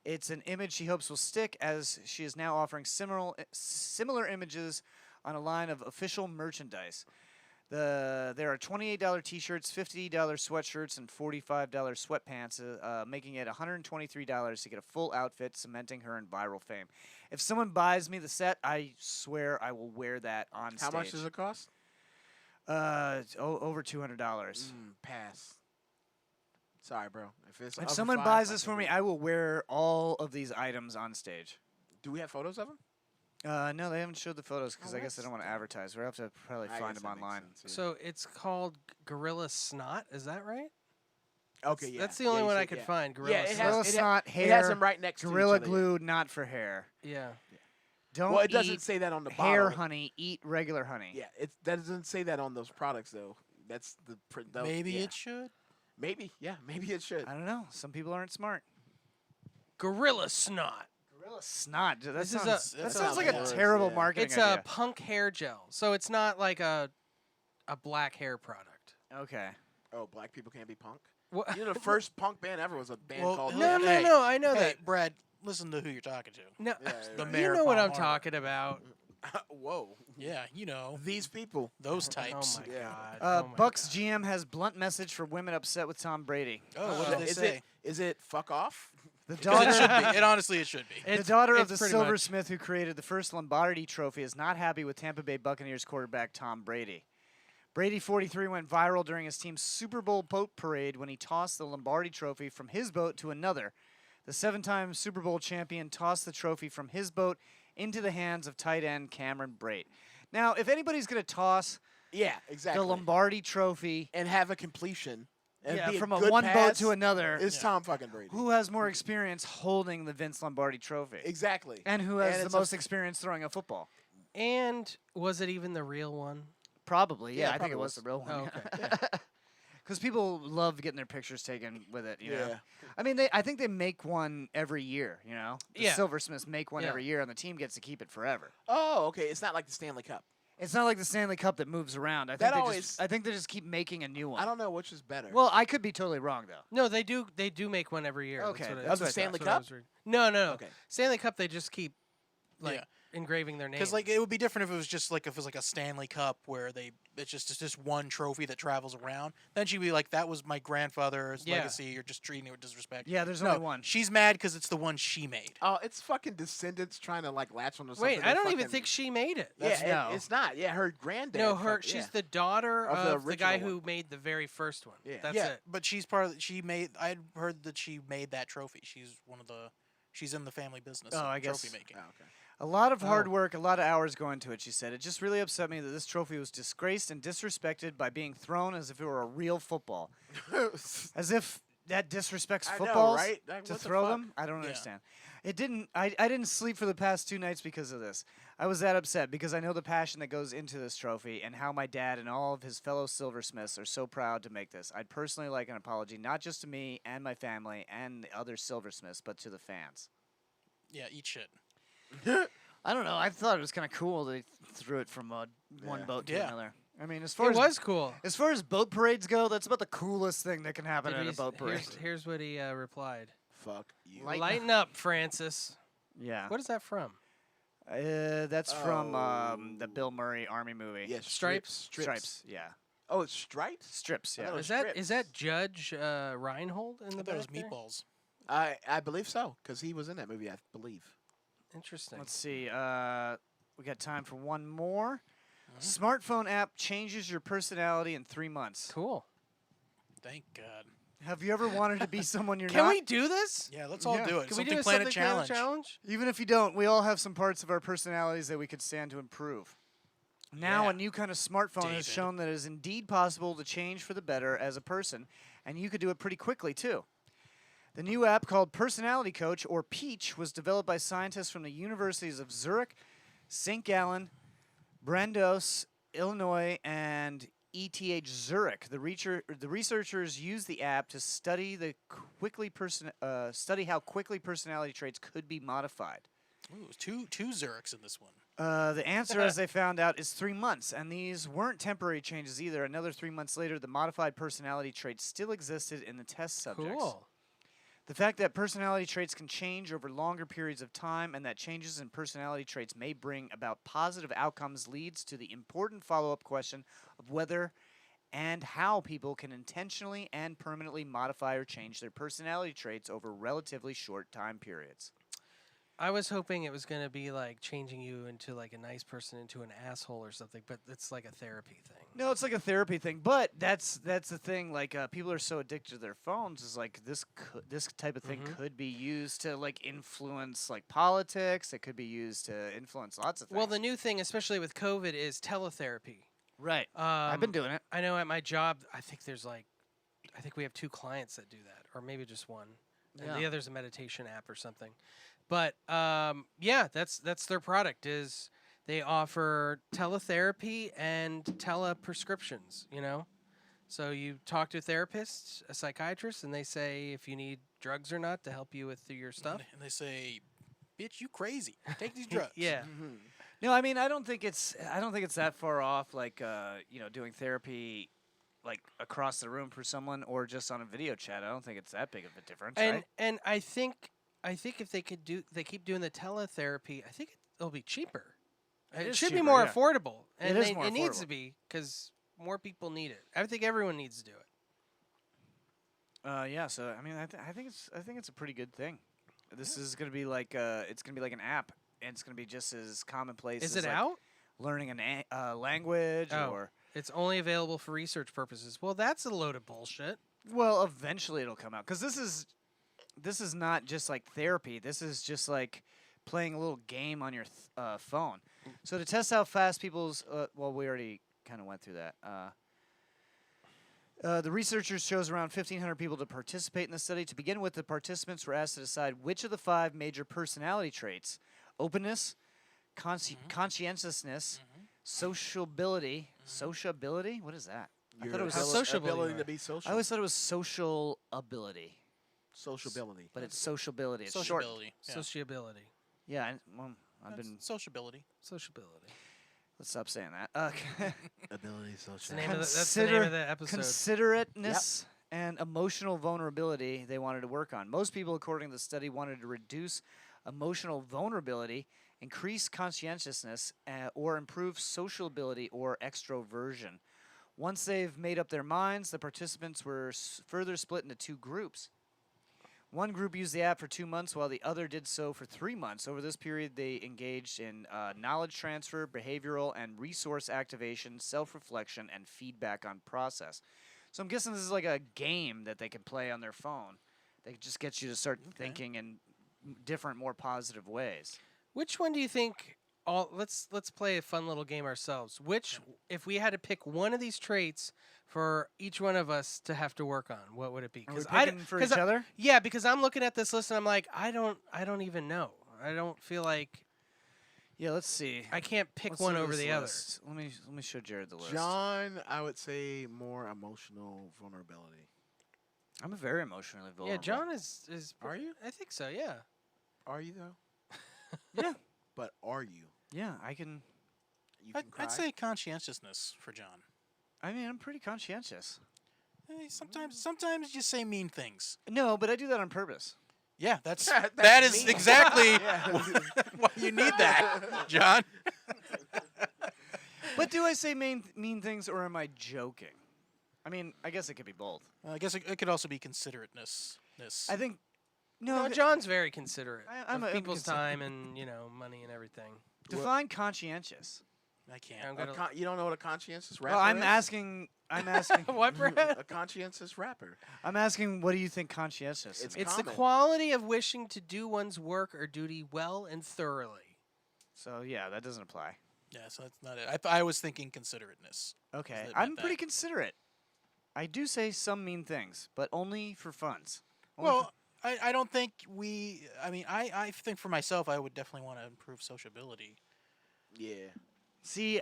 It's an image she hopes will stick, as she is now offering similar images on a line of official merchandise. There are $28 T-shirts, $50 sweatshirts, and $45 sweatpants, making it $123 to get a full outfit, cementing her in viral fame. If someone buys me the set, I swear I will wear that on stage. How much does it cost? Over $200. Pass. Sorry, bro. If over someone 5, buys I this can for me, do it. I will wear all of these items on stage. Do we have photos of them? No, they haven't showed the photos because I guess they don't want to advertise. We'll have to probably I find guess them that makes online. sense, yeah. So it's called Gorilla Snot, is that right? Okay, yeah. That's the Yeah, only you one I said- could yeah. find. Gorilla Yeah, it Snot. Gorilla has- Snot, It hair. has them right next to Gorilla each other, yeah. glue, not for hair. Yeah. Don't Well, it doesn't eat say that on the hair bottle. honey. Eat regular honey. Yeah, that doesn't say that on those products though. That's Maybe yeah. it should. Maybe, yeah, maybe it should. I don't know. Some people aren't smart. Gorilla Snot. Gorilla Snot. That This is sounds, a- that that sounds like sounds a worse, terrible yeah. marketing It's idea. a punk hair gel. So it's not like a black hair product. Okay. Oh, black people can't be punk. What? You know, the first punk band ever was a band Well, called. No, Hey, no, I know Hey, that. Brad, listen to who you're talking to. No, Yeah, The right. mayor you know what I'm Palm Harbor. talking about. Whoa, Yeah, you know, these people. those Oh types. my Yeah. god. Oh my Bucks God. GM has blunt message for women upset with Tom Brady. Oh, what did they is say? it fuck off? The 'Cause it daughter, should be. It honestly, it should be. the It's- daughter of it's the pretty much. silversmith who created the first Lombardi Trophy, is not happy with Tampa Bay Buccaneers quarterback Tom Brady. Brady, 43, went viral during his team's Super Bowl boat parade when he tossed the Lombardi Trophy from his boat to another. The 7-time Super Bowl champion tossed the trophy from his boat into the hands of tight end Cameron Brate. Now, if anybody's going to toss Yeah, exactly. the Lombardi Trophy and have a completion. And yeah, be a from a good one boat pass, to another, It's Tom fucking Brady. who has more experience holding the Vince Lombardi Trophy? Exactly. And who has And the it's a most experience throwing a football? And was it even the real one? Probably, yeah. Yeah, I think probably it was was. the real one. Oh, okay. Because people love getting their pictures taken with it, you know. Yeah. I mean, I think they make one every year, you know. The Yeah. Silversmiths make one Yeah. every year, and the team gets to keep it forever. Oh, okay. It's not like the Stanley Cup. It's not like the Stanley Cup that moves around. I That think always- I think they just keep making a new one. I don't know which is better. Well, I could be totally wrong though. No, they do. They do make one every year. Okay, That's what that's the what I Stanley that's what I Cup? was reading. No, no, no. Okay. Stanley Cup. They just keep like Yeah. engraving their name. Because like it would be different if it was just like if it was like a Stanley Cup where it's just this one trophy that travels around. Then she'd be like, "That was my grandfather's legacy. You're just treating it with disrespect." Yeah, there's no, only one. She's mad because it's the one she made. Oh, it's fucking descendants trying to like latch onto something. Wait, I don't even think she made it. Yeah, it's not. Yeah, her granddad. No, she's the daughter of the guy original who made the very first one. Yeah. That's yeah, it. but she's part of. I'd heard that she made that trophy. She's in the family business. Oh, of I guess. trophy making. Oh, okay. A lot of hard work, a lot of hours go into it, she said. It just really upset me that this trophy was disgraced and disrespected by being thrown as if it were a real football. As if that disrespects I know, footballs right? Like, to what the throw fuck? them. I don't Yeah. understand. It didn't. I didn't sleep for the past 2 nights because of this. I was that upset because I know the passion that goes into this trophy and how my dad and all of his fellow silversmiths are so proud to make this. I'd personally like an apology, not just to me and my family and the other silversmiths, but to the fans. Yeah, eat shit. I don't know. I thought it was kind of cool that they threw it from one boat to Yeah. another. I mean, as far It was cool. as far as boat parades go, that's about the coolest thing that can happen Did at he a boat parade. Here's what he replied. Fuck you. Lighten up, Francis. Yeah. What is that from? That's from the Bill Murray Army movie. Yeah, Stripes? Stripes. Yeah. Oh, it's stripes. Strips. I Yeah. thought it Is was that Judge Reinhold in I the thought back it was there? meatballs. I believe so because he was in that movie. I believe. Interesting. Let's see. We got time for one more. Smartphone app changes your personality in 3 months. Cool. Thank God. Have you ever wanted to be someone you're Can not? we do this? Yeah, let's all Yeah. do it. Can we Something do a Planet Something Planet Challenge. Challenge? Even if you don't, we all have some parts of our personalities that we could stand to improve. Now, Yeah. a new kind of smartphone has David. shown that it is indeed possible to change for the better as a person, and you could do it pretty quickly, too. The new app called Personality Coach, or Peach, was developed by scientists from the universities of Zurich, St. Gallen, Brandeis, Illinois, and ETH Zurich. The researchers used the app to study study how quickly personality traits could be modified. Ooh, two Zurichs in this one. The answer, as they found out, is 3 months, and these weren't temporary changes either. Another 3 months later, the modified personality traits still existed in the test subjects. Cool. The fact that personality traits can change over longer periods of time and that changes in personality traits may bring about positive outcomes leads to the important follow-up question of whether and how people can intentionally and permanently modify or change their personality traits over relatively short time periods. I was hoping it was going to be like changing you into like a nice person into an asshole or something, but it's like a therapy thing. No, it's like a therapy thing, but that's the thing. Like people are so addicted to their phones. Is like this type of thing could be used to like influence like politics. It could be used to influence lots of things. Well, the new thing, especially with COVID, is teletherapy. right. I've been doing it. I know at my job, I think we have 2 clients that do that, or maybe just one. And the Yeah. other's a meditation app or something. But yeah, that's their product. Is they offer teletherapy and teleprescriptions. You know, so you talk to a therapist, a psychiatrist, and they say if you need drugs or not to help you with your stuff. And they say, "Bitch, you crazy? Take these drugs." Yeah. No, I mean I don't think it's that far off. Like doing therapy, like across the room for someone or just on a video chat. I don't think it's that big of a difference. Right? And I think if they keep doing the teletherapy, I think it'll be cheaper. It It is should be cheaper, more yeah. affordable, and is more it needs affordable. to be because more people need it. I think everyone needs to do it. Yeah. So I mean, I think it's a pretty good thing. This is gonna be like it's gonna be like an app, and it's gonna be just as commonplace. Is as it like out? learning a language Oh. or It's only available for research purposes. Well, that's a load of bullshit. well, eventually it'll come out because this is not just like therapy. This is just like playing a little game on your phone. So to test how fast people's well, we already kind of went through that. The researchers chose around 1,500 people to participate in the study. To begin with, the participants were asked to decide which of the 5 major personality traits: openness, conscientiousness, sociability. Sociability? What is that? I thought it was sociable ability you to are. be social. I always thought it was social ability, Sociability. but it's sociability. It's short. Sociability. Yeah. Sociability. Yeah, I've That's been. sociability. Sociability. Let's stop saying that. Ability That's social. the name that's the name of the episode. Considerateness and emotional vulnerability they wanted to work on. Most people, according to the study, wanted to reduce emotional vulnerability increase conscientiousness, or improve social ability or extroversion. Once they've made up their minds, the participants were further split into 2 groups. One group used the app for 2 months, while the other did so for 3 months. Over this period, they engaged in knowledge transfer, behavioral and resource activation, self-reflection, and feedback on process. So I'm guessing this is like a game that they can play on their phone. They just get you to start thinking in different, more positive ways. Which one do you think? Let's play a fun little game ourselves. If we had to pick one of these traits for each one of us to have to work on, what would it be? Are we picking for each other? Yeah, because I'm looking at this list and I'm like, I don't even know. I don't feel like. Yeah, let's see. I can't pick Let's one see over this the other. list. Let me show Jared the list. John, I would say more emotional vulnerability. I'm a very emotionally vulnerable. Yeah, John is. Are you? I think so. Yeah. Are you though? Yeah. But are you? Yeah, I can. You can cry? I'd say conscientiousness for John. I mean, I'm pretty conscientious. Sometimes you say mean things. No, but I do that on purpose. Yeah, that is mean. exactly why you need that, John. But do I say mean things, or am I joking? I mean, I guess it could be both. I guess it could also be considerateness. I think. No, John's very considerate I'm of a- people's I'm time and money and everything. Define conscientious. I can't. You don't know what a conscientious rapper Well, I'm is? asking. What, Brad? A conscientious rapper. I'm asking. What do you think conscientious? It's means? It's the common. quality of wishing to do one's work or duty well and thoroughly. So yeah, that doesn't apply. Yeah, so that's not it. I was thinking considerateness. Okay, Is it I'm meant pretty that? considerate. I do say some mean things, but only for funs. Only Well, I don't think we. I mean, I think for myself, I would definitely want to improve sociability. Yeah. See,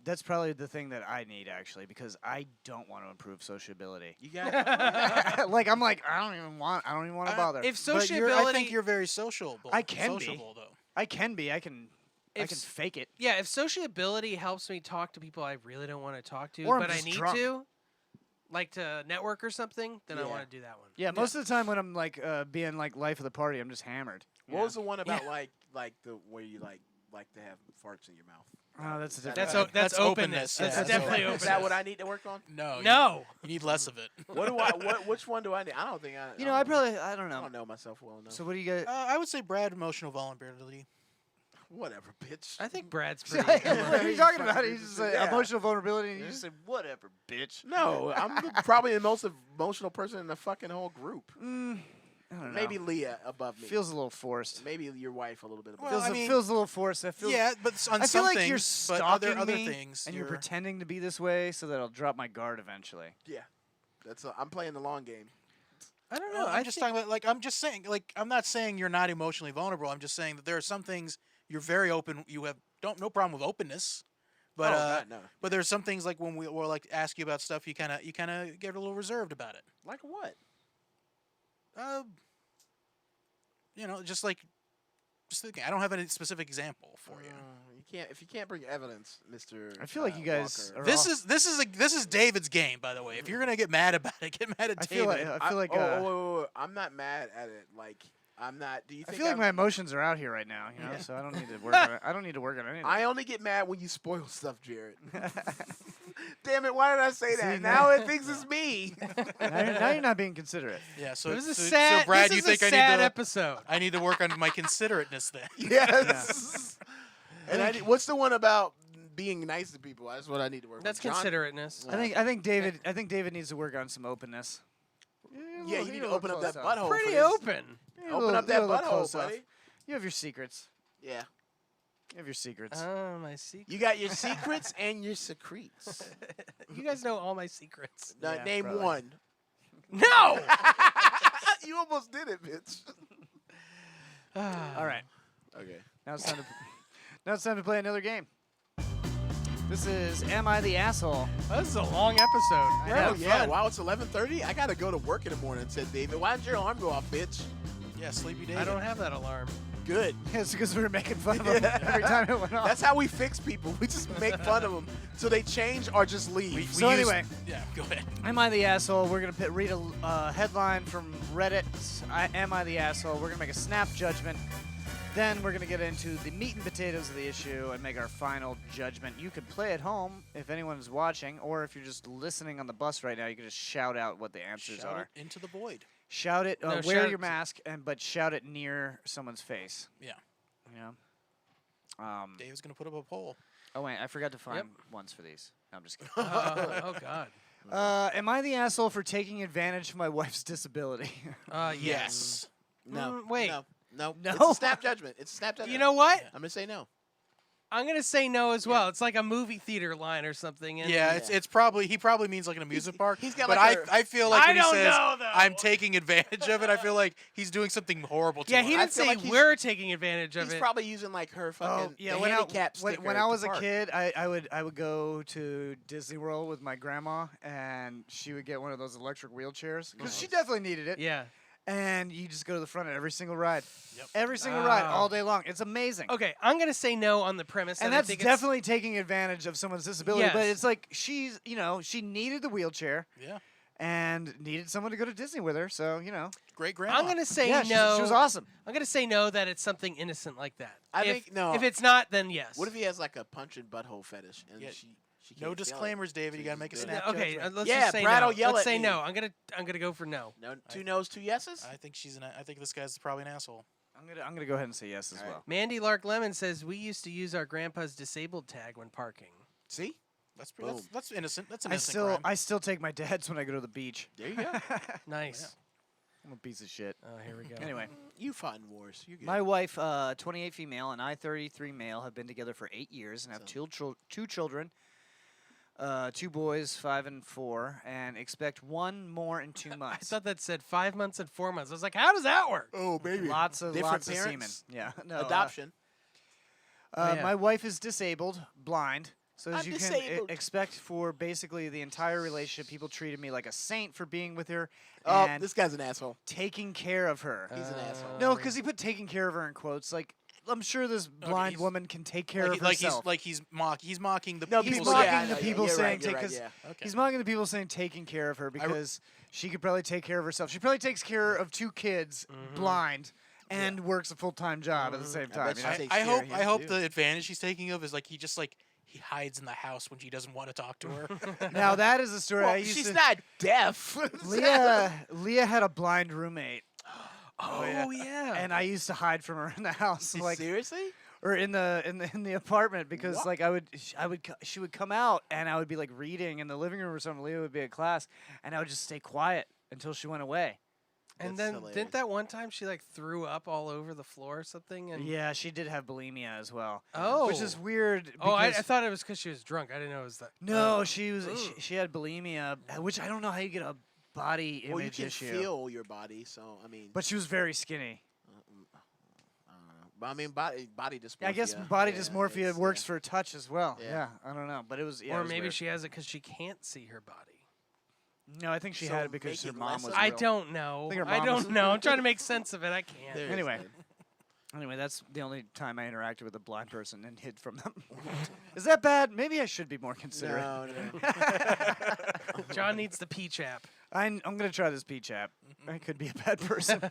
that's probably the thing that I need actually, because I don't want to improve sociability. You got like I'm like I don't even want to bother. If But sociability, I think you're very sociable. I can be. sociable, though. I can be. I can If fake it. yeah, if sociability helps me talk to people I really don't want to talk to, Or I'm but I just need drunk. to, like to network or something, then I Yeah. want to do that one. Yeah, most of the time when I'm like being like life of the party, I'm just hammered. What was the one about like the where you like to have farts in your mouth? Oh, that's a different. That's thing. that's openness. Yeah, That's that's definitely openness. openness. Is that what I need to work on? No. No. You need less of it. Which one do I need? I don't think I. You know, I don't I know. don't know myself well enough. So what do you got? I would say Brad, emotional vulnerability. Whatever, bitch. I think Brad's pretty. what are you talking about? You just say Yeah. emotional vulnerability, and you just say whatever, bitch. No, I'm probably the most emotional person in the fucking whole group. I don't know. Maybe Leah above me. feels a little forced. Maybe your wife a little bit above. Well, Feels, I mean- feels a little forced. I feel. Yeah, but on I some feel like things, you're but stalking other me, things, and you're pretending to be this way so that I'll drop my guard eventually. Yeah, I'm playing the long game. I don't No, know. I'm just talking about I'm just saying I'm not saying you're not emotionally vulnerable. I'm just saying that there are some things you're very open. You have no problem with openness, but Oh, God, no. but there's some things like when we will like ask you about stuff, you kind of get a little reserved about it. Like what? Just thinking. I don't have any specific example for you. If you can't bring evidence, Mr. I feel like you guys Walker. are This all- is David's game, by the way. If you're gonna get mad about it, get mad at I David. feel like I feel like wait. I'm not mad at it. Like I'm not. Do you I think feel like I'm- my emotions are out here right now. You know, so I don't need to work. on it. I don't need to work on anything. I only get mad when you spoil stuff, Jared. Damn it! Why did I say that? See, Now it thinks it's me. now you're not being considerate. Yeah. So It was a so, sad. so Brad, this you is think a I sad need to episode. I need to work on my considerateness then. Yes. And what's the one about being nice to people? That's what I need to work. That's with. John? considerateness. I think David needs to work on some openness. Yeah, you need to open up that butthole. Pretty for this. open. Open up that butthole, buddy. You have your secrets. Yeah. You have your secrets. Oh, my secrets. You got your secrets and your secretes. You guys know all my secrets. Now, Yeah, name probably. one. No. You almost did it, bitch. All right. Okay. Now it's time to play another game. This is Am I the Asshole? This is a long episode. I We're know. Oh, having yeah. fun. Wow, it's 11:30. I got to go to work in the morning, said David. Why did your alarm go off, bitch? Yeah, sleepy David. I don't have that alarm. Good. It's because we were making fun of him every time it went off. That's how we fix people. We just make fun of them till they change or just leave. So anyway, Yeah, go ahead. Am I the Asshole? We're going to read a headline from Reddit. Am I the Asshole? We're going to make a snap judgment. Then we're going to get into the meat and potatoes of the issue and make our final judgment. You can play at home if anyone's watching, or if you're just listening on the bus right now, you can just shout out what the answers Shout are. it into the void. Shout it. No, Wear shout your it- mask, but shout it near someone's face. Yeah. You know? Dave's gonna put up a poll. Oh, wait. I forgot to find ones for these. No, I'm just kidding. Oh God. Am I the asshole for taking advantage of my wife's disability? Yes. No. wait. No. No? It's a snap judgment. It's a snap judgment. You know what? I'm gonna say no. I'm gonna say no as well. It's like a movie theater line or something. And Yeah, it's probably he probably means like an amusement park. he's got but like I feel like I when he don't says know, though. I'm taking advantage of it, I feel like he's doing something horrible to Yeah, her. he I didn't feel say like he's- we're taking advantage of He's it. probably using like her fucking when handicap when sticker I at was the a park. kid, I would go to Disney World with my grandma, and she would get one of those electric wheelchairs because she definitely needed it. Yeah. And you just go to the front of every single ride. Yep. Every single ride, Oh. all day long. It's amazing. Okay, I'm gonna say no on the premise, And I that's think definitely taking advantage of someone's disability. But Yes. it's like she's, she needed the wheelchair Yeah. and needed someone to go to Disney with her. So, Great It's, grandma. I'm gonna say yeah, no. she was awesome. I'm gonna say no that it's something innocent like that. I If- think no. If it's not, then yes. What if he has like a punch and butthole fetish and Yeah. she No can't feel it? disclaimers, David. You gotta make a Yeah, snap Okay, judgment. let's Yeah, just say Brad no. will yell Let's at say me. no. I'm gonna go for no. No, two no's, two yeses. I think I think this guy's probably an asshole. I'm gonna go ahead and say yes as All right. well. Mandy Lark Lemon says we used to use our grandpa's disabled tag when parking. See, That's pretty, Boom. that's innocent. That's an I innocent still crime. I still take my dad's when I go to the beach. there you go. Nice. I'm a piece of shit. Oh, here we go. Anyway, You fought in wars. You're good. my wife, 28 female, and I, 33 male, have been together for 8 years and have two children, 2 boys, 5 and 4, and expect one more in 2 I months. thought that said 5 months and 4 months. I was like, how does that work? oh baby, Lots of different lots of semen. parents. Yeah, no Adoption. yeah. My wife is disabled, blind. So as I'm you can disabled. expect for basically the entire relationship, people treated me like a saint for being with her Oh, and this guy's an asshole. taking care of her. He's an asshole. No, because he put taking care of her in quotes. Like, I'm sure this blind he's- woman can take care of like herself. he's mocking the No, He's people. mocking yeah, the yeah, people you're saying right, you're right, because yeah. Okay. he's mocking the people saying taking care of her because she could probably take care of herself. She probably takes care of 2 kids, blind, and works a full-time job at the same time. bet you she know? takes I care hope of him, I hope too. the advantage he's taking of is like he hides in the house when she doesn't want to talk to her. Now that is a story I Well, used she's to. not deaf. Leah had a blind roommate, Oh, yeah. and I used to hide from her in the house, like Seriously? or in the apartment because What? like she would come out and I would be like reading in the living room or something. Leah would be at class, and I would just stay quiet until she went away. And That's then hilarious. didn't that one time she like threw up all over the floor or something? And Yeah, she did have bulimia as well. Oh. Which is weird. Oh, I because- thought it was because she was drunk. I didn't know it was that. No, she had bulimia, which I don't know how you get a body Well, you image can issue. feel your body, so I mean. But she was very skinny. But I mean, body dysmorphia. I guess body yeah, dysmorphia it's, works for touch as well. Yeah. Yeah, I don't know, but it was. Yeah, Or it was maybe weird. she has it because she can't see her body. No, I think she So had it because her making mom less was. of I real. don't know. think her I mom don't was- know. I'm trying to make sense of it. I can't. There it is, Anyway. man. Anyway, that's the only time I interacted with a blind person and hid from them. Is that bad? Maybe I should be more considerate. No, no. John needs the peach app. I'm gonna try this peach app. I could be a bad person.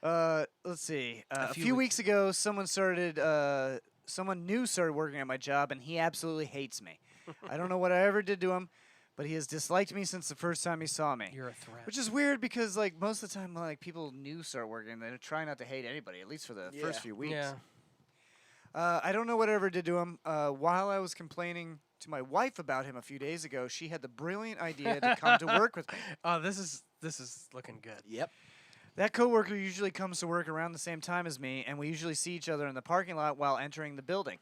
Let's see. A few weeks ago, someone new started working at my job, and he absolutely hates me. I don't know what I ever did to him, but he has disliked me since the first time he saw me. You're a threat. Which is weird because, like, most of the time, like, people new start working, they try not to hate anybody, at least for the first Yeah. few weeks. Yeah. I don't know what I ever did to him. While I was complaining to my wife about him a few days ago, she had the brilliant idea to come to work with me. Oh, this is looking good. Yep. That coworker usually comes to work around the same time as me, and we usually see each other in the parking lot while entering the building.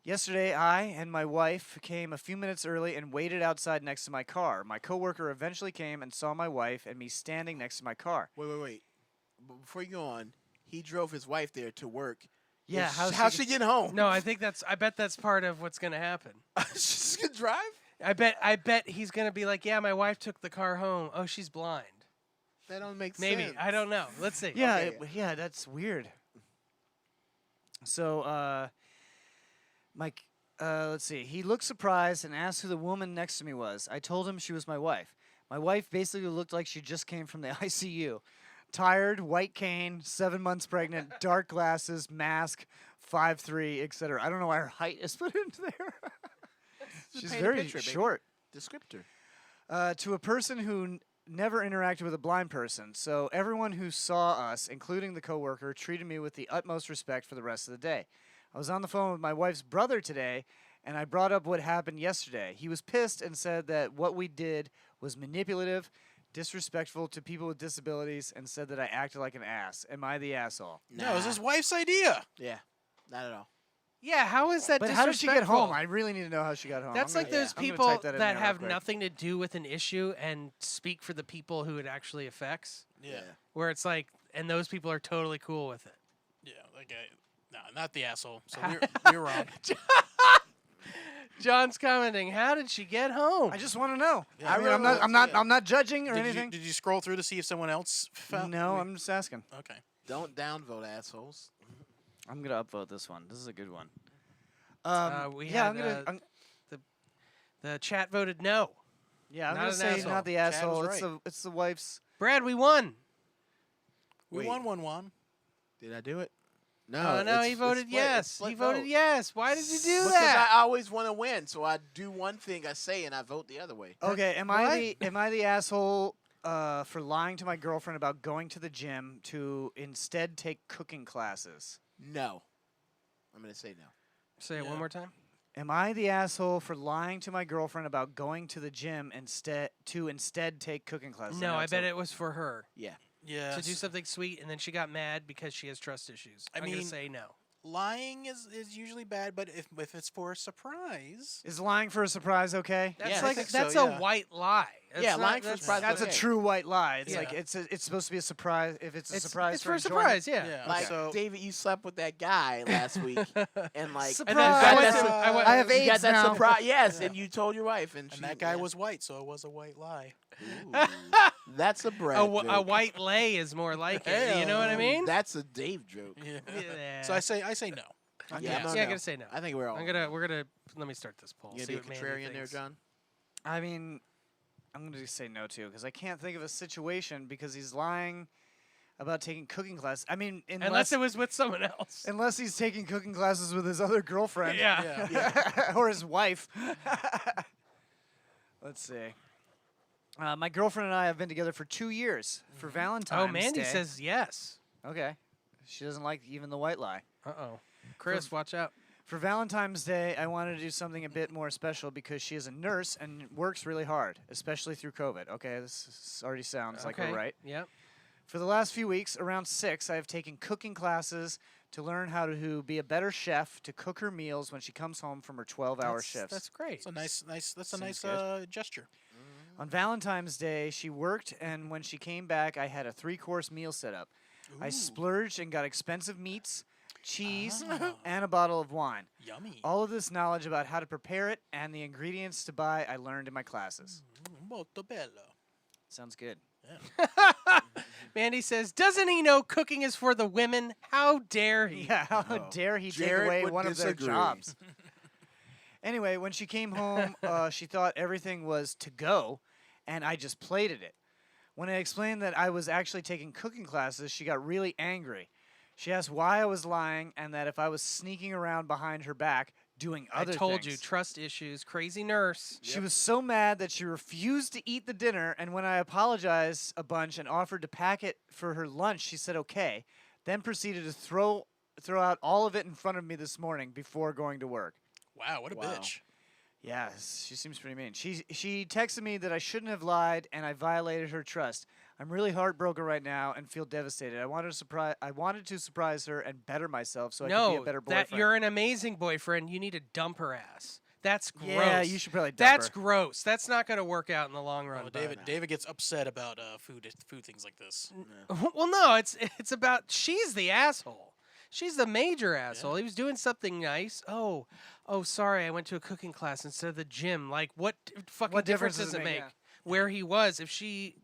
Yesterday, I and my wife came a few minutes early and waited outside next to my car. My coworker eventually came and saw my wife and me standing next to my car. Wait. But before you go on, he drove his wife there to work. Yeah, How's she getting home? No, I bet that's part of what's gonna happen. She's gonna drive. I bet he's gonna be like, yeah, my wife took the car home. Oh, she's blind. That don't make Maybe. sense. I don't know. Let's see. Yeah, Okay. yeah, that's weird. So, Mike, let's see. He looked surprised and asked who the woman next to me was. I told him she was my wife. My wife basically looked like she just came from the ICU. tired, white cane, 7 months pregnant, dark glasses, mask, 5'3", etc. I don't know why her height is put into there. She's paint a very picture, baby. short. Descriptor. To a person who never interacted with a blind person, so everyone who saw us, including the coworker, treated me with the utmost respect for the rest of the day. I was on the phone with my wife's brother today, and I brought up what happened yesterday. He was pissed and said that what we did was manipulative, disrespectful to people with disabilities, and said that I acted like an ass. Am I the asshole? No, it was his wife's idea. Yeah, not at all. Yeah, how is that But how did she get disrespectful? home? I really need to know how she got home. That's I'm like gonna- those I'm gonna people type that that, in there real have quick. nothing to do with an issue and speak for the people who it actually affects. Yeah. Where it's like, and those people are totally cool with it. Yeah, that guy. No, not the asshole. So we're wrong. John's commenting, how did she get home? I just want to know. Yeah, I mean, I'm not judging or Did anything. you scroll through to see if someone else found? No, I'm just asking. Okay. Don't downvote, assholes. I'm gonna upvote this one. This is a good one. We yeah, had, the chat voted no. Yeah, I'm not gonna an say asshole. not the Chad asshole. was right. It's the wife's. Brad, we won. We Wait. won 1-1. Did I do it? No. Oh, no, he it's voted split. It's yes. split He voted vote. yes. Why did you do Because that? I always want to win, so I do one thing I say and I vote the other way. Okay, am I the asshole for lying to my girlfriend about going to the gym to instead take cooking classes? No. I'm gonna say no. Say it one more time. Am I the asshole for lying to my girlfriend about going to the gym instead take cooking classes? No, I bet it was for her Yeah. Yeah. to do something sweet, and then she got mad because she has trust issues. I'm gonna mean- say no. Lying is usually bad, but if it's for a surprise, Is lying for a surprise okay? That's Yeah, I like think that's so, a yeah. white lie. That's Yeah, not- lying for that's- surprise That's a okay. true white lie. It's Yeah. like it's supposed to be a surprise. If it's a It's, surprise, it's for a enjoyment. surprise. Yeah. yeah. Like so David, you slept with that guy last week, and like Surprise! And then I went to- I have you AIDS got that now. surprise. Yes, and you told your wife, and, and that guy was white, so it was a white lie. Ooh, that's a Brad A, joke. a white lay is more like it. You know what I mean? That's a Dave joke. Yeah. Yeah. So I say no. Yeah, I'm I'm no. gonna say no. I think we're all. We're gonna let me start this poll. You see gonna be what a Mandy contrarian there, thinks. John? I mean, I'm going to say no too because I can't think of a situation because he's lying about taking cooking classes. I mean, Unless it was with someone else. unless he's taking cooking classes with his other girlfriend. Yeah. or his wife. Let's see. My girlfriend and I have been together for 2 years for Valentine's Oh, Mandy Day. says yes. Okay. She doesn't like even the white lie. Uh-oh. Chris, watch out. For Valentine's Day, I wanted to do something a bit more special because she is a nurse and works really hard, especially through COVID. Okay, this already sounds like Okay. we're right. Yep. For the last few weeks, around 6, I have taken cooking classes to learn how to be a better chef to cook her meals when she comes home from her 12-hour shifts. That's great. It's a nice. That's a Seems nice gesture. On Valentine's Day, she worked, and when she came back, I had a 3-course meal set up. I splurged and got expensive meats, cheese, and a bottle of wine. Yummy. All of this knowledge about how to prepare it and the ingredients to buy, I learned in my classes. Molto bello. Sounds good. Mandy says, doesn't he know cooking is for the women? How dare he? Yeah, how dare he take Jared away would one of their disagree. jobs? Anyway, when she came home, she thought everything was to go, and I just plated it. When I explained that I was actually taking cooking classes, she got really angry. She asked why I was lying and that if I was sneaking around behind her back doing other I told things. you, trust issues, crazy nurse. She was so mad that she refused to eat the dinner, and when I apologized a bunch and offered to pack it for her lunch, she said okay, then proceeded to throw out all of it in front of me this morning before going to work. Wow, what a bitch. Yeah, she seems pretty mean. She texted me that I shouldn't have lied and I violated her trust. I'm really heartbroken right now and feel devastated. I wanted to surprise her and better myself so I could be a better boyfriend. that you're an amazing boyfriend. You need to dump her ass. That's gross. Yeah, you should probably dump That's her. gross. That's not going to work out in the long run. Well, bud. David gets upset about food things like this. Well, no, it's about she's the asshole. She's the major asshole. He was doing something nice. Oh, sorry, I went to a cooking class instead of the gym. Like, what fucking What difference difference does it make yeah. where he was? If she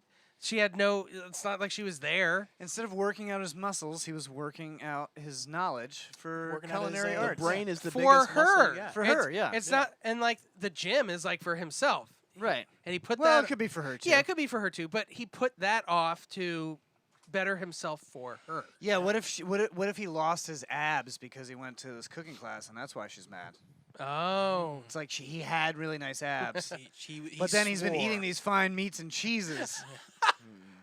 had no, it's not like she was there. Instead of working out his muscles, he was working out his knowledge for Working out his, culinary the arts. Brain is the For biggest muscle her. you got. For It's- her, yeah. It's not, and like the gym is like for himself. Right. And he put Well, that. it could be for her too. Yeah, it could be for her too. But he put that off to better himself for her. Yeah, what if he lost his abs because he went to this cooking class and that's why she's mad? Oh. It's like he had really nice abs, He but then he's been swore. eating these fine meats and cheeses.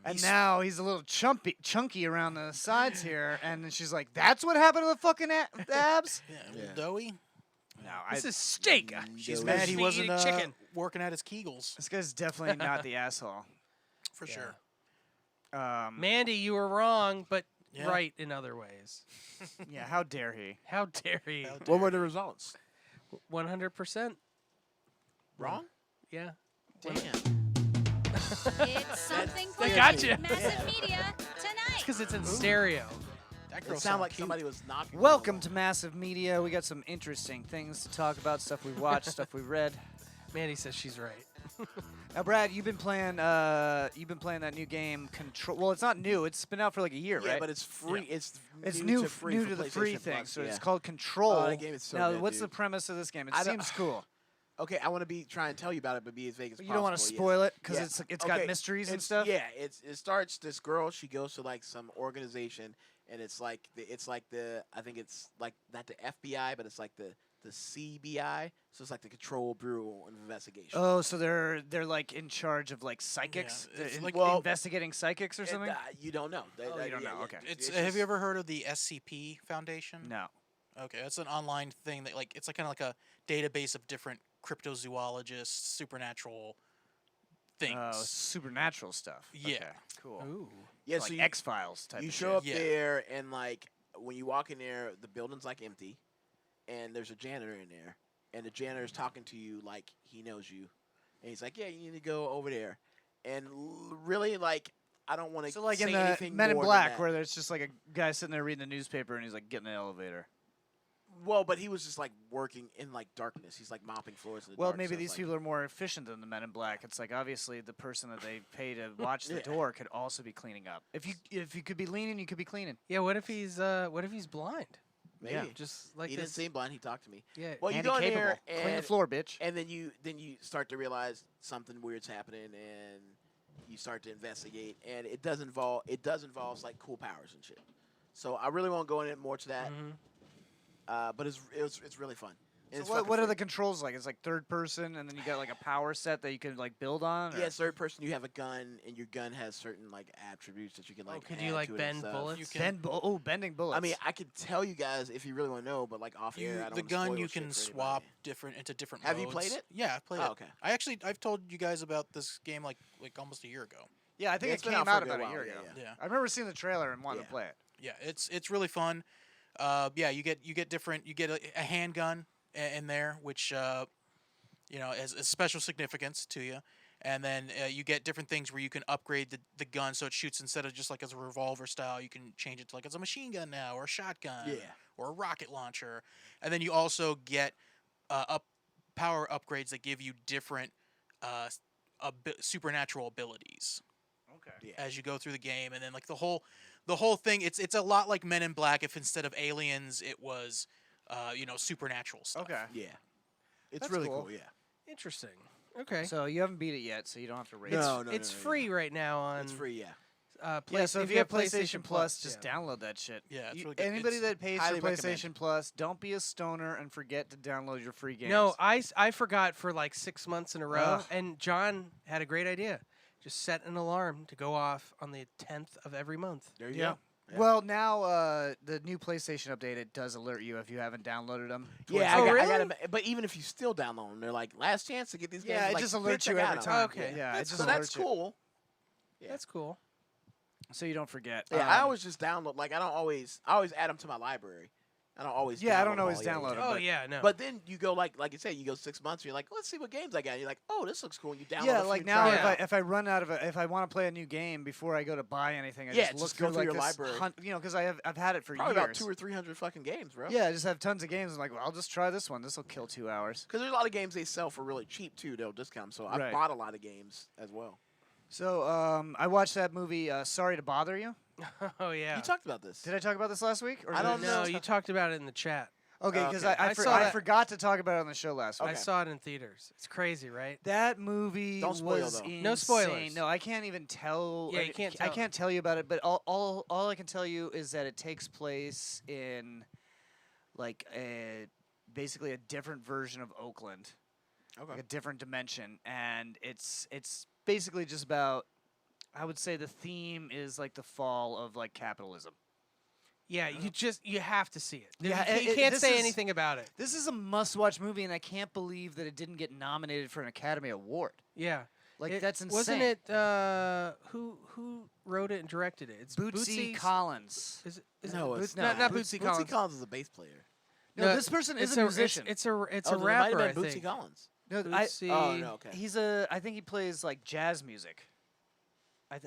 And now he's a little chunky around the sides here, and then she's like, "That's what happened to the fucking abs." Yeah, a little doughy. No, This is steak. She's Doughy. mad he Eating wasn't chicken. working at his Kegels this guy's definitely not the asshole. for sure. Mandy, you were wrong, but Yeah. right in other ways. Yeah, how dare he? How dare he? What were the results? 100%. Wrong? Yeah. Damn. It's something for They got you. Massive Media It's tonight. because it's in stereo. That girl It sounded like somebody was knocking. Welcome to Massive Media. We got some interesting things to talk about, stuff we've watched, stuff we've read. Mandy says she's right. Now, Brad, you've been playing that new game, Control. Well, it's not new. It's been out for like a year, Yeah, right? but it's free. It's new to free new for to the free PlayStation thing. Plus, So yeah. it's called Control. Oh, that game is so now, good, what's the dude. premise of this game? It I don't- seems cool. Okay, I want to try and tell you about it, but be as vague as You possible. don't want to yeah. spoil it because Yeah. it's got Okay, mysteries and it's- stuff. Yeah, it starts. This girl, she goes to like some organization, and it's like I think it's like not the FBI, but it's like the CBI. So it's like the Control Bureau of Investigation. Oh, so they're like in charge of like psychics, Yeah, it's in- like- Well- investigating psychics or And, something. you don't know. you don't know, okay. It's, it's have just- you ever heard of the SCP Foundation? No. Okay, that's an online thing that like it's like kind of like a database of different cryptozoologists, supernatural things. Oh, supernatural stuff. Yeah. Okay, cool. Ooh. Yeah, like so X Files type. you of show shit. up Yeah. there, and like when you walk in there, the building's like empty, and there's a janitor in there, and the janitor's talking to you like he knows you, and he's like, "Yeah, you need to go over there," and really like I don't want to So like say in the anything Men in more than Black, that. where there's just like a guy sitting there reading the newspaper, and he's like, "Get in the elevator." Well, but he was just like working in like darkness. He's like mopping floors in the Well, dark, maybe so it's these like- people are more efficient than the Men in Black. It's like obviously the person that they pay to watch the Yeah. door could also be cleaning up. If you could be leaning, you could be cleaning. Yeah, what if he's blind? maybe. yeah, Just like he this. didn't seem blind. He talked to me. Yeah. Well, you Handy go in capable. there Clean the and floor, bitch. and then you start to realize something weird's happening, and you start to investigate, and it does involve like cool powers and shit. So I really won't go into more to that, but it's really fun. And it's So fucking what are free. the controls like? It's like third person, and then you got like a power set that you can like build on. Or? Yeah, third person. You have a gun, and your gun has certain like attributes that you can like. could add you like to it and bend stuff. bullets? You can- bending bullets. I mean, I could tell you guys if you really want to know, but like off air, I don't the wanna gun spoil you shit can for swap anybody. into different Have you modes. played it? Yeah, I've played Oh, it. okay. I've told you guys about this game like almost a year ago. yeah, I think Yeah, it it's been came out for out a good about a while, year yeah, ago. yeah. Yeah. I remember seeing the trailer and wanting to Yeah. play it. Yeah, it's really fun. Yeah, you get different. You get a handgun in there, which has special significance to you. And then you get different things where you can upgrade the gun so it shoots instead of just like as a revolver style. You can change it to like as a machine gun now, or a shotgun, Yeah. or a rocket launcher. And then you also get power upgrades that give you different supernatural abilities Okay. Yeah. as you go through the game. And then like the whole thing, it's a lot like Men in Black if instead of aliens it was supernatural stuff. Okay. Yeah, it's That's really cool. cool. Yeah. Interesting. Okay. So you haven't beat it yet, so you don't have to rate it. No, it's free right now on. It's free. Yeah. Yeah, so if you have PlayStation Plus, just download that shit. Yeah, it's You- really good. Anybody It's that pays for highly PlayStation recommend. Plus, don't be a stoner and forget to download your free games. No, I forgot for like 6 months in a row, Ugh. and John had a great idea. Just set an alarm to go off on the 10th of every month. There you Yeah. go. Yeah. Well, now the new PlayStation update, it does alert you if you haven't downloaded them. Yeah, Oh, I really? got it. But even if you still download them, they're like last chance to get these games. Yeah, it like, just alerts bitch, I you got every 'em. time. Okay. Yeah, it That's, just so that's alerts you. cool. Yeah. That's cool. So you don't forget. Yeah, I Um, always just download. Like I always add them to my library. I don't always. Yeah, I don't download 'em always all, yeah, download 'em, yeah. Oh but- yeah, no. But then you go like you said, you go 6 months. And you're like, let's see what games I got. And you're like, oh, this looks cool. And you download. Yeah, a like few, now try it out. if I run out of if I want to play a new game before I go to buy anything, I Yeah, just look just go through through like your this library. because I've had it for Probably years. about 200 or 300 fucking games, bro. Yeah, I just have tons of games. I'm like, well, I'll just try this one. This will kill 2 hours. Because there's a lot of games they sell for really cheap too. They'll discount 'em. So I Right. bought a lot of games as well. So I watched that movie. Sorry to bother you. oh yeah. You talked about this. Did I talk about this last week? Or I did don't just- No, you talked about it in the chat. Okay, because Okay. I forgot to talk about it on the show last week. I saw it in theaters. It's crazy, right? That movie Don't spoil, was though. insane. No spoilers. No, I can't even tell. Yeah, I you mean, can't I tell. can't tell you about it, but all I can tell you is that it takes place in like basically a different version of Oakland, like a different dimension, and it's basically just about. I would say the theme is like the fall of like capitalism. Yeah, you have to see it. Yeah, you can't this say is- anything about it. This is a must-watch movie, and I can't believe that it didn't get nominated for an Academy Award. Yeah, Like that's insane. Wasn't it? Who wrote it and directed it? It's Bootsy Collins? Is it No, it's not Bootsy Collins. Bootsy Collins is a bass player. No, this person is a musician. It's a Oh, then it might rapper. have been I Bootsy think. Collins. No, Bootsy. Oh, no, okay. He's I think he plays like jazz music.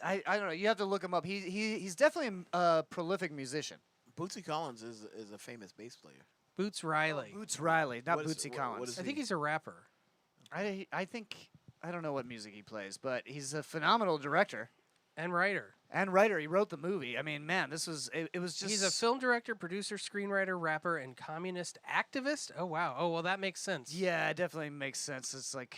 I don't know. You have to look him up. He's definitely a prolific musician. Bootsy Collins is a famous bass player. Boots Riley. Boots Riley, not What is- Bootsy what- Collins. what is I think he's a rapper. I think I don't know what music he plays, but he's a phenomenal director And writer. and writer. He wrote the movie. I mean, man, this was it was just He's a film director, producer, screenwriter, rapper, and communist activist. Oh wow. Oh well, that makes sense. Yeah, it definitely makes sense. It's like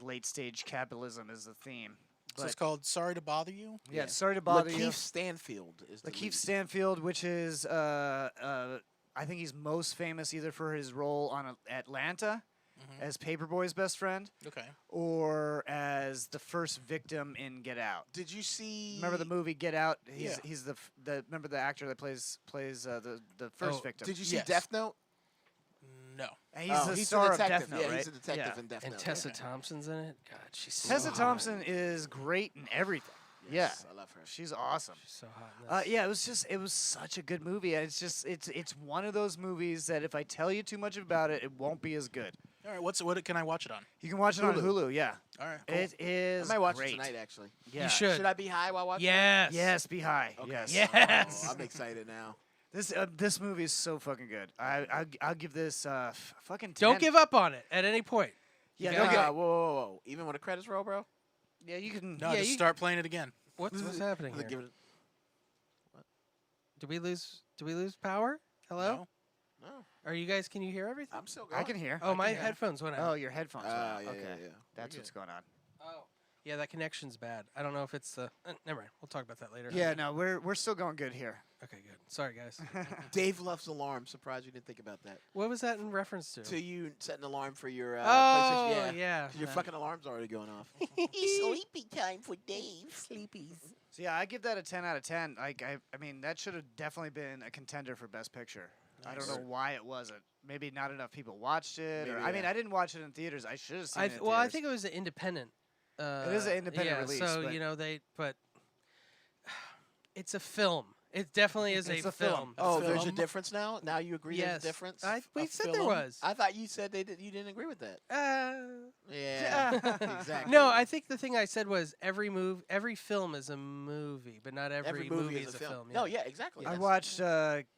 late stage capitalism is the theme. So it's But- called Sorry to Bother You? Yeah, sorry to bother you. Lakeith Stanfield is the Lakeith lead. Stanfield, which is I think he's most famous either for his role on Atlanta as Paperboy's best friend, Okay. or as the first victim in Get Out. Did you see? Remember the movie Get Out? Yeah. He's the remember the actor that plays the first Oh, victim. Did you see Yes. Death Note? No. And he's the he's star a of detective. Death Note, Yeah, right? he's a detective Yeah. in Death And Note. Tessa yeah. Thompson's in it. God, she's so Tessa hot. Thompson is great in everything. Yes, I love her. She's awesome. She's so hot. In this. Yeah, it was such a good movie. And it's one of those movies that if I tell you too much about it, it won't be as good. All right. What can I watch it on? You can watch it on Hulu. Yeah, All right. Cool. it is. I might watch great. it tonight, actually. Yeah. You should. Should I be high while watching? Yes. Yes, be high. Okay. Yes. Yes. Oh, I'm excited now. This movie is so fucking good. I'll give this fucking 10. Don't give up on it at any point. Yeah, You don't gotta- get. Whoa, whoa, whoa! Even when the credits roll, bro. Yeah, you can. No, Yeah, just you- start playing it again. What's happening here? Give it Did we lose power? Hello? No? no. Are you guys? Can you hear everything? I'm still going. I can hear. Oh, my can hear. headphones went Oh, out. your headphones. Ah, went yeah, out. Okay, yeah, yeah. that's We're what's good. going on. Oh, yeah, that connection's bad. I don't know if it's the. Never mind. We'll talk about that later. Yeah, no, we're still going good here. Okay, good. Sorry, guys. Dave loves alarm. Surprised you didn't think about that. What was that in reference to? To you set an alarm for your Oh, PlayStation. yeah. 'Cause your that- fucking alarm's already going off. Sleepy time for Dave. Sleepies. So yeah, I give that a 10 out of 10. Like I mean, that should have definitely been a contender for Best Picture. I don't Nice. know why it wasn't. Maybe not enough people watched it. Or, Maybe, I mean, yeah. I didn't watch it in theaters. I should have seen it. In Well, I theaters. think it was an independent. It is an independent yeah, release, So but- you know but it's a film. It definitely is It's a a film. film. Oh, there's a film? difference now. Now you agree Yes. there's a difference. We A said there film? was. I thought you said you didn't agree with that. Uh, Yeah, exactly. No, I think the thing I said was every film is a movie, but not every movie is a film. No, yeah, exactly. I That's- watched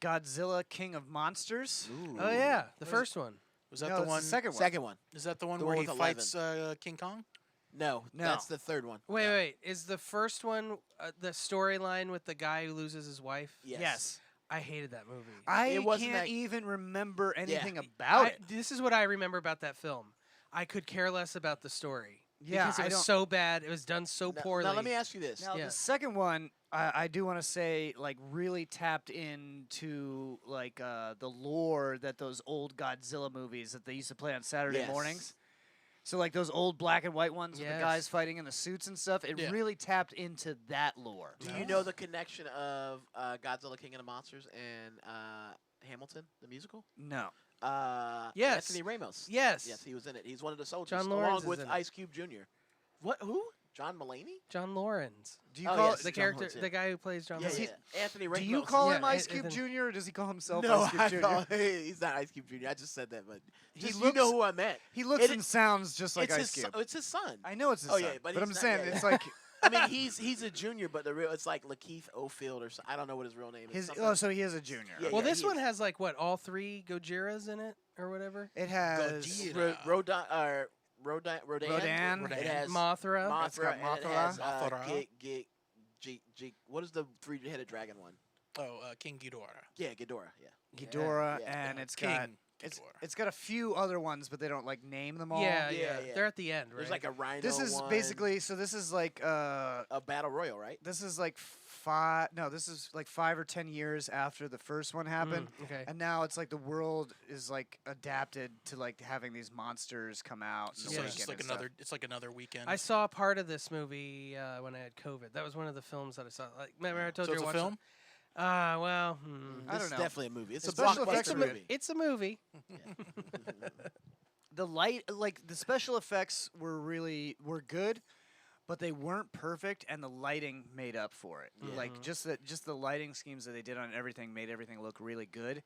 Godzilla King of Monsters. Ooh. Oh yeah, the What is first one. Was that No, the it's one? the second one. Second one. Is that the one The where one he with fights King Kong? No, No. that's the third one. Wait. Is the first one the storyline with the guy who loses his wife? Yes. I hated that movie. I It wasn't can't that- even remember anything Yeah. about it. This is what I remember about that film. I could care less about the story. Yeah, because it I was don't- so bad. It was done so Now- poorly. Now let me ask you this. Now Yeah. the second one, I do want to say, like, really tapped into like the lore that those old Godzilla movies that they used to play on Saturday Yes. mornings. So like those old black and white ones with the Yes. guys fighting in the suits and stuff. It Yeah. really tapped into that lore. Do you know the connection of Godzilla King of the Monsters and Hamilton, the musical? No. Yes. Anthony Ramos. Yes. Yes, he was in it. He's one of the soldiers, John Lawrence along is with in it. Ice Cube Jr. What? Who? John Mulaney? John Lawrence. Do you Oh, call yes. The John character, Lawrence, yeah. the guy who plays John Yeah, Lawrence. yeah. Anthony Ramos. Do you call him Yeah, Ice Cube Ethan- Jr. or does he call himself No, Ice Cube I Jr.? thought, he's not Ice Cube Jr. I just said that, but He you looks- know who I meant. He looks It- and sounds just like it's Ice his Cube. son, it's his son. I know it's his Oh, son, yeah, but but I'm he's not- saying yeah, it's yeah. like I mean, he's a junior, but the real it's like Lakeith Ofield or I don't know what his real name is. his. something- Oh, so he is a junior. Yeah, Well, yeah, this he one is. has like what, all three Gojiras in it or whatever. It has Godzilla. Rodan. Rodan. It has Mothra. It's got and it Mothra. has, Mothra. what is the three-headed dragon one? Oh, King Ghidorah. Yeah, Ghidorah. Yeah. Ghidorah, yeah, and yeah. it's King. got It's got a few other ones, but they don't like name them all. Yeah, Yeah, yeah, yeah. They're at the end, right? There's like a rhino. This is one, basically this is like a battle royal, right? this is like 5 no, this is like 5 or 10 years after the first one happened. okay. And now it's like the world is like adapted to like having these monsters come out. So and it's just like and stuff. another. It's like another weekend. I saw part of this movie when I had COVID. That was one of the films that I saw. Like, remember I told So you it's I a watched film. I This don't is know. definitely a movie. It's a Special blockbuster effects are movie. It's a movie. The light, like the special effects were good, but they weren't perfect, and the lighting made up for it. Like just the lighting schemes that they did on everything made everything look really good.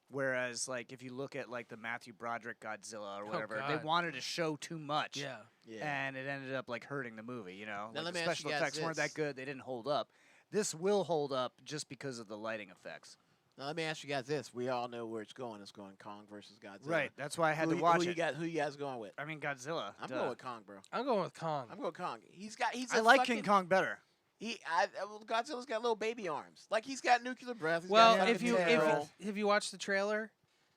Whereas, like if you look at like the Matthew Broderick Godzilla or whatever, they God. wanted to show too much. Yeah. Yeah. And it ended up like hurting the movie. You know, Now like, let the me ask special you guys effects weren't this. that good. They didn't hold up. This will hold up just because of the lighting effects. Now let me ask you guys this: we all know where it's going. It's going Kong versus Godzilla. Right. That's why I had Who to y- watch who it. Who you guys going with? I mean, Godzilla. I'm duh. going with Kong, bro. I'm going with Kong. I'm going Kong. He's I a like fucking, King Kong better. Godzilla's got little baby arms. Like he's got nuclear breath. He's Well, got if you tail. if you watch the trailer,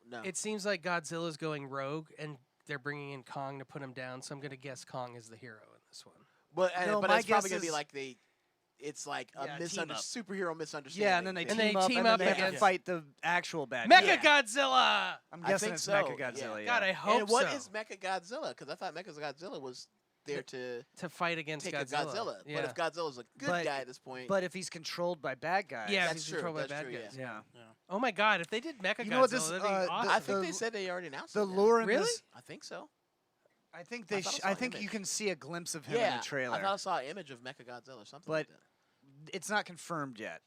No. it seems like Godzilla's going rogue, and they're bringing in Kong to put him down. So I'm gonna guess Kong is the hero in this one. But No, but my it's probably guess gonna be is- like it's like a Yeah, team up. superhero misunderstanding. Yeah, and then they And team they up, team and up then they have to against- fight the actual bad Mecha guy. Godzilla. I'm I guessing think it's so, Mecha yeah. Godzilla. Yeah. God, I hope And what so. is Mecha Godzilla? Because I thought Mecha Godzilla was there to To fight against take Godzilla. a Godzilla. Yeah. But if Godzilla's a good But- guy at this point, But if he's controlled by bad guys, Yeah, if That's he's true, controlled by that's bad true, guys. yeah. Oh my God, if they did Mecha You know what Godzilla, this, that'd be awesome. I think the- they said they already announced The it. lore in Really? this, I think so. I think I they, thought I saw I an think image. you can see a glimpse of him in Yeah, the trailer. I thought I saw an image of Mecha Godzilla or something But- like that. It's not confirmed yet.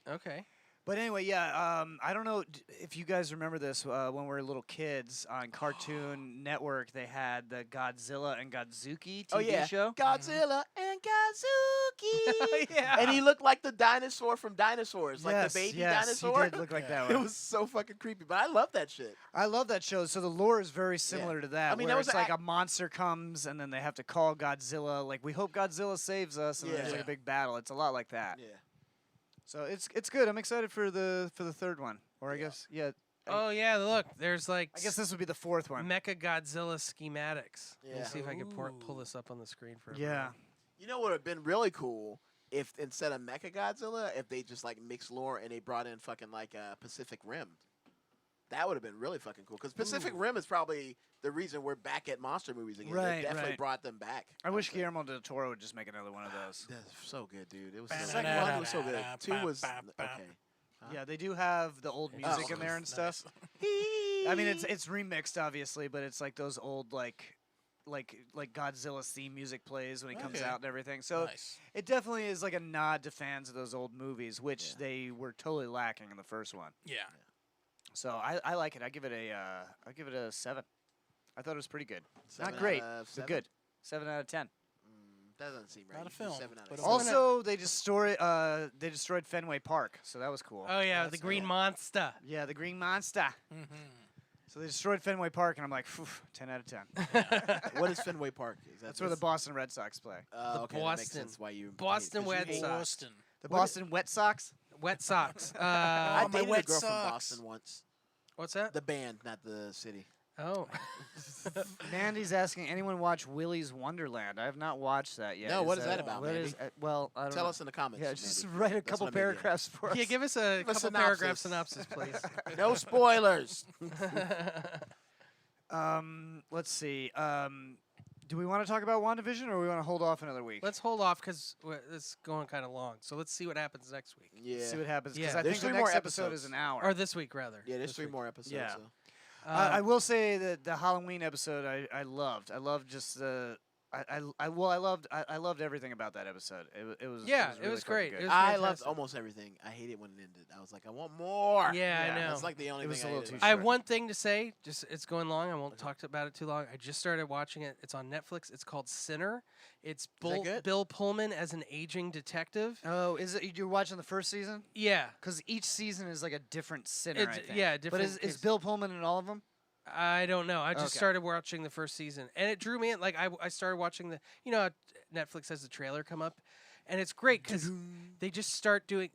Okay. But anyway, yeah, I don't know if you guys remember this when we were little kids on Cartoon Network. They had the Godzilla and Godzuki TV show. Godzilla and Godzuki. Yeah. And he looked like the dinosaur from Dinosaurs, like Yes, the baby yes, dinosaur. he did look like that It one. was so fucking creepy, but I love that shit. I love that show. So the lore is very similar to that. I mean, where that was it's like ac- a monster comes and then they have to call Godzilla. Like, we hope Godzilla saves us, and there's like Yeah. a big battle. It's a lot like that. Yeah. So it's good. I'm excited for the third one, or I guess Oh yeah, look, there's like I guess this would be the fourth one. Mecha Godzilla schematics. Let me Yeah. see if I can pull this up on the screen for Yeah. everyone. You know what would have been really cool if instead of Mecha Godzilla, if they just like mixed lore and they brought in fucking like Pacific Rim. That would have been really fucking cool because Pacific Rim is probably the reason we're back at monster movies again. Right, They definitely right. brought them back. I wish Guillermo del Toro would just make another one of those. That's so good, dude. It was The so second good. one One was so good. Two was okay. Yeah, they do have the old music in there and stuff. I mean, it's remixed obviously, but it's like those old like Godzilla's theme music plays when he comes Okay. out and everything. So Nice. it definitely is like a nod to fans of those old movies, which Yeah. they were totally lacking in the first one. Yeah. So I like it. I give it a 7. I thought it was pretty good. 7 Not great, out of but 7? good. 7 out of 10. That doesn't seem right. Not a You do film, 7 out of but 7. Also, they destroyed Fenway Park, so that was cool. Oh yeah, the That's Green cool. Monster. Yeah, the Green Monster. Mm-hmm. So they destroyed Fenway Park, and I'm like, phew, 10 out of 10. What is Fenway Park? Is that That's where the Boston Red Sox play. The okay, that makes Boston- sense why you Boston hate it, 'cause Red you hate- Sox. Boston. The What Boston Wet Sox? Wet Sox. I Oh, my dated a wet girl from socks. Boston once. What's that? The band, not the city. Oh. Mandy's asking, anyone watch Willy's Wonderland? I have not watched that yet. No, what is that about, what Mandy? is- well, I don't Tell know. us in the comments. Yeah, just Mandy. write a That's couple what I'm into. paragraphs for us. Yeah, give us a Give us couple a paragraph synopsis. synopsis, please. No spoilers. Let's see. Do we want to talk about WandaVision, or we want to hold off another week? Let's hold off because it's going kind of long. So let's see what happens next week. Yeah. see what happens. Because Yeah. I There's think the 3 more next episode episodes. is an hour. Or this week, rather. Yeah, there's This 3 week. more episodes. Yeah. So. I will say that the Halloween episode I loved. I loved just the. I loved everything about that episode. It was Yeah, really it was fucking great. good. It was I loved fantastic. almost everything. I hate it when it ended. I was like, I want more. Yeah, I Yeah, know. That's like the only It was thing a I little hated too about I it. have one thing to say. Just it's going long. I won't talk about it too long. I just started watching it. It's on Netflix. It's called Sinner. It's that good? Bill Pullman as an aging detective. Oh, is it? You're watching the first season? Yeah, Because each season is like a different sinner. It's- I think. yeah, But different is case. Bill Pullman in all of them? I don't know. I just Okay. started watching the first season, and it drew me in. Like I started watching the. You know, how Netflix has the trailer come up, and it's great because they just start doing.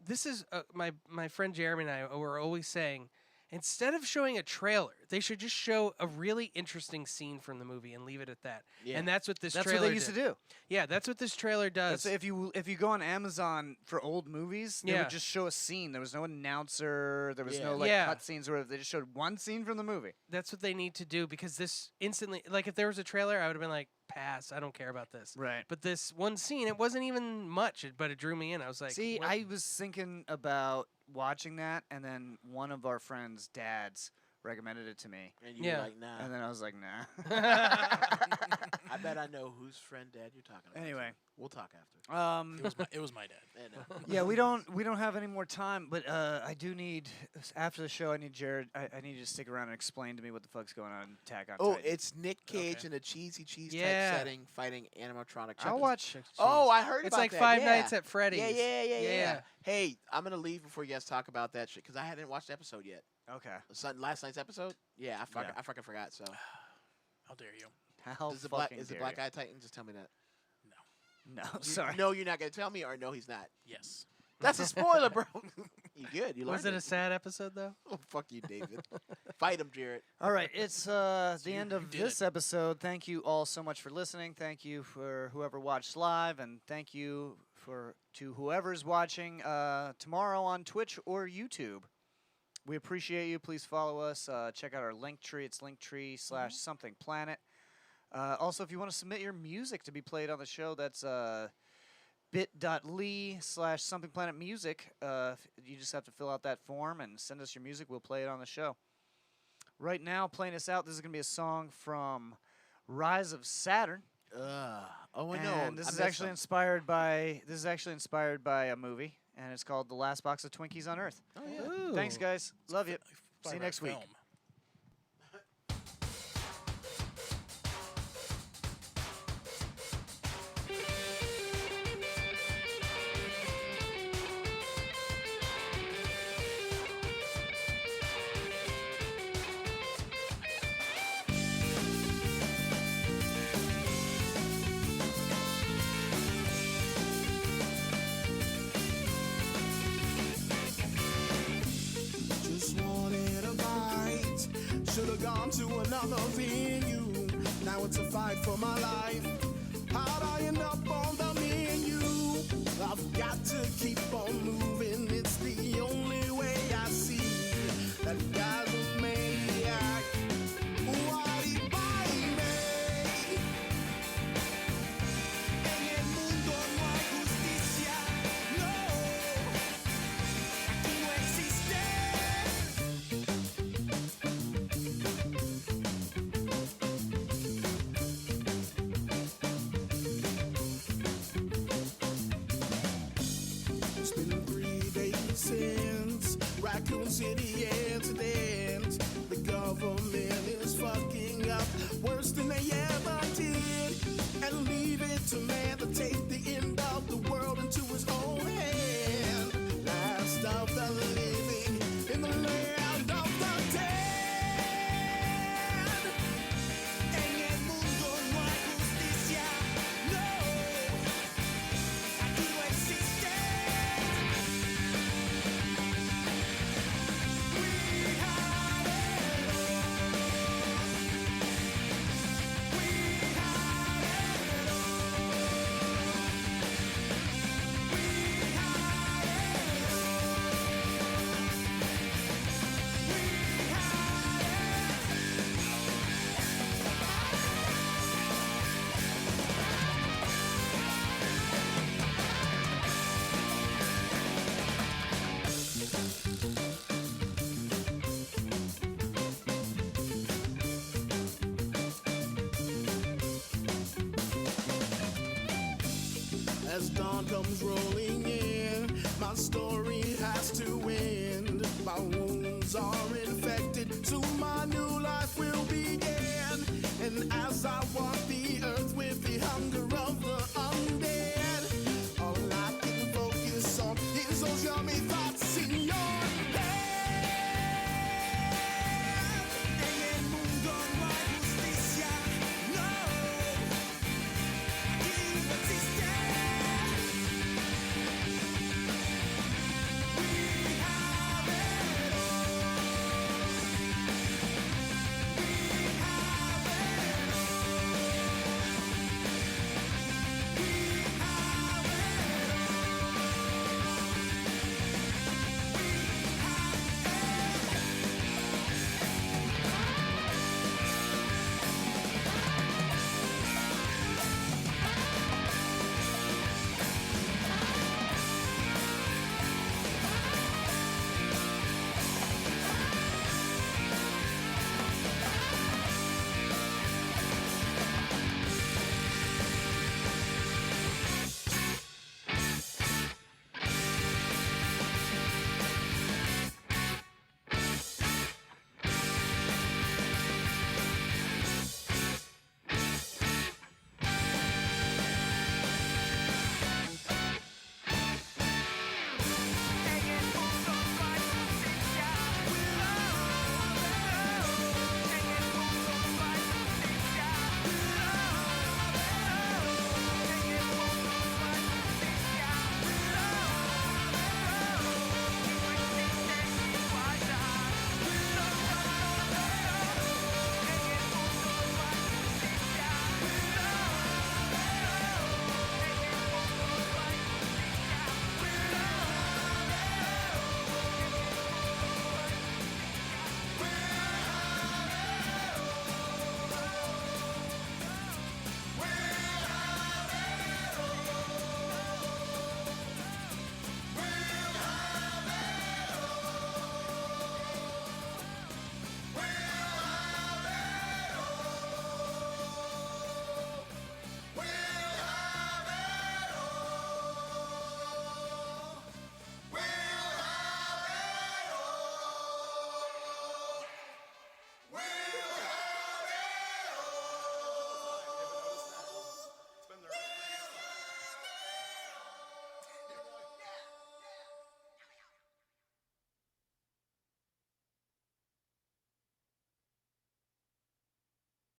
This is my friend Jeremy and I were always saying, Instead of showing a trailer, they should just show a really interesting scene from the movie and leave it at that. Yeah. And that's what this That's trailer what they used to do. Yeah, that's what this trailer does. That's if you go on Amazon for old movies, they Yeah. would just show a scene. There was no announcer. There was Yeah. no like Yeah. cut scenes. Or they just showed one scene from the movie. That's what they need to do because this instantly, like if there was a trailer, I would have been like, pass, I don't care about this. Right. But this one scene, it wasn't even much, but it drew me in. I was like, See, what? I was thinking about watching that, and then one of our friends' dads recommended it to me, And you Yeah. were like, nah. and then I was like, nah. I bet I know whose friend dad you're talking about. Anyway. We'll talk after. It was my dad. And, Yeah, we don't have any more time, but I do need after the show. I need Jared. I need you to stick around and explain to me what the fuck's going on in Attack on oh, Titan. it's Nick Cage Okay. in a cheesy cheese Yeah. type setting fighting animatronic. I'll chickens. watch. Oh, I heard It's about like that. Five yeah. Nights at Freddy's. Yeah. Hey, I'm gonna leave before you guys talk about that shit because I hadn't watched the episode yet. Okay. Last night's episode. Yeah, I Yeah. fucking forgot. So, How dare you? How is the fucking black dare guy Titan? Just tell me that. No, You- sorry. No, you're not gonna tell me, or no, he's not. Yes. That's a spoiler, bro. You good? You Was learned it a sad episode though? Oh, fuck you, David. Fight him, Jared. All right, it's the you- end you of did this episode. Thank you all so much for listening. Thank you for whoever watched live, and thank you to whoever's watching tomorrow on Twitch or YouTube. We appreciate you. Please follow us. Check out our link tree. It's linktree/somethingplanet. Also, if you want to submit your music to be played on the show, that's bit.ly/somethingplanetmusic. You just have to fill out that form and send us your music. We'll play it on the show. Right now, playing us out, this is going to be a song from Rise of Saturn. Oh, I know. And this is actually inspired by a movie, and it's called The Last Box of Twinkies on Earth. Oh, yeah. Ooh. Thanks, guys. Love you. See you Five-hour next week. film. Just wanted a bite. Should've gone to another venue. Now it's a fight for my life. How'd I end up on the menu? I've got to keep on moving. It's the only way I see. That guy's a maniac. Why'd he buy me? En el mundo no hay justicia. No. Aquí no existe. It's been 3 days since Raccoon City incident. The government is fucking up worse than they ever did. And leave it to man to take the end of the world into his own hand. Last of the living in the land of the dead. En el mundo no hay justicia. No. Aquí no existe. We had it all. We had it all. We had it As dawn comes rolling in, my story